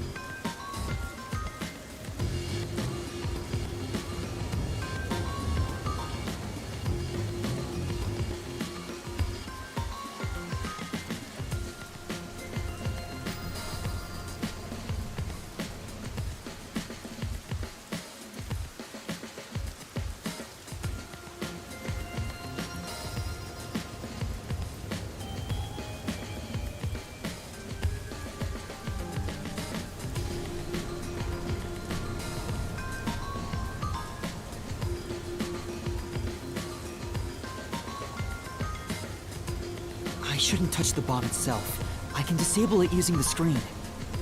I shouldn't touch the bomb itself. I can disable it using the screen.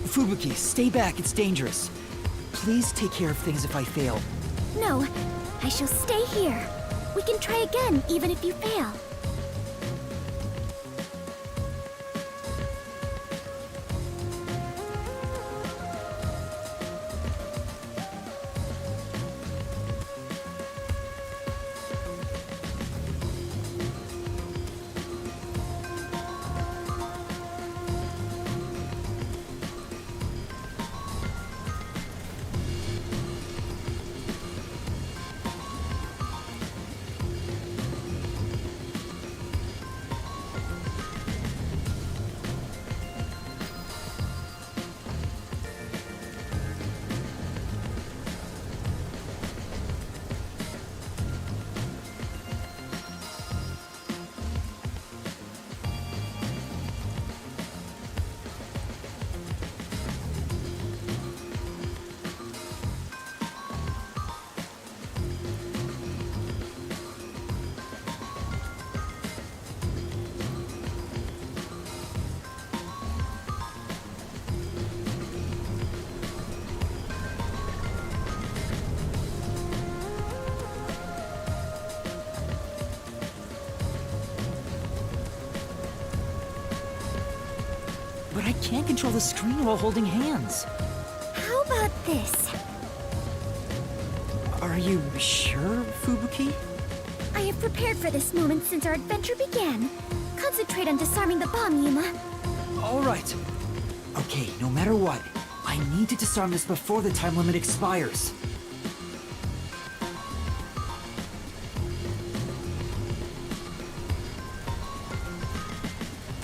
Fubuki, stay back, it's dangerous. Please take care of things if I fail. No, I shall stay here. We can try again, even if you fail. But I can't control the screen while holding hands. How about this? Are you sure, Fubuki? I have prepared for this moment since our adventure began. Concentrate on disarming the bomb, Yuma. All right. Okay, no matter what, I need to disarm this before the time limit expires.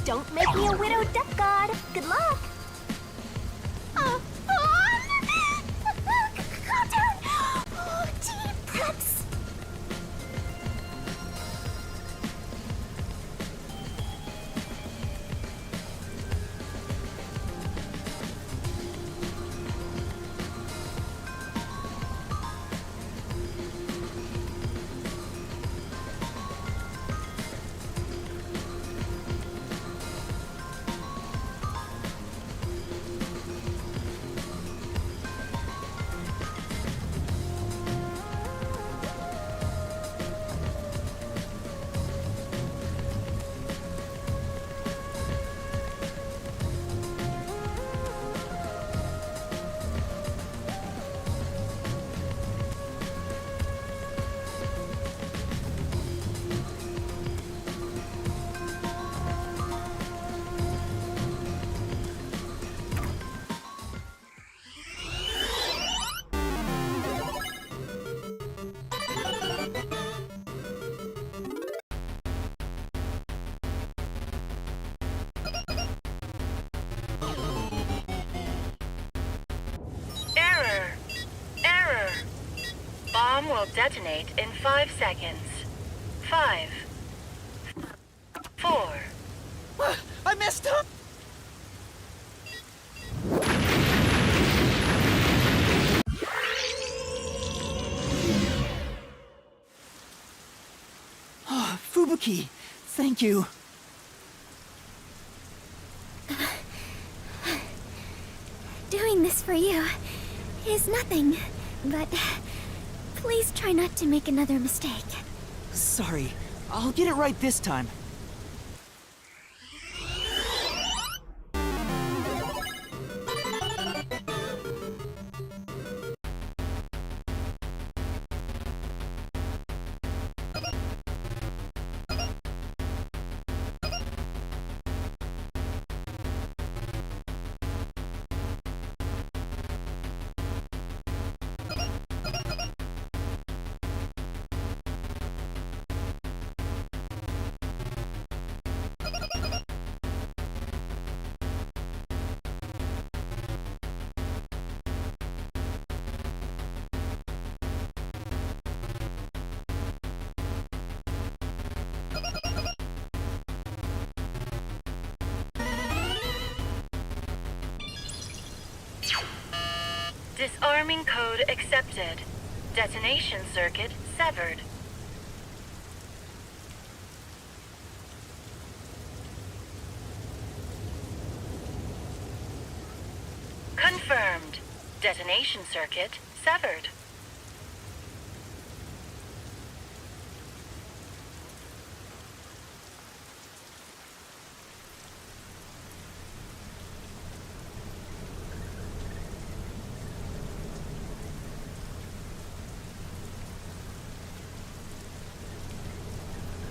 Don't make me a widow death god. Good luck. Calm down. Oh, deep breaths. Error. Bomb will detonate in 5 seconds. 5, 4. I messed up! Oh, Fubuki, thank you. Doing this for you is nothing, but please try not to make another mistake. Sorry, I'll get it right this time. Disarming code accepted. Detonation circuit severed. Confirmed. Detonation circuit severed.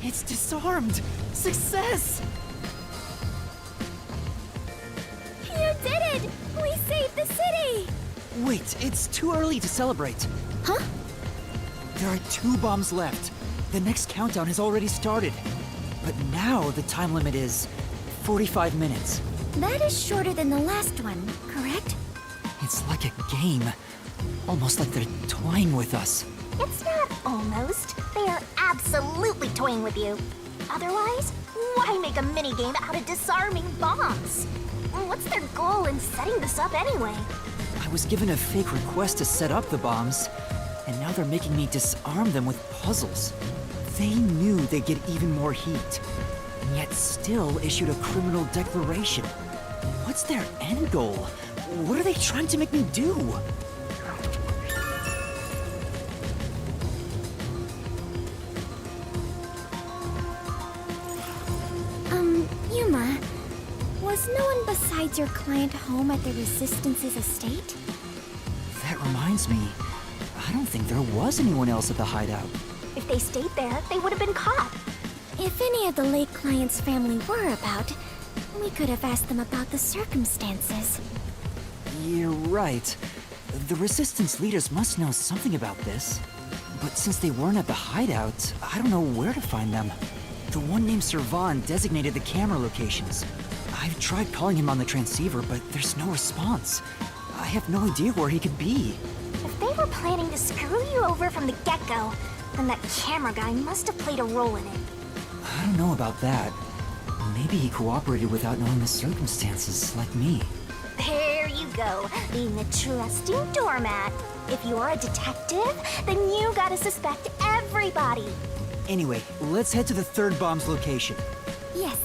It's disarmed! Success! You did it! We saved the city! Wait, it's too early to celebrate. Huh? There are 2 bombs left. The next countdown has already started. But now the time limit is 45 minutes. That is shorter than the last one, correct? It's like a game. Almost like they're toying with us. It's not almost. They are absolutely toying with you. Otherwise, why make a minigame out of disarming bombs? What's their goal in setting this up anyway? I was given a fake request to set up the bombs, and now they're making me disarm them with puzzles. They knew they'd get even more heat, and yet still issued a criminal declaration. What's their end goal? What are they trying to make me do? Yuma, was Was no one besides your client home at the Resistance's estate? That reminds me, I don't think there was anyone else at the hideout. If they stayed there, they would have been caught. If any of the late client's family were about, we could have asked them about the circumstances. You're right. The Resistance leaders must know something about this. But since they weren't at the hideout, I don't know where to find them. The one named Servan designated the camera locations. I've tried calling him on the transceiver, but there's no response. I have no idea where he could be. If they were planning to screw you over from the get-go, then that camera guy must have played a role in it. I don't know about that. Maybe he cooperated without knowing the circumstances, like me. There you go, being a trusting doormat. If you're a detective, then you gotta suspect everybody. Anyway, let's head to the third bomb's location. Yes.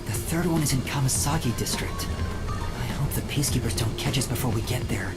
The third one is in Kamasaki District. I hope the Peacekeepers don't catch us before we get there.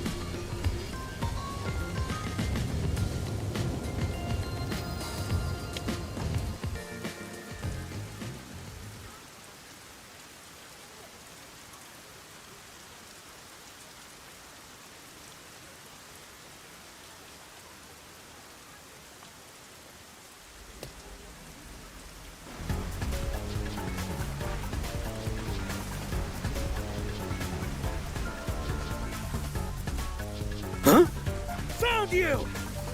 Found you!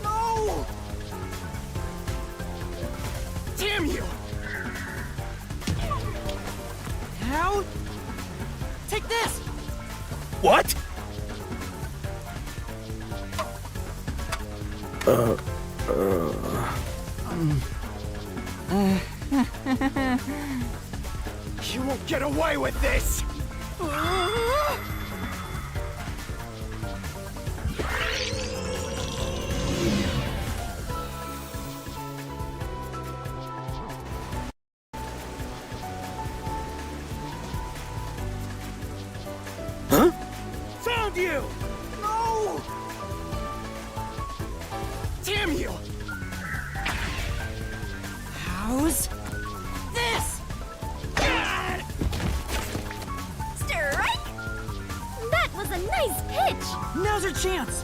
No! Damn you! How? Take this! What? You won't get away with this! Found you! No! Damn you! How's this? Strike! That was a nice pitch! Now's our chance!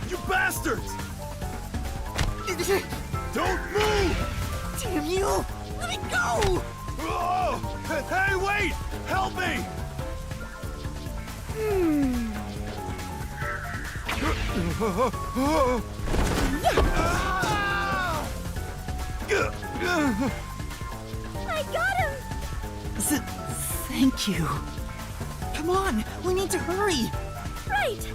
You bastards! Don't move! Damn you! Let me go! Oh! Hey, wait! Help me! I got him! Thank you. Come on, we need to hurry! Right!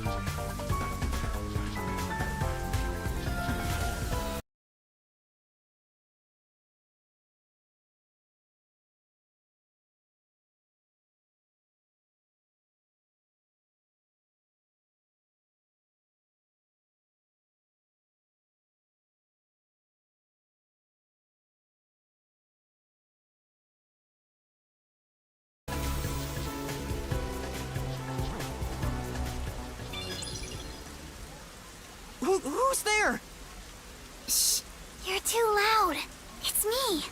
Who's there? Shh! You're too loud. It's me.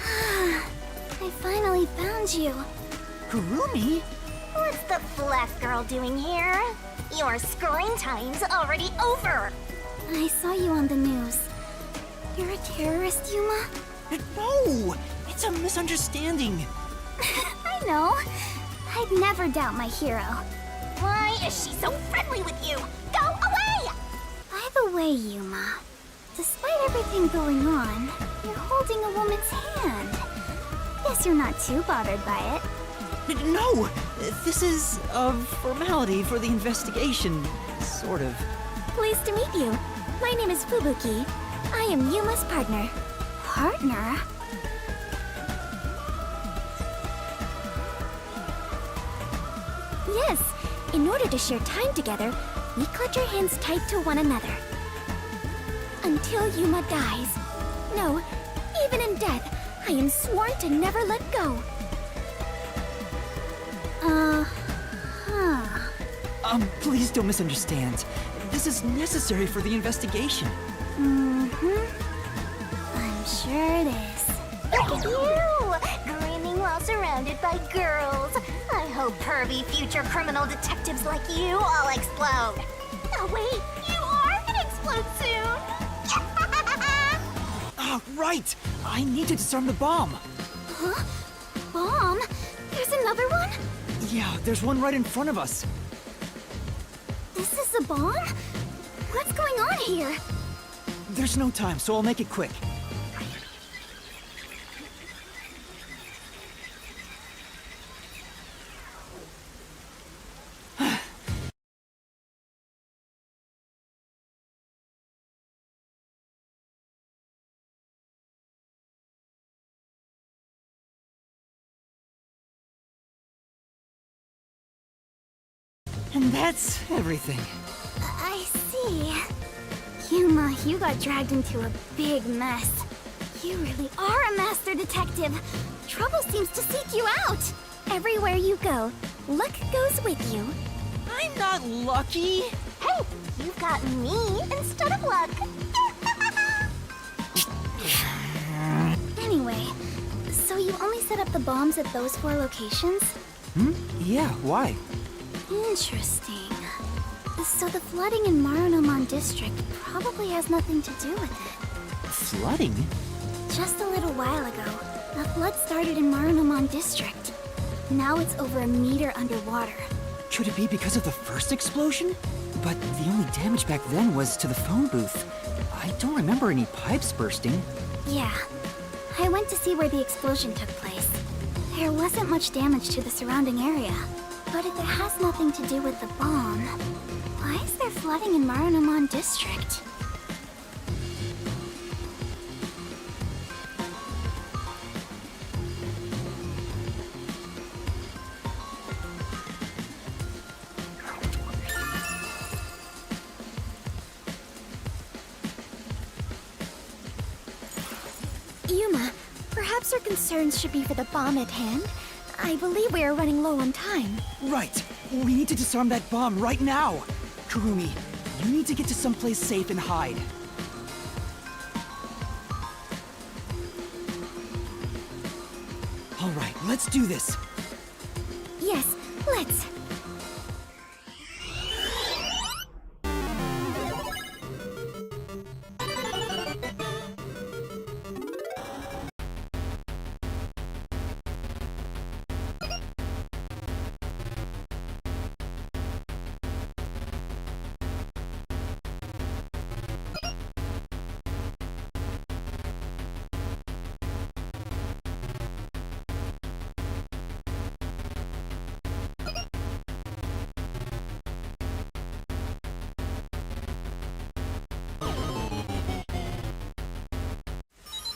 I finally found you. Kurumi? What's the fluff girl doing here? Your screen time's already over. I saw you on the news. You're a terrorist, Yuma? No! It's a misunderstanding. I know. I'd never doubt my hero. Why is she so friendly with you? Go away! By the way, Yuma, despite everything going on, you're holding a woman's hand. Guess you're not too bothered by it. No! This is a formality for the investigation, sort of. Pleased to meet you. My name is Fubuki. I am Yuma's partner. Partner? Yes, in order to share time together, we clutch our hands tight to one another. Until Yuma dies. No, even in death, I am sworn to never let go. Please don't misunderstand. This is necessary for the investigation. Mm-hmm. I'm sure it is. Look at you! Grinning while surrounded by girls. I hope pervy future criminal detectives like you all explode. Oh wait, you are gonna explode soon! Ah, right! I need to disarm the bomb. Huh? Bomb? There's another one? Yeah, there's one right in front of us. This is a bomb? What's going on here? There's no time, so I'll make it quick. And that's everything. I see. Yuma, you got dragged into a big mess. You really are a master detective. Trouble seems to seek you out. Everywhere you go, luck goes with you. I'm not lucky. Hey, you've got me instead of luck. Anyway, so you only set up the bombs at those 4 locations? Yeah, why? Interesting. So the flooding in Marunomon District probably has nothing to do with it. Flooding? Just a little while ago, the flood started in Marunomon District. Now it's over a meter underwater. Could it be because of the first explosion? But the only damage back then was to the phone booth. I don't remember any pipes bursting. Yeah. I went to see where the explosion took place. There wasn't much damage to the surrounding area. But if it has nothing to do with the bomb, why is there flooding in Marunomon District? Yuma, perhaps our concerns should be for the bomb at hand. I believe we are running low on time. Right! We need to disarm that bomb right now! Kurumi, you need to get to someplace safe and hide. Alright, let's do this. Yes, let's.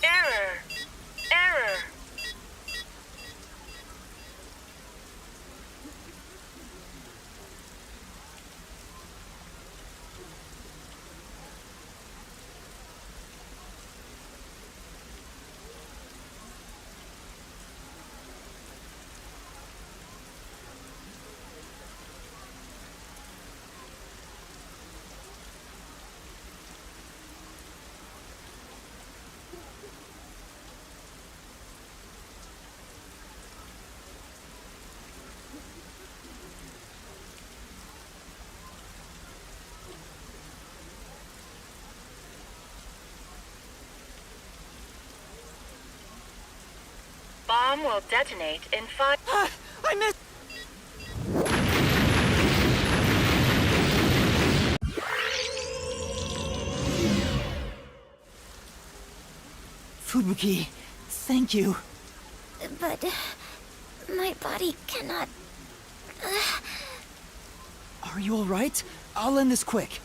Error. Bomb will detonate in 5... I missed... Fubuki, thank you. But my body cannot... Are you alright? I'll end this quick.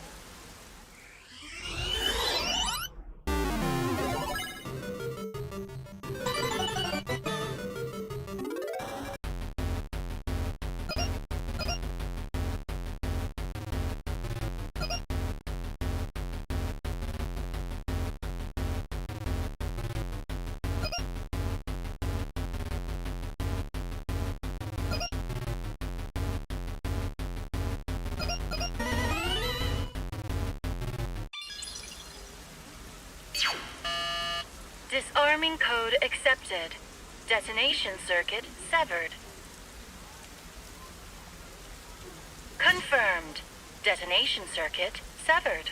Disarming code accepted. Detonation circuit severed. Confirmed. Detonation circuit severed.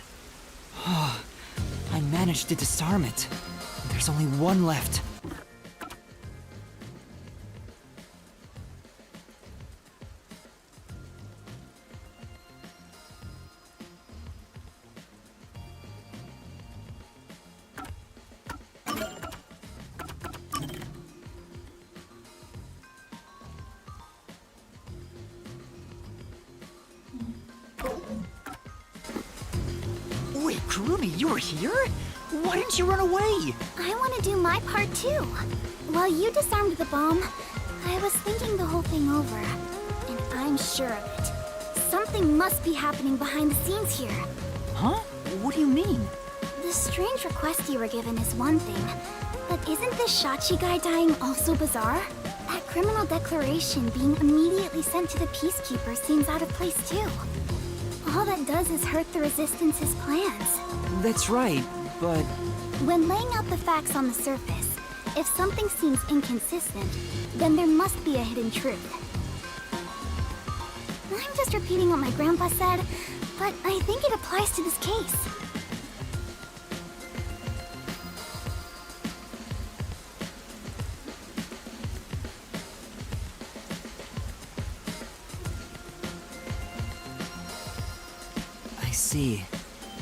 I managed to disarm it. There's only one left. Wait, Kurumi, you were here? Why didn't you run away? I want to do my part too. While you disarmed the bomb, I was thinking the whole thing over. And I'm sure of it. Something must be happening behind the scenes here. Huh? What do you mean? The strange request you were given is one thing, but isn't this Shachi guy dying also bizarre? That criminal declaration being immediately sent to the Peacekeeper seems out of place too. All that does is hurt the Resistance's plans. That's right, but... When laying out the facts on the surface, if something seems inconsistent, then there must be a hidden truth. I'm just repeating what my grandpa said, but I think it applies to this case. I see.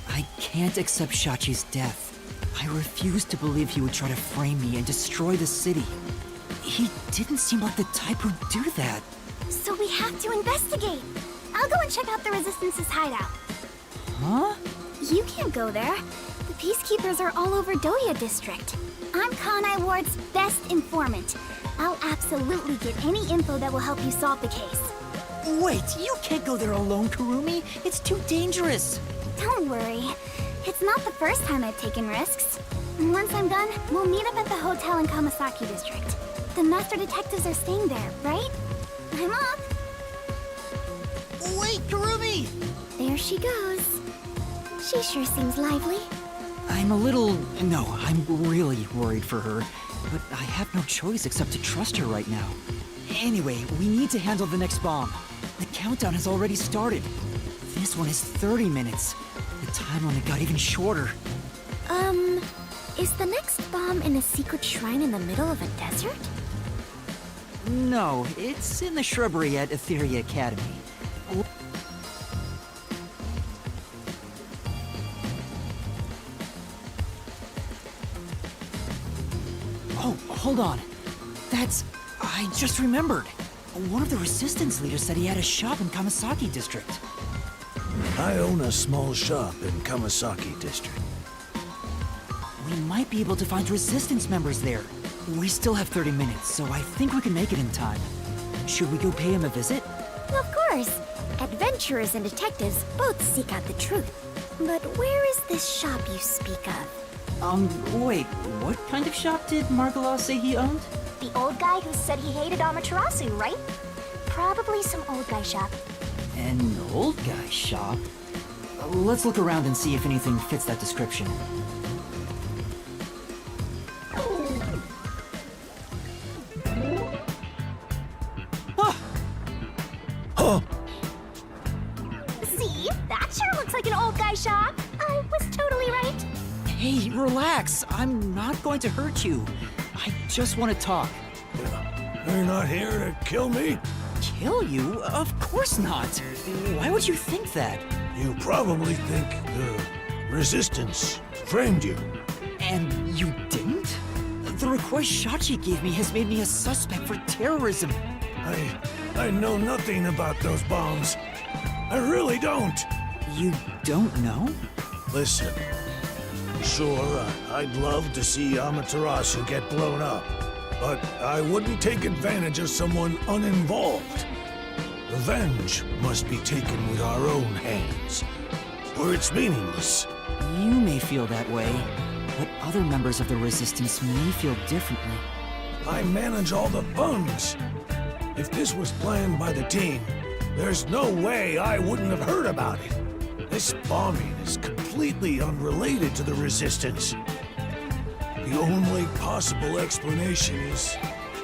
I can't accept Shachi's death. I refuse to believe he would try to frame me and destroy the city. He didn't seem like the type who'd do that. So we have to investigate. I'll go and check out the Resistance's hideout. Huh? You can't go there. The Peacekeepers are all over Doya District. I'm Kanai Ward's best informant. I'll absolutely get any info that will help you solve the case. Wait, you can't go there alone, Kurumi. It's too dangerous. Don't worry. It's not the first time I've taken risks. Once I'm done, we'll meet up at the hotel in Kamasaki District. The master detectives are staying there, right? I'm up. Wait, Kurumi! There she goes. She sure seems lively. I'm a little... No, I'm really worried for her. But I have no choice except to trust her right now. Anyway, we need to handle the next bomb. The countdown has already started. This one is 30 minutes. The time limit got even shorter. Is the next bomb in a secret shrine in the middle of a desert? No, it's in the shrubbery at Etheria Academy. Oh, hold on. I just remembered. One of the Resistance leaders said he had a shop in Kamasaki District. I own a small shop in Kamasaki District. We might be able to find Resistance members there. We still have 30 minutes, so I think we can make it in time. Should we go pay him a visit? Of course. Adventurers and detectives both seek out the truth. But where is this shop you speak of? Wait, what kind of shop did Margala say he owned? The old guy who said he hated Amaterasu, right? Probably some old guy shop. An old guy shop? Let's look around and see if anything fits that description. See? That sure looks like an old guy shop. I was totally right. Hey, relax. I'm not going to hurt you. I just want to talk. You're not here to kill me? Kill you? Of course not. Why would you think that? You probably think the Resistance framed you. And you didn't? The request Shachi gave me has made me a suspect for terrorism. I know nothing about those bombs. I really don't. You don't know? Listen, sure, I'd love to see Amaterasu get blown up, but I wouldn't take advantage of someone uninvolved. Revenge must be taken with our own hands, or it's meaningless. You may feel that way, but other members of the Resistance may feel differently. I manage all the funds. If this was planned by the team, there's no way I wouldn't have heard about it. This bombing is completely unrelated to the Resistance. The only possible explanation is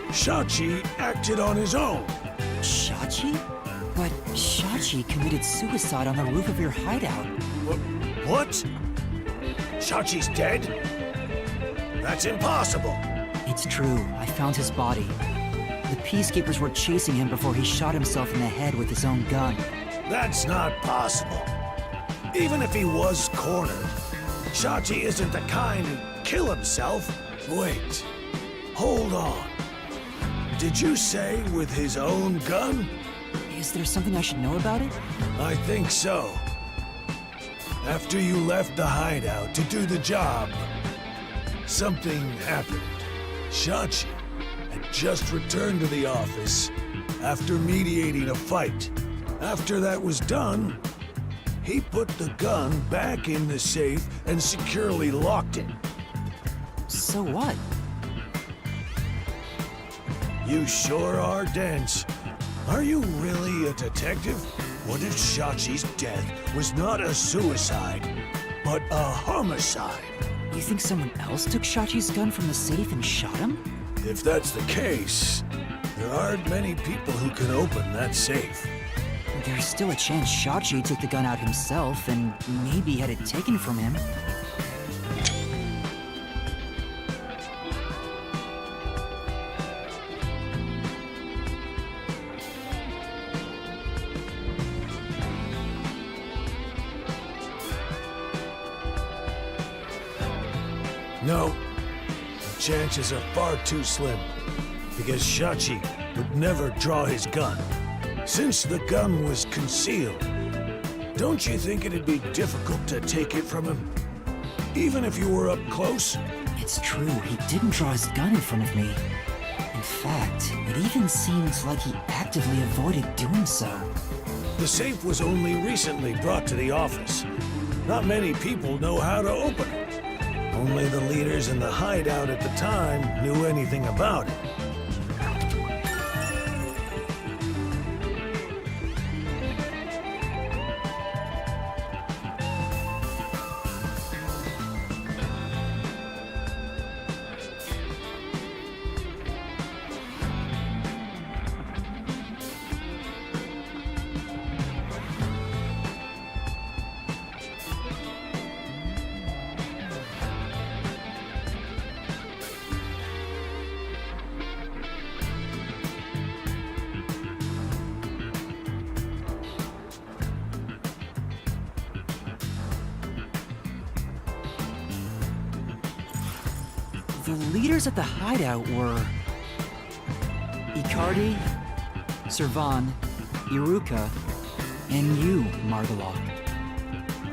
Shachi acted on his own. Shachi? But Shachi committed suicide on the roof of your hideout. What? Shachi's dead? That's impossible. It's true. I found his body. The Peacekeepers were chasing him before he shot himself in the head with his own gun. That's not possible. Even if he was cornered, Shachi isn't the kind who'd kill himself. Wait. Hold on. Did you say with his own gun? Is there something I should know about it? I think so. After you left the hideout to do the job, something happened. Shachi had just returned to the office after mediating a fight. After that was done, he put the gun back in the safe and securely locked it. So what? You sure are dense. Are you really a detective? What if Shachi's death was not a suicide, but a homicide? You think someone else took Shachi's gun from the safe and shot him? If that's the case, there aren't many people who can open that safe. There's still a chance Shachi took the gun out himself and maybe had it taken from him. No, the chances are far too slim, because Shachi would never draw his gun. Since the gun was concealed, don't you think it'd be difficult to take it from him? Even if you were up close? It's true, he didn't draw his gun in front of me. In fact, it even seems like he actively avoided doing so. The safe was only recently brought to the office. Not many people know how to open it. Only the leaders in the hideout at the time knew anything about it. The leaders at the hideout were Icardi, Servan, Iruka, and you, Margaloc.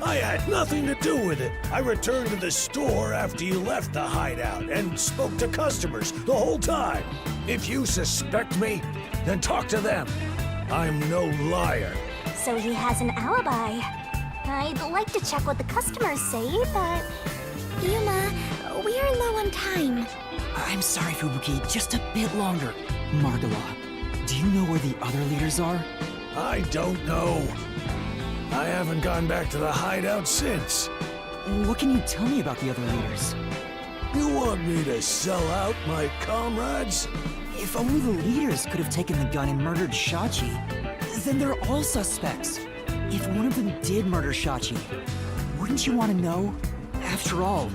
I had nothing to do with it. I returned to the store after you left the hideout and spoke to customers the whole time. If you suspect me, then talk to them. I'm no liar. So he has an alibi. I'd like to check what the customers say, but... Yuma, we are low on time. I'm sorry, Fubuki, just a bit longer. Margaloc, do you know where the other leaders are? I don't know. I haven't gone back to the hideout since. What can you tell me about the other leaders? You want me to sell out my comrades? If only the leaders could have taken the gun and murdered Shachi, then they're all suspects. If one of them did murder Shachi, wouldn't you want to know? After all,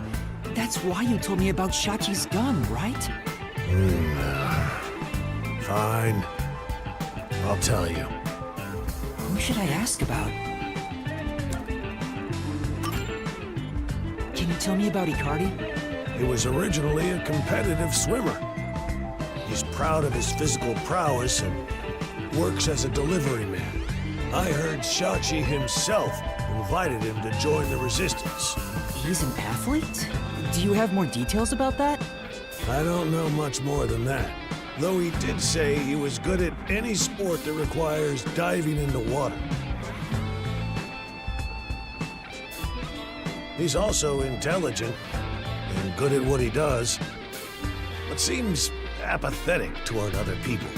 that's why you told me about Shachi's gun, right? Fine. I'll tell you. Who should I ask about? Can you tell me about Icardi? He was originally a competitive swimmer. He's proud of his physical prowess and works as a delivery man. I heard Shachi himself invited him to join the Resistance. He's an athlete? Do you have more details about that? I don't know much more than that. Though he did say he was good at any sport that requires diving into water. He's also intelligent and good at what he does, but seems apathetic toward other people.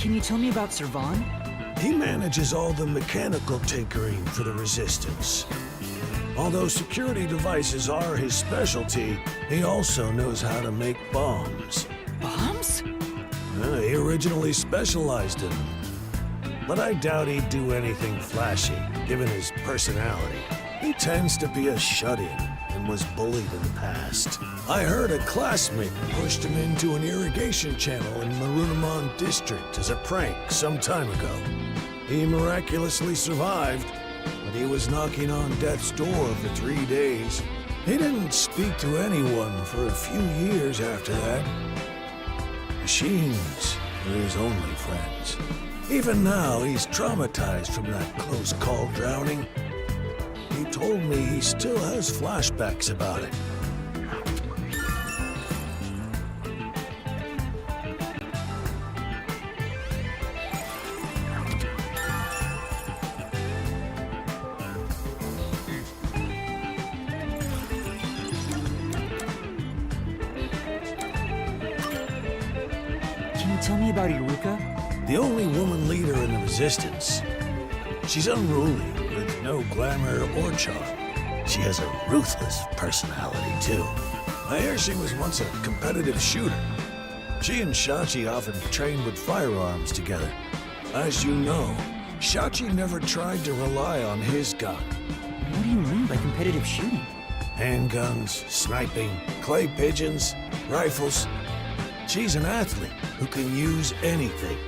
Can you tell me about Servan? He manages all the mechanical tinkering for the Resistance. Although security devices are his specialty, he also knows how to make bombs. Bombs? He originally specialized in them. But I doubt he'd do anything flashy, given his personality. He tends to be a shut-in and was bullied in the past. I heard a classmate pushed him into an irrigation channel in Marunamon District as a prank some time ago. He miraculously survived, but he was knocking on death's door for 3 days. He didn't speak to anyone for a few years after that. Machines were his only friends. Even now, he's traumatized from that close call drowning. He told me he still has flashbacks about it. Can you tell me about Iruka? The only woman leader in the Resistance. She's unruly, with no glamour or charm. She has a ruthless personality, too. I hear she was once a competitive shooter. She and Shachi often trained with firearms together. As you know, Shachi never tried to rely on his gun. What do you mean by competitive shooting? Handguns, sniping, clay pigeons, rifles. She's an athlete who can use anything.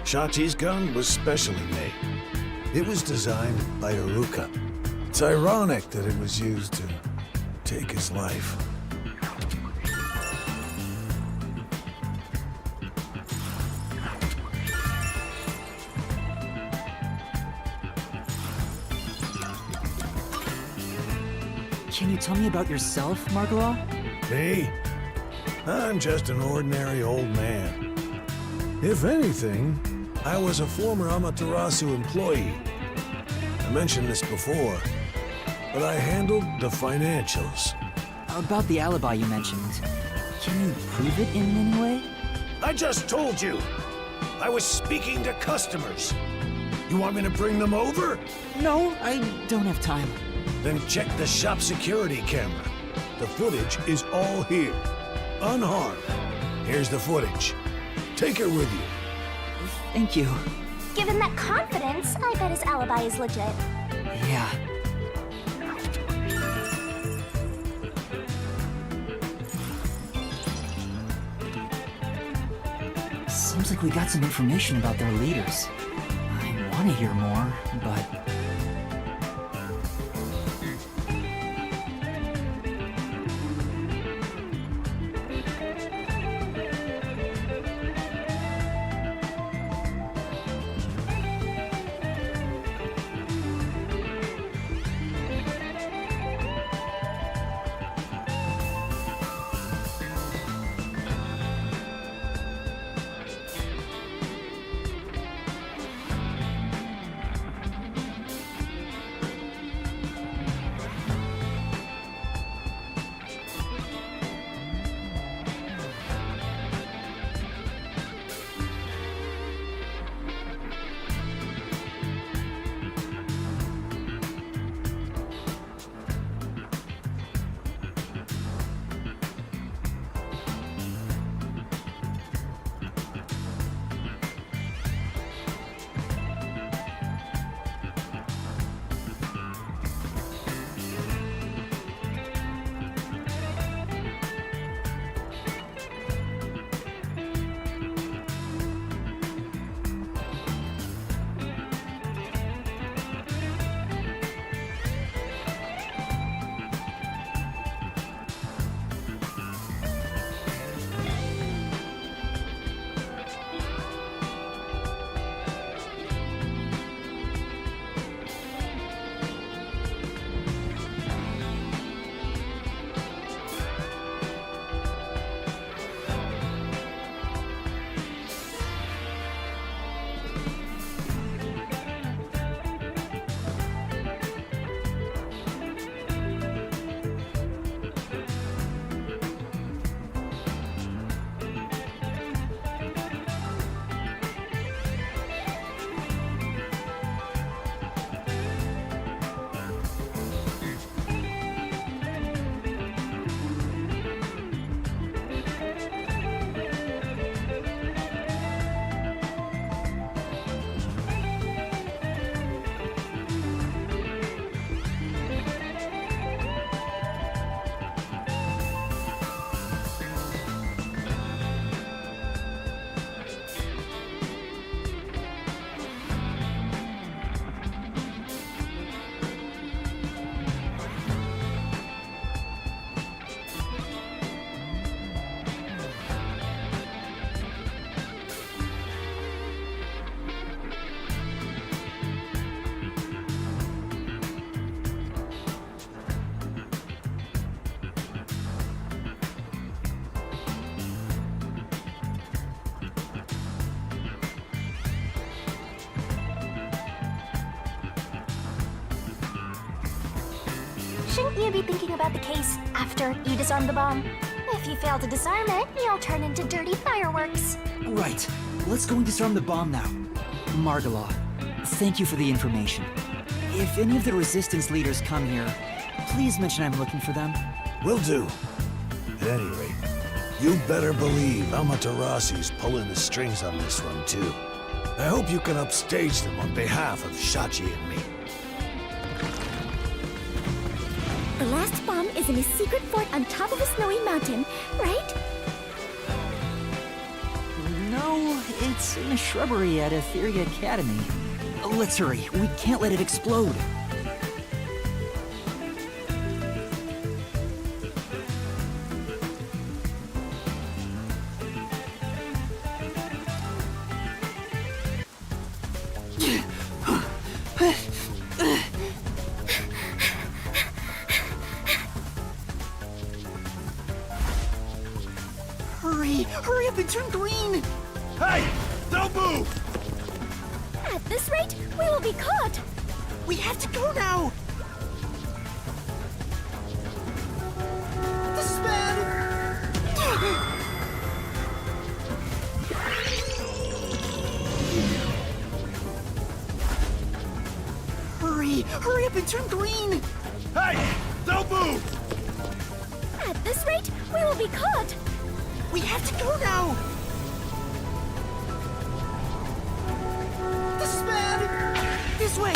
Shachi's gun was specially made. It was designed by Iruka. It's ironic that it was used to take his life. Can you tell me about yourself, Margala? Me? I'm just an ordinary old man. If anything, I was a former Amaterasu employee. I mentioned this before, but I handled the financials. About the alibi you mentioned. Can you prove it in any way? I just told you! I was speaking to customers. You want me to bring them over? No, I don't have time. Then check the shop security camera. The footage is all here, unharmed. Here's the footage. Take it with you. Thank you. Given that confidence, I bet his alibi is legit. Yeah. Seems like we got some information about their leaders. I want to hear more, but... Shouldn't you be thinking about the case after you disarm the bomb? If you fail to disarm it, you'll turn into dirty fireworks. Right. Let's go and disarm the bomb now. Margala, thank you for the information. If any of the Resistance leaders come here, please mention I'm looking for them. Will do. At any rate, you better believe Amaterasu's pulling the strings on this one, too. I hope you can upstage them on behalf of Shachi and me. The last bomb is in a secret fort on top of a snowy mountain, right? No, it's in a shrubbery at Etheria Academy. Let's hurry. We can't let it explode. Hurry up and turn green! Hey! Don't move! At this rate, we will be caught! We have to go now! This is bad! Hurry up and turn green! Hey! Don't move! At this rate, we will be caught! We have to go now! This is bad! This way!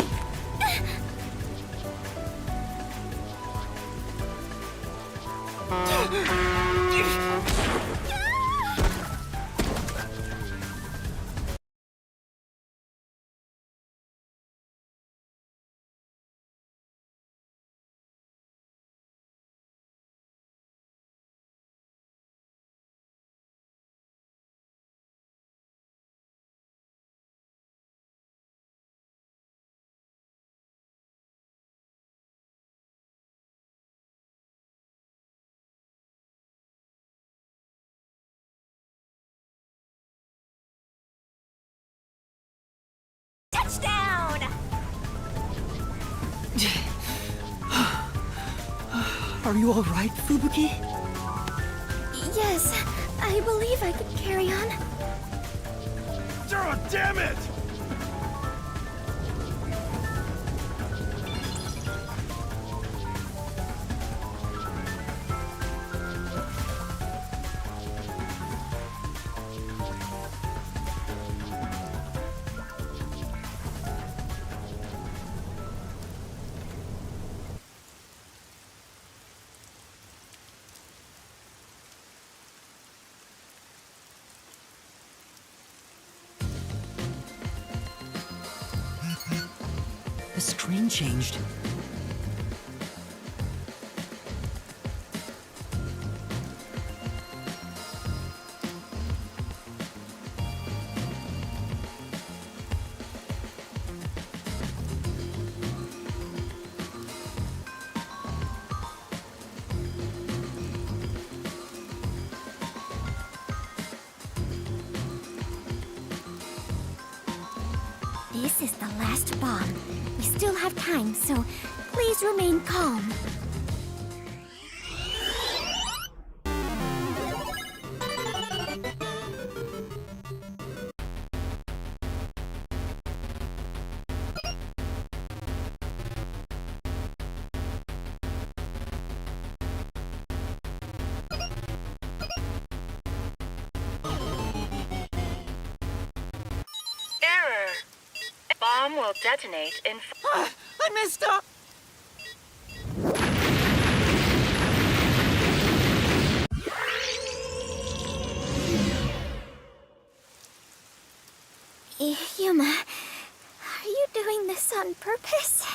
Touchdown! Are you all right, Fubuki? Yes, I believe I can carry on. Oh, damn it! The screen changed. This is the last bomb. We still have time, so please remain calm. Error. Bomb will detonate in... I messed up! Yuma, are you doing this on purpose?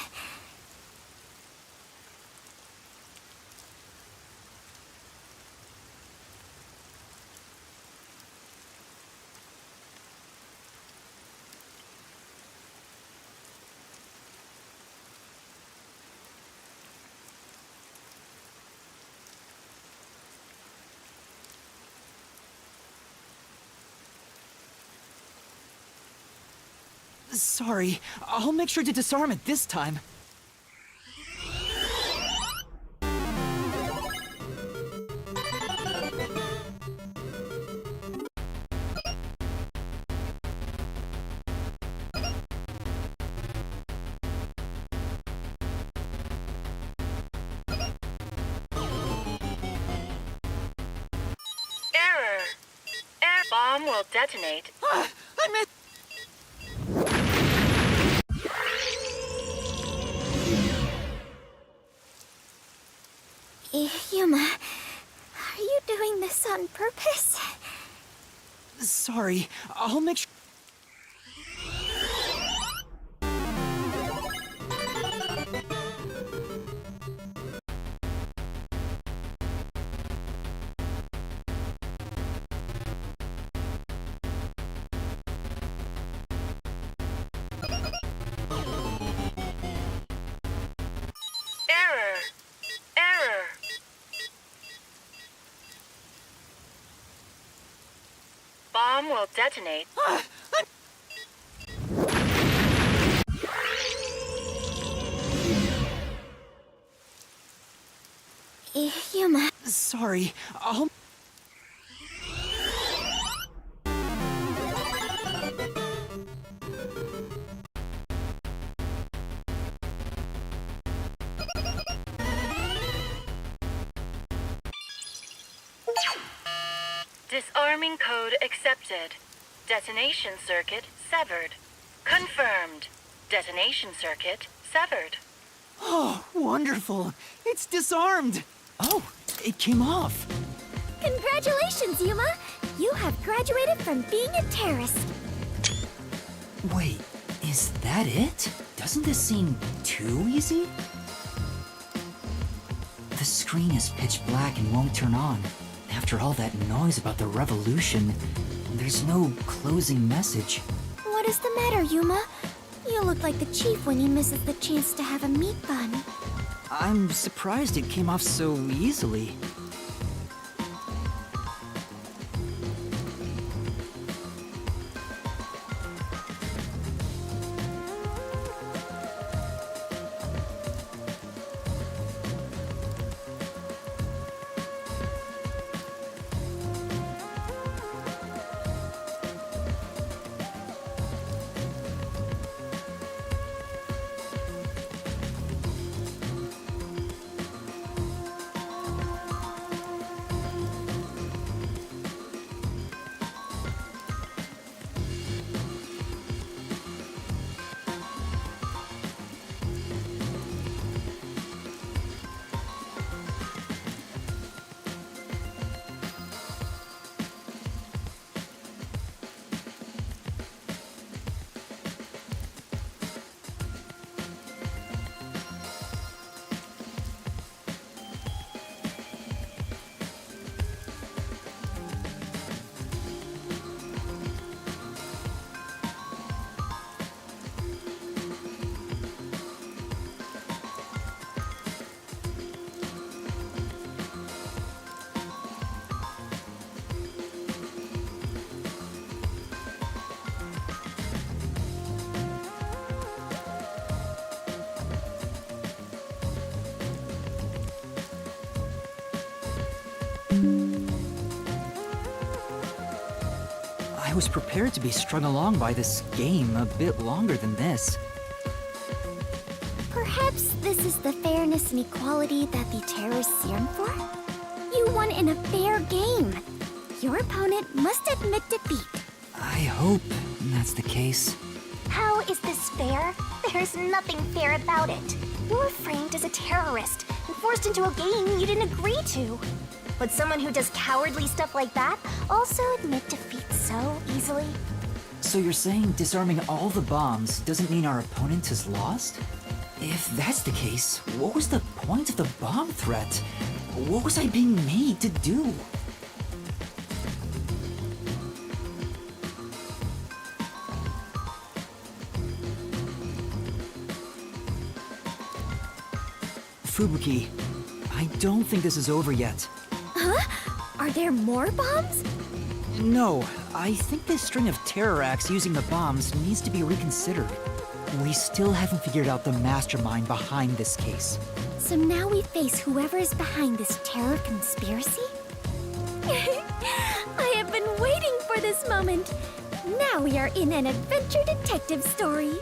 Sorry, I'll make sure to disarm it this time. bomb will detonate. I meant... Yuma, are you doing this on purpose? Sorry, I'll make sure... Error! Error! Bomb will detonate. Yuma. Sorry, I'll... Disarming code accepted. Detonation circuit severed. Confirmed. Detonation circuit severed. Oh, wonderful! It's disarmed! Oh, it came off! Congratulations, Yuma! You have graduated from being a terrorist. Wait, is that it? Doesn't this seem too easy? The screen is pitch black and won't turn on. After all that noise about the revolution, there's no closing message. What is the matter, Yuma? You look like the chief when he misses the chance to have a meat bun. I'm surprised it came off so easily. I was prepared to be strung along by this game a bit longer than this. Perhaps this is the fairness and equality that the terrorists yearn for? You won in a fair game. Your opponent must admit defeat. I hope that's the case. How is this fair? There's nothing fair about it. You were framed as a terrorist and forced into a game you didn't agree to. Would someone who does cowardly stuff like that also admit defeat so easily? So you're saying disarming all the bombs doesn't mean our opponent has lost? If that's the case, what was the point of the bomb threat? What was I being made to do? Fubuki, I don't think this is over yet. Huh? Are there more bombs? No, I think this string of terror acts using the bombs needs to be reconsidered. We still haven't figured out the mastermind behind this case. So now we face whoever is behind this terror conspiracy? I have been waiting for this moment. Now we are in an adventure detective story.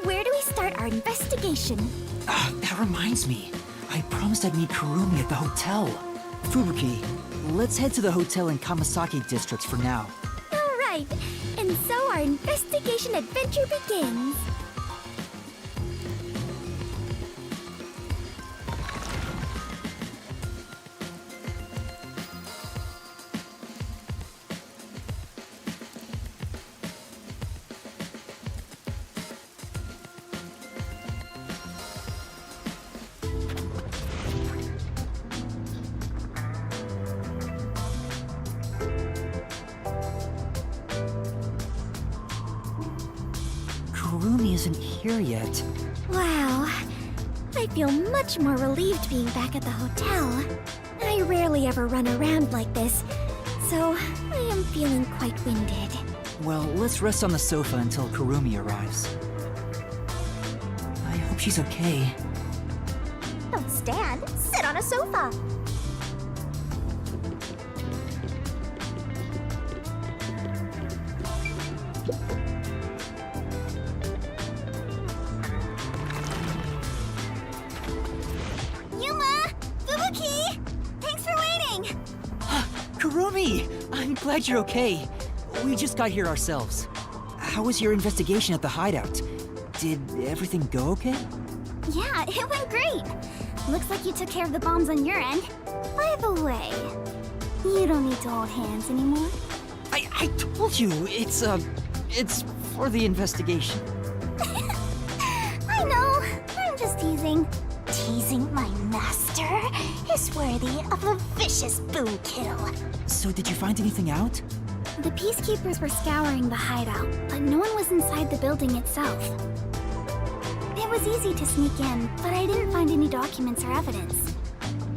Where do we start our investigation? That reminds me. I promised I'd meet Kurumi at the hotel. Fubuki, let's head to the hotel in Kamasaki District for now. right! And so our investigation adventure begins. Kurumi isn't here yet. Wow. I feel much more relieved being back at the hotel. I rarely ever run around like this, so I am feeling quite winded. Well, let's rest on the sofa until Kurumi arrives. I hope she's okay. Don't stand, sit on a sofa. Yuma! Fubuki! Thanks for waiting! Kurumi! I'm glad you're okay. We just got here ourselves. How was your investigation at the hideout? Did everything go okay? Yeah, it went great. Looks like you took care of the bombs on your end. By the way, you don't need to hold hands anymore. I told you, it's for the investigation. I know, I'm just teasing. Teasing my master is worthy of a vicious boom kill. So did you find anything out? The peacekeepers were scouring the hideout, but no one was inside the building itself. It was easy to sneak in, but I didn't find any documents or evidence.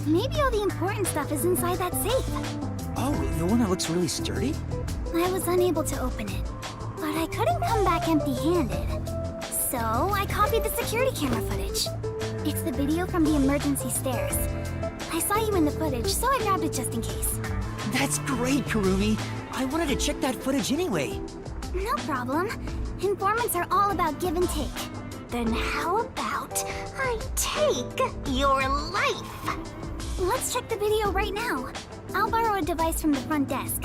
Maybe all the important stuff is inside that safe. Oh, the one that looks really sturdy? I was unable to open it, but I couldn't come back empty-handed. So I copied the security camera footage. It's the video from the emergency stairs. I saw you in the footage, so I grabbed it just in case. That's great, Kurumi. I wanted to check that footage anyway. No problem. Informants are all about give and take. Then how about I take your life? Let's check the video right now. I'll borrow a device from the front desk.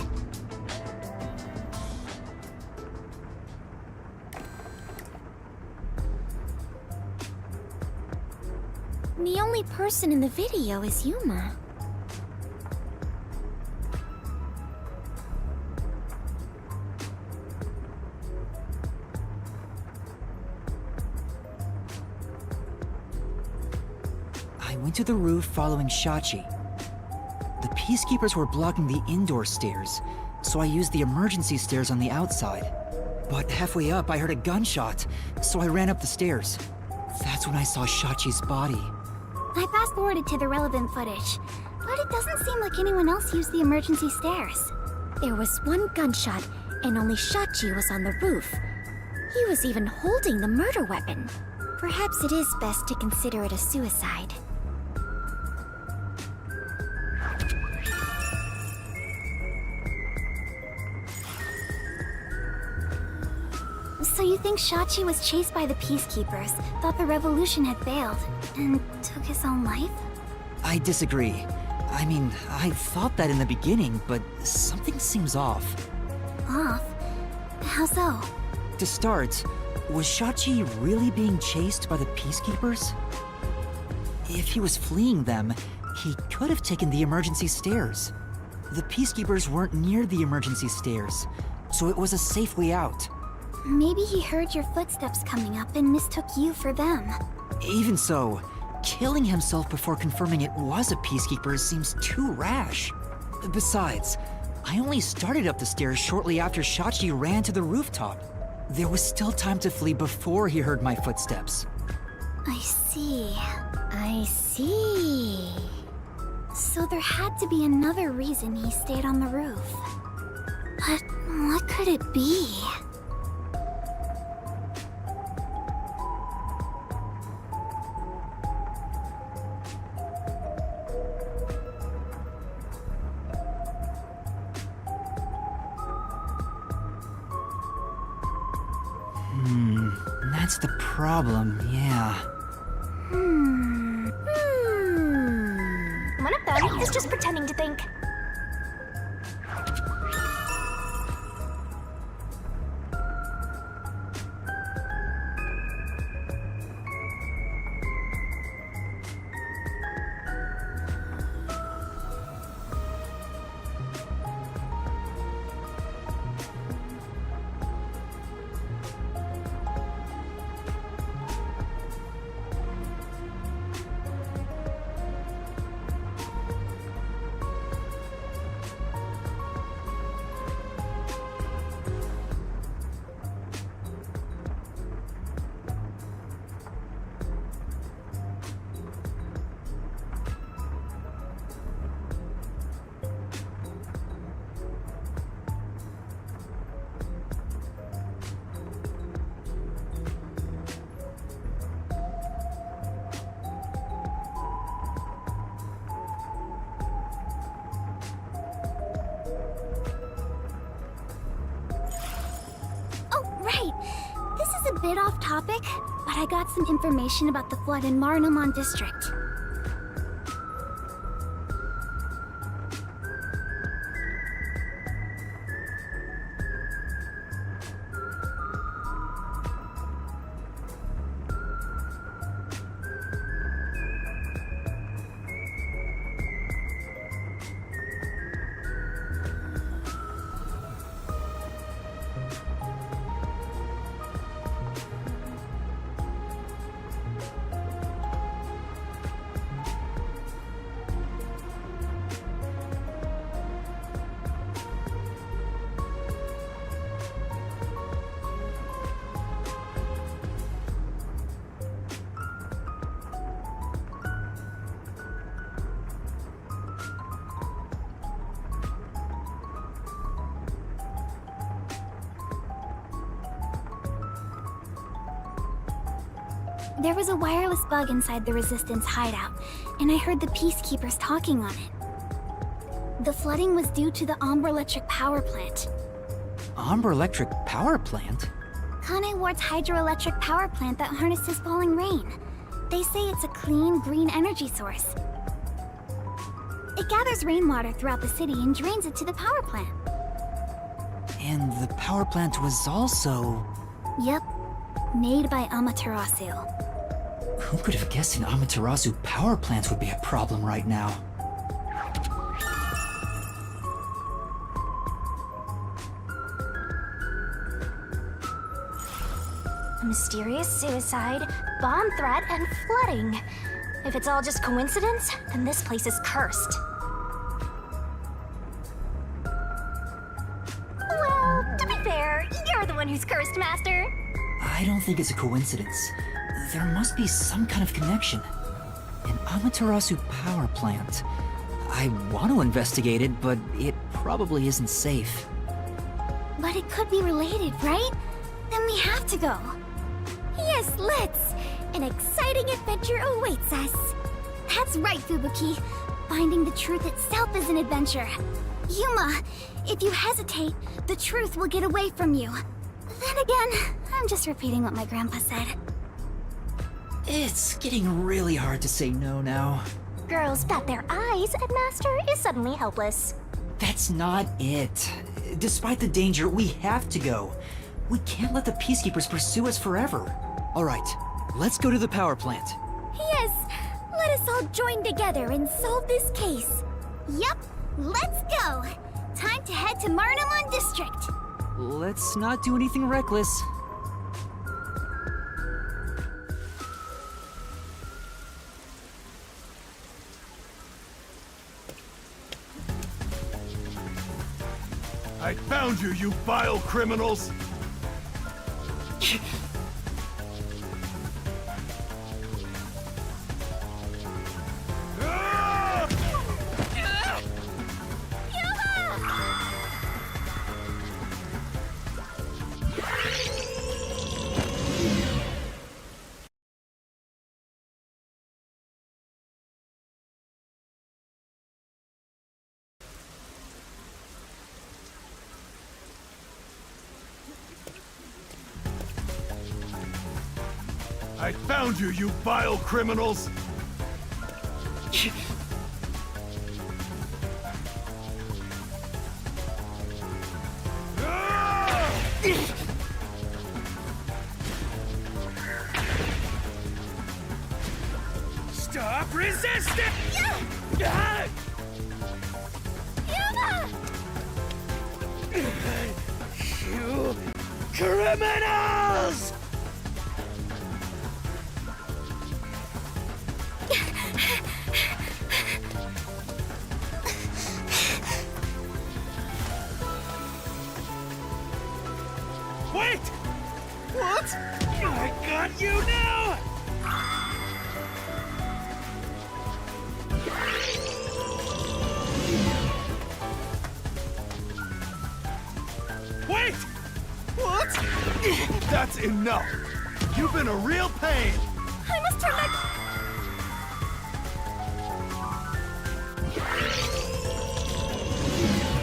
The only person in the video is Yuma. I went to the roof following Shachi. The peacekeepers were blocking the indoor stairs, so I used the emergency stairs on the outside. But halfway up, I heard a gunshot, so I ran up the stairs. That's when I saw Shachi's body. I fast-forwarded to the relevant footage, but it doesn't seem like anyone else used the emergency stairs. There was one gunshot, and only Shachi was on the roof. He was even holding the murder weapon. Perhaps it is best to consider it a suicide. So you think Shachi was chased by the peacekeepers, thought the revolution had failed, and took his own life? I disagree. I mean, I thought that in the beginning, but something seems off. Off? How so? To start, was Shachi really being chased by the peacekeepers? If he was fleeing them, he could have taken the emergency stairs. The peacekeepers weren't near the emergency stairs, so it was a safe way out. Maybe he heard your footsteps coming up and mistook you for them. Even so, killing himself before confirming it was a peacekeeper seems too rash. Besides, I only started up the stairs shortly after Shachi ran to the rooftop. There was still time to flee before he heard my footsteps. I see. I see. So there had to be another reason he stayed on the roof. But what could it be? That's the problem, yeah. One of them is just pretending to think. a bit off topic, but I got some information about the flood in Marnamon District. There was a wireless bug inside the Resistance hideout, and I heard the Peacekeepers talking on it. The flooding was due to the Ombre Electric Power Plant. Ombre Electric Power Plant? Kanai Ward's hydroelectric power plant that harnesses falling rain. They say it's a clean, green energy source. It gathers rainwater throughout the city and drains it to the power plant. And the power plant was also... Yep, made by Amaterasu. Who could have guessed an Amaterasu power plant would be a problem right now? A mysterious suicide, bomb threat, and flooding. If it's all just coincidence, then this place is cursed. Well, to be fair, you're the one who's cursed, Master. I don't think it's a coincidence. There must be some kind of connection. An Amaterasu power plant. I want to investigate it, but it probably isn't safe. But it could be related, right? Then we have to go. Yes, let's! An exciting adventure awaits us. That's right, Fubuki. Finding the truth itself is an adventure. Yuma, if you hesitate, the truth will get away from you. Then again, I'm just repeating what my grandpa said. It's getting really hard to say no now. Girls bat their eyes and Master is suddenly helpless. That's not it. Despite the danger, we have to go. We can't let the Peacekeepers pursue us forever. All right, let's go to the power plant. Yes, let us all join together and solve this case. Yup, let's go. Time to head to Marnamon District. Let's not do anything reckless. I found you, you vile criminals! I found you, you vile criminals! Stop resisting! You criminals! Wait! What? I got you now! Wait! What? That's enough! You've been a real pain! I must turn back.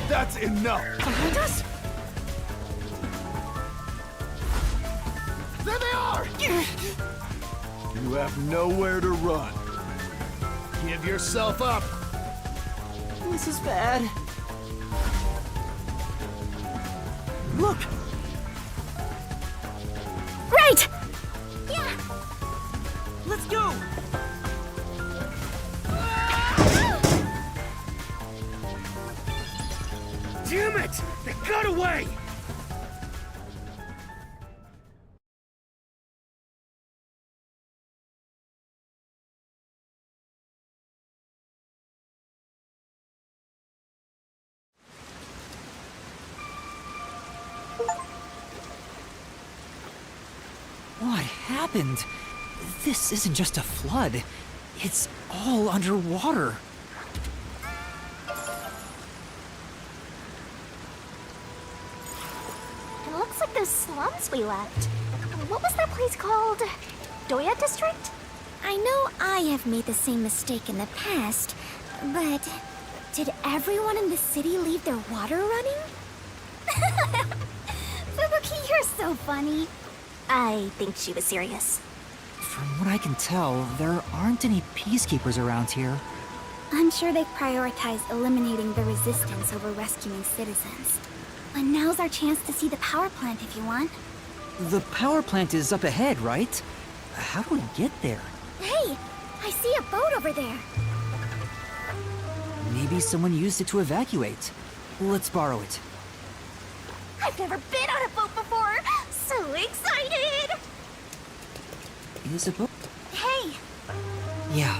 That's enough! Behind us? Vivian! You have nowhere to run. Give yourself up. This is bad. Look! Right! Yeah! Let's go! Damn it! They got away! What happened? This isn't just a flood. It's all underwater. It looks like those slums we left. What was that place called? Doya District? I know I have made the same mistake in the past, but did everyone in the city leave their water running? Fubuki, you're so funny. I think she was serious. From what I can tell, there aren't any peacekeepers around here. I'm sure they prioritize eliminating the resistance over rescuing citizens. But now's our chance to see the power plant if you want. The power plant is up ahead, right? How do we get there? Hey, I see a boat over there. Maybe someone used it to evacuate. Let's borrow it. I've never been on a boat before! So excited! Is a boat? Hey! Yeah.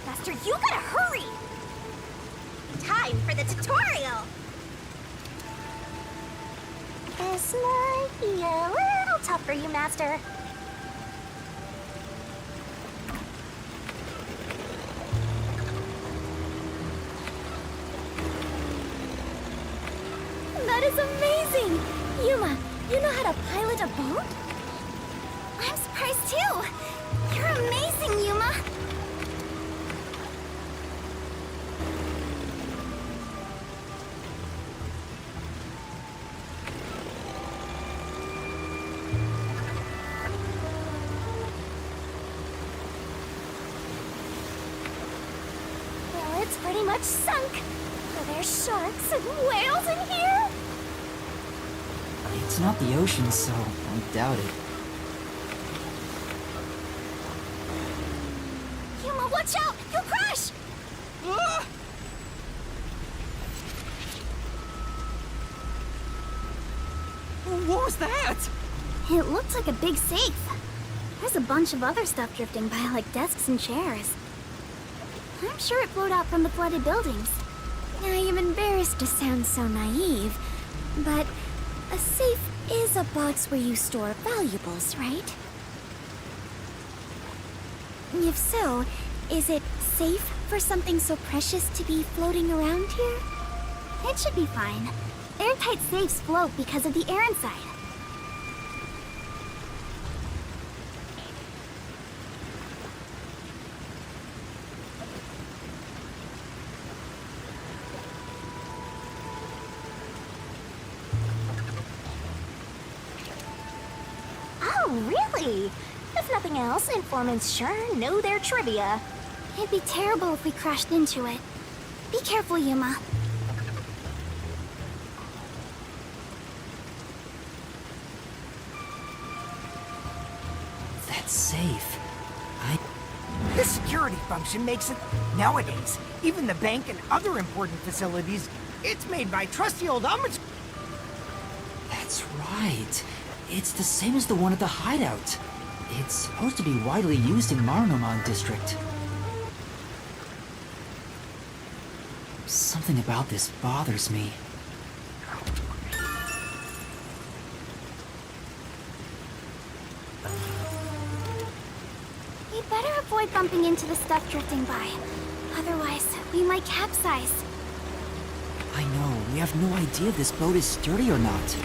Master, you gotta hurry! Time for the tutorial! This might be a little tough for you, Master. That is amazing! Yuma, you know how to pilot a boat? I'm surprised too! You're amazing, Yuma! Well, it's pretty much sunk. Are there sharks and whales in here? It's not the ocean, so I doubt it. Yuma, watch out! You'll crash! What was that? It looked like a big safe. There's a bunch of other stuff drifting by, like desks and chairs. I'm sure it flowed out from the flooded buildings. I am embarrassed to sound so naive, but a safe is a box where you store valuables, right? If so, is it safe for something so precious to be floating around here? It should be fine. Airtight safes float because of the air inside. Oh, really? If nothing else, informants sure know their trivia. It'd be terrible if we crashed into it. Be careful, Yuma. That's safe. The security function makes it... Nowadays, even the bank and other important facilities, it's made by trusty old Amateur... That's right. It's the same as the one at the hideout. It's supposed to be widely used in Marunouman District. Something about this bothers me. We better avoid bumping into the stuff drifting by. Otherwise, we might capsize. I know, we have no idea if this boat is sturdy or not.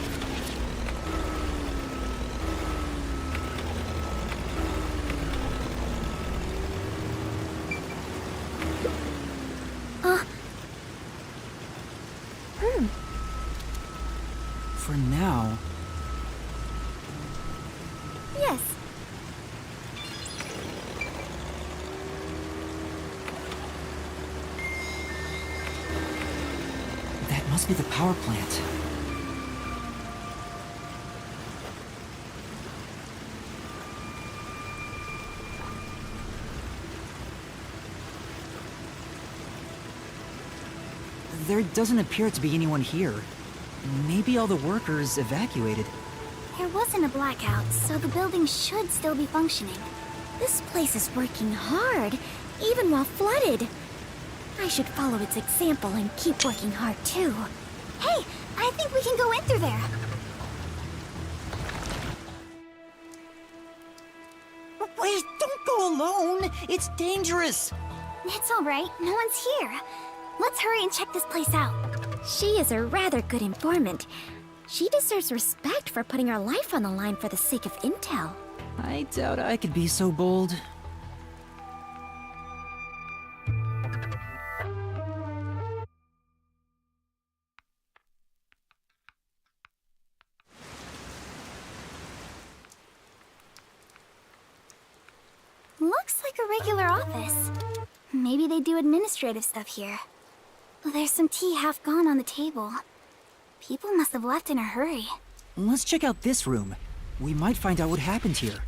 For now... Yes. That must be the power plant. There doesn't appear to be anyone here. Maybe all the workers evacuated. There wasn't a blackout, so the building should still be functioning. This place is working hard, even while flooded. I should follow its example and keep working hard too. Hey, I think we can go in through there. Wait, don't go alone! It's dangerous! It's all right, no one's here. Let's hurry and check this place out. She is a rather good informant. She deserves respect for putting her life on the line for the sake of intel. I doubt I could be so bold. Looks like a regular office. Maybe they do administrative stuff here. There's some tea half gone on the table. People must have left in a hurry. Let's check out this room. We might find out what happened here.